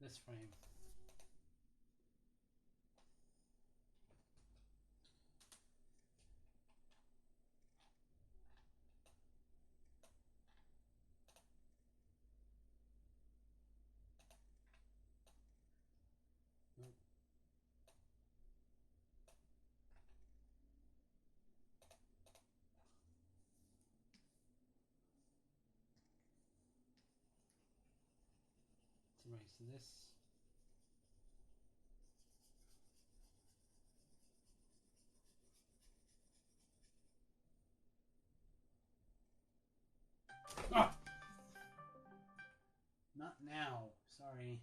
[SPEAKER 2] this frame. Let's erase this. Ah! Not now. Sorry.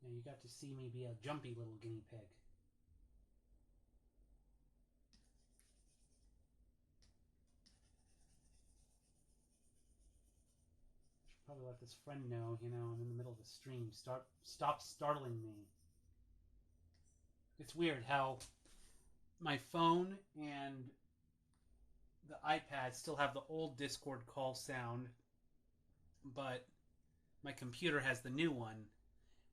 [SPEAKER 2] Now you got to see me be a jumpy little guinea pig. Should probably let this friend know, I'm in the middle of the stream. Stop startling me. It's weird how my phone and the iPad still have the old Discord call sound, but my computer has the new one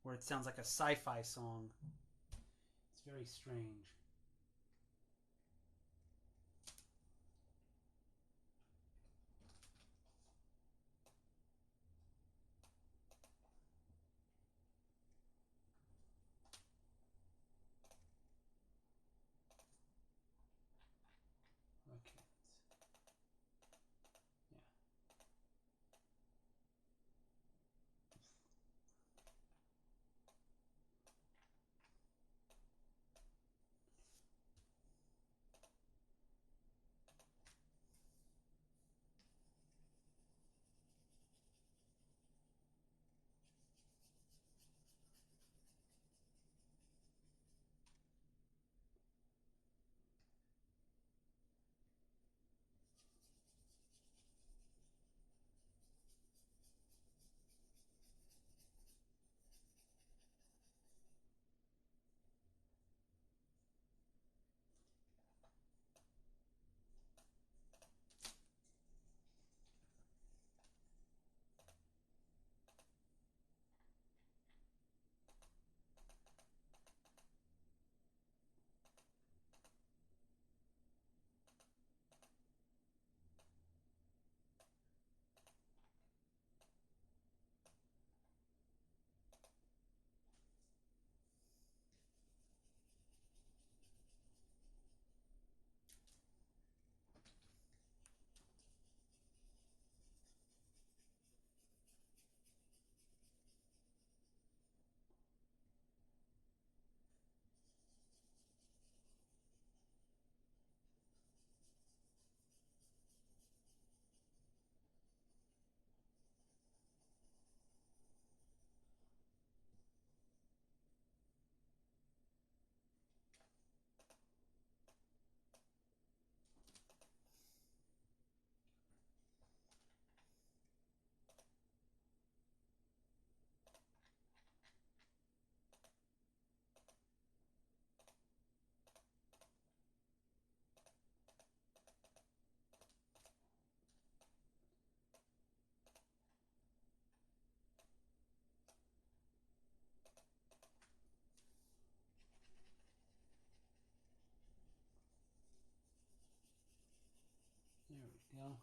[SPEAKER 2] where it sounds like a sci-fi song. It's very strange. Okay. Yeah. There we go.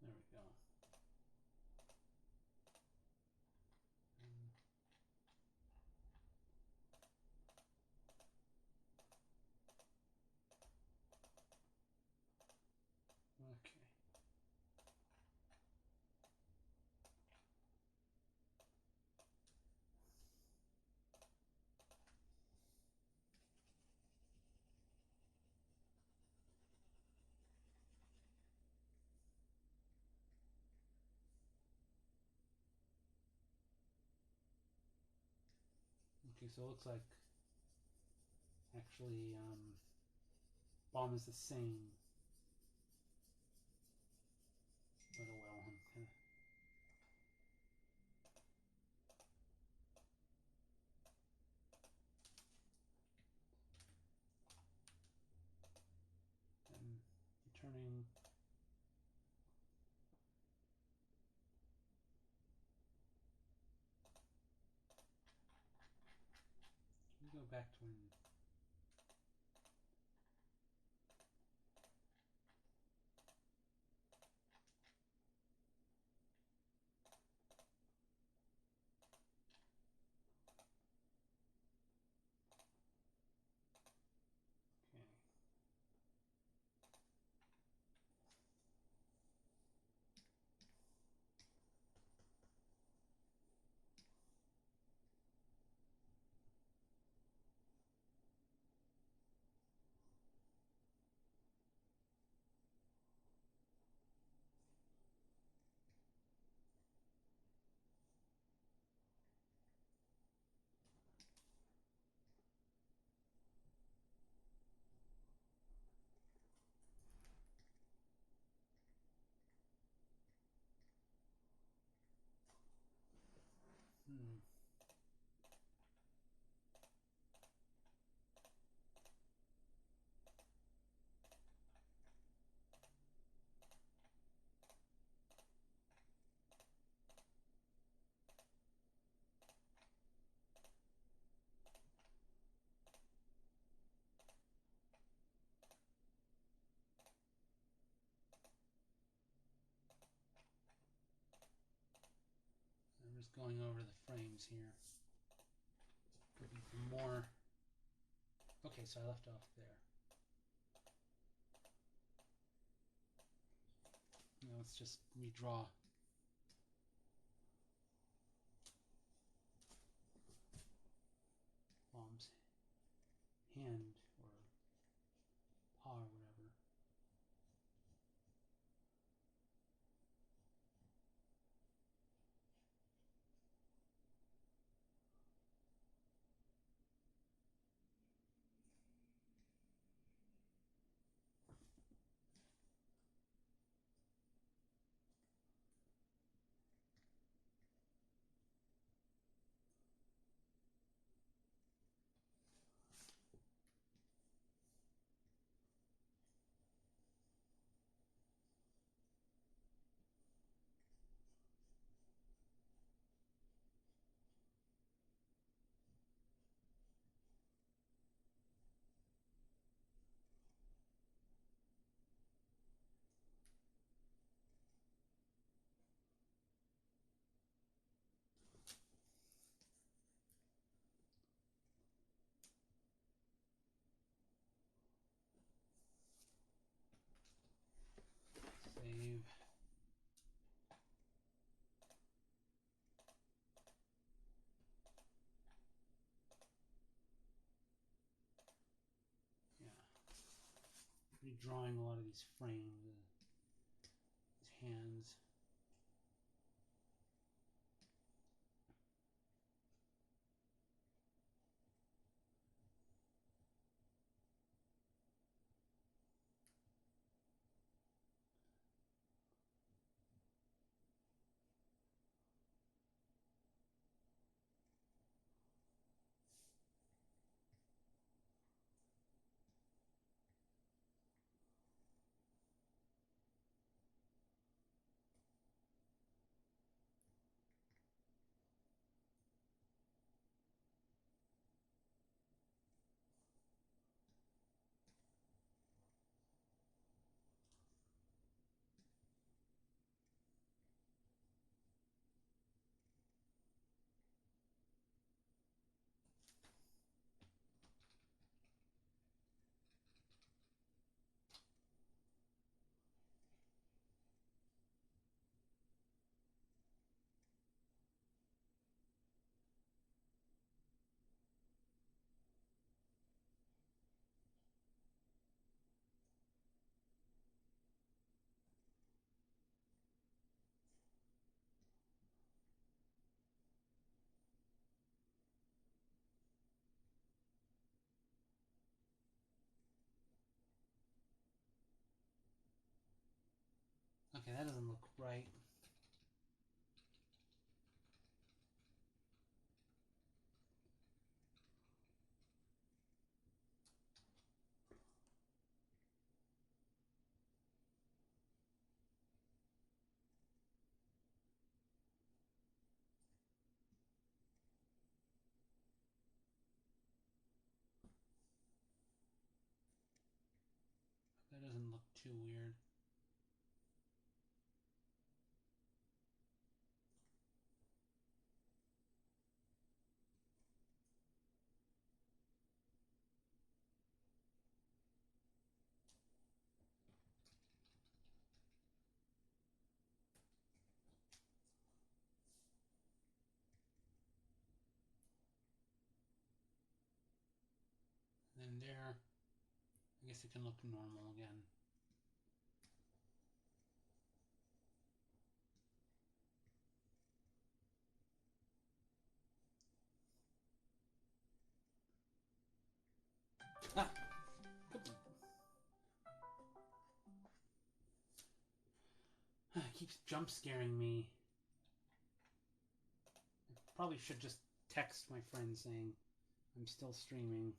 [SPEAKER 2] There we go. Okay. Okay, so it looks like actually bomb is the same. turning. Let me go back to when. Okay. Hmm. I'm just going over the frames here. Looking for more. Okay, so I left off there. Now let's just redraw. Mom's hand or paw or whatever. Save. Yeah. Redrawing a lot of these frames, these hands. Okay, that doesn't look right. too weird. And there, I guess it can look normal again. Ah! It keeps jump scaring me. I probably should just text my friend saying I'm still streaming.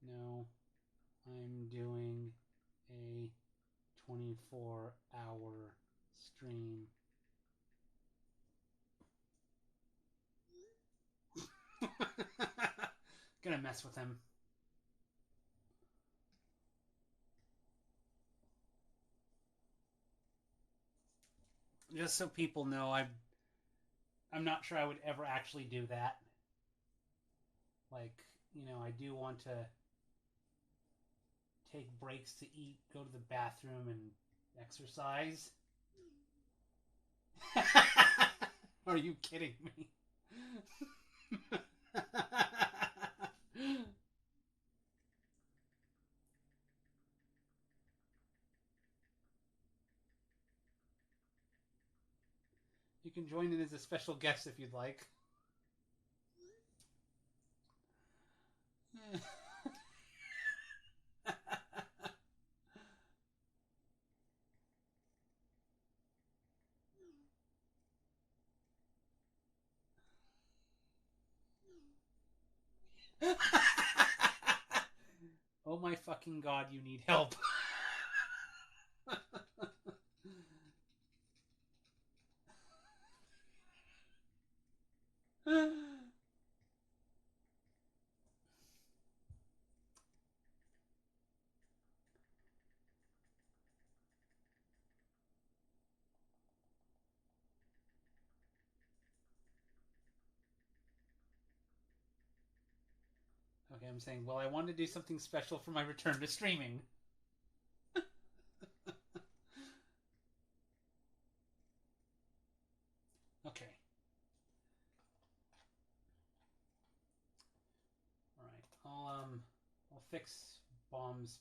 [SPEAKER 2] No, I'm doing a 24-hour stream. Gonna mess with him. Just so people know, I'm not sure I would ever actually do that. Like, you know, I do want to take breaks to eat, go to the bathroom, and exercise. Are you kidding me? You can join in as a special guest if you'd like. Oh my fucking god, you need help. Okay, I'm saying, well, I want to do something special for my return to streaming. Okay. Alright, I'll fix Bomb's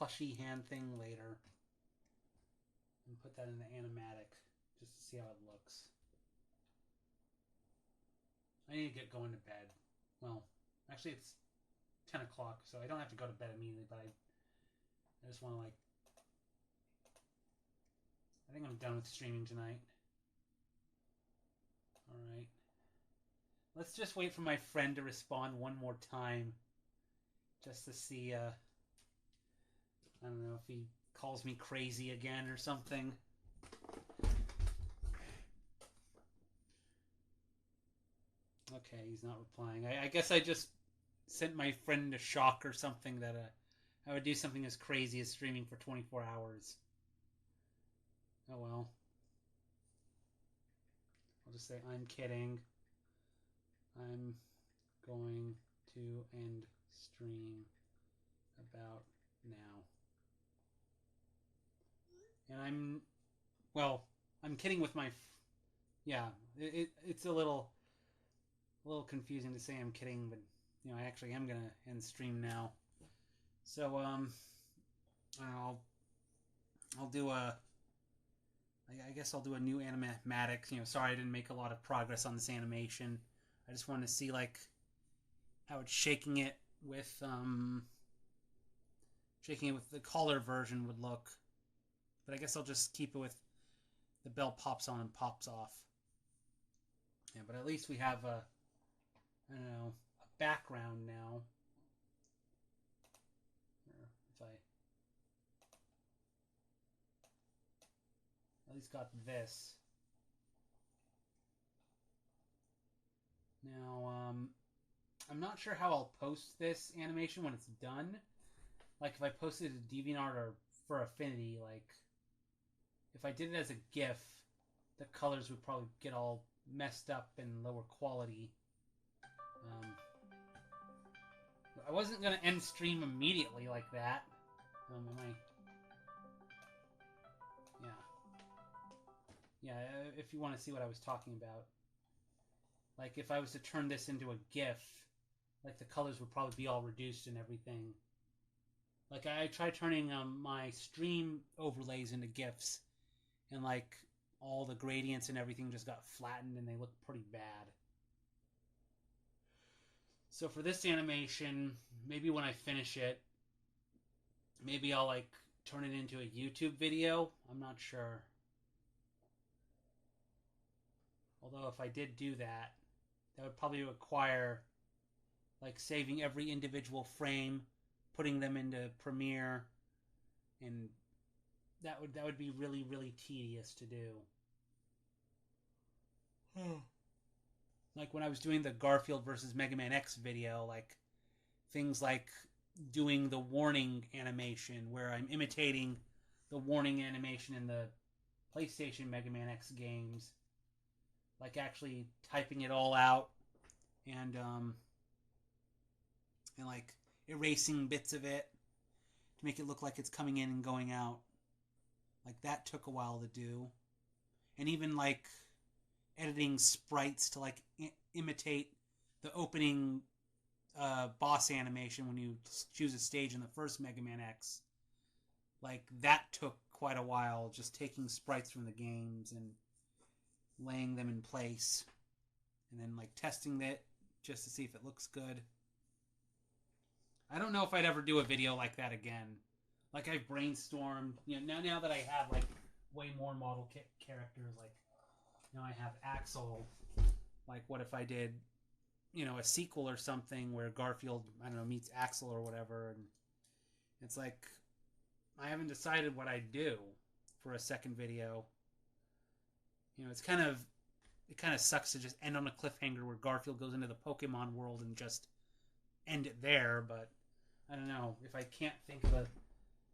[SPEAKER 2] plushie hand thing later. And put that in the animatic, just to see how it looks. I need to get going to bed. Well, actually it's 10 o'clock, so I don't have to go to bed immediately, but I just want to, like... I think I'm done with streaming tonight. Alright. Let's just wait for my friend to respond one more time. Just to see, I don't know, if he calls me crazy again or something. Okay, he's not replying. I guess I just sent my friend a shock or something that I would do something as crazy as streaming for 24 hours. Oh well. I'll just say, I'm kidding. I'm going to end stream about now. And I'm kidding with my... Yeah, it's a little confusing to say I'm kidding, but, you know, I actually am going to end stream now. So, I'll do I guess I'll do a new animatic. You know, sorry I didn't make a lot of progress on this animation. I just wanted to see, like, how it's shaking it with the collar version would look. But I guess I'll just keep it with the bell pops on and pops off. Yeah, but at least we have I don't know, a background now. Or if I at least got this. Now, I'm not sure how I'll post this animation when it's done. Like, if I posted it to DeviantArt or for Affinity, like, if I did it as a GIF, the colors would probably get all messed up and lower quality. I wasn't going to end stream immediately like that. Am I... Yeah, if you want to see what I was talking about. Like, if I was to turn this into a GIF, like, the colors would probably be all reduced and everything. Like, I tried turning my stream overlays into GIFs, and, like, all the gradients and everything just got flattened, and they look pretty bad. So for this animation, maybe when I finish it, maybe I'll, like, turn it into a YouTube video. I'm not sure. Although if I did do that, that would probably require, like, saving every individual frame, putting them into Premiere, and that would be really, really tedious to do. Like when I was doing the Garfield versus Mega Man X video, like things like doing the warning animation, where I'm imitating the warning animation in the PlayStation Mega Man X games, like actually typing it all out and like erasing bits of it to make it look like it's coming in and going out. Like that took a while to do. And even like editing sprites to like imitate the opening boss animation when you choose a stage in the first Mega Man X. Like that took quite a while, just taking sprites from the games and laying them in place and then like testing it just to see if it looks good. I don't know if I'd ever do a video like that again. Like I've brainstormed, you know, now that I have like way more model characters, like now I have Axel. Like what if I did, you know, a sequel or something where Garfield, I don't know, meets Axel or whatever, and it's like I haven't decided what I'd do for a second video. You know, it kind of sucks to just end on a cliffhanger where Garfield goes into the Pokemon world and just end it there, but I don't know. If I can't think of a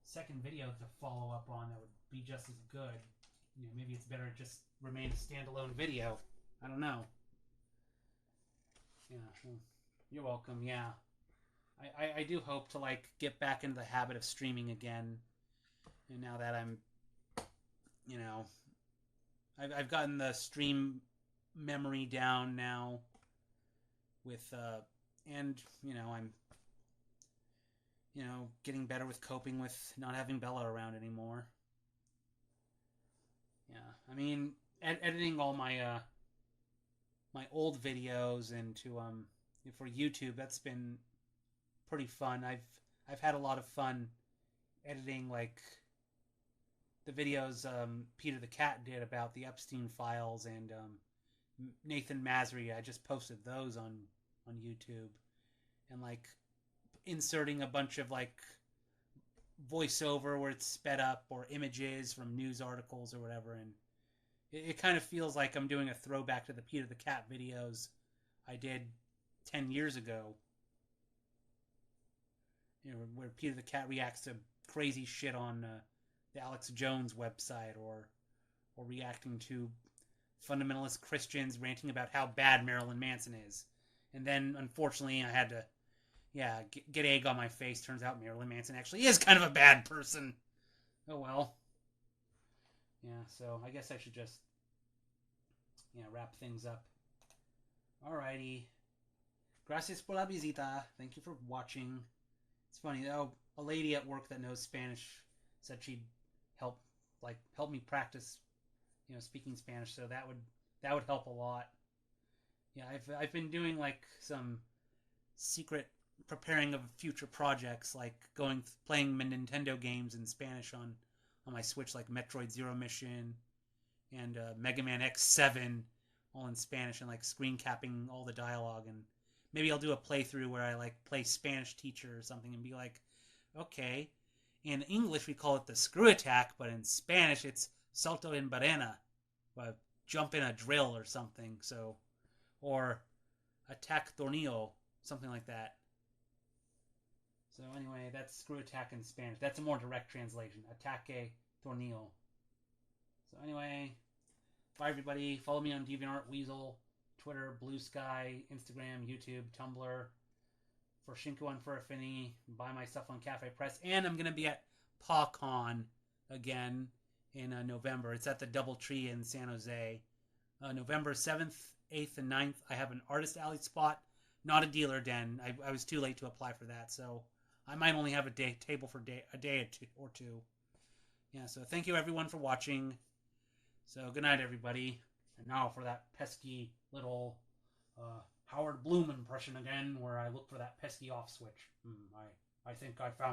[SPEAKER 2] second video to follow up on that would be just as good, you know, maybe it's better to just remain a standalone video. I don't know. Yeah, well, you're welcome. Yeah, I do hope to like get back into the habit of streaming again. And now that I'm, you know, I've gotten the stream memory down now with and you know I'm, you know, getting better with coping with not having Bella around anymore. Yeah, I mean editing all my my old videos into for YouTube, that's been pretty fun. I've had a lot of fun editing like the videos Peter the Cat did about the Epstein files, and Nathan Masry. I just posted those on YouTube, and like inserting a bunch of like voiceover where it's sped up or images from news articles or whatever, and it kind of feels like I'm doing a throwback to the Peter the Cat videos I did 10 years ago. You know, where Peter the Cat reacts to crazy shit on the Alex Jones website, or reacting to fundamentalist Christians ranting about how bad Marilyn Manson is. And then, unfortunately, I had to, get egg on my face. Turns out Marilyn Manson actually is kind of a bad person. Oh well. Yeah, so I guess I should just, wrap things up. Alrighty. Gracias por la visita. Thank you for watching. It's funny, though, a lady at work that knows Spanish said she'd help me practice, speaking Spanish, so that would help a lot. Yeah, I've been doing like some secret preparing of future projects, like playing Nintendo games in Spanish on my Switch, like Metroid Zero Mission and Mega Man X7, all in Spanish, and like screen capping all the dialogue. And maybe I'll do a playthrough where I like play Spanish teacher or something and be like, okay, in English we call it the screw attack, but in Spanish it's salto en barrena, jump in a drill or something. So, or attack tornillo, something like that. So anyway, that's screw attack in Spanish. That's a more direct translation. Ataque tornillo. So anyway, bye everybody. Follow me on DeviantArt, Weasel, Twitter, Blue Sky, Instagram, YouTube, Tumblr. For Shinku and for Affinity, buy my stuff on Cafe Press, and I'm gonna be at PawCon again in November. It's at the DoubleTree in San Jose. November 7th, 8th, and 9th. I have an Artist Alley spot, not a dealer den. I was too late to apply for that, so I might only have a table for a day or two. Yeah, so thank you everyone for watching. So good night, everybody. And now for that pesky little Howard Bloom impression again, where I look for that pesky off switch. I think I found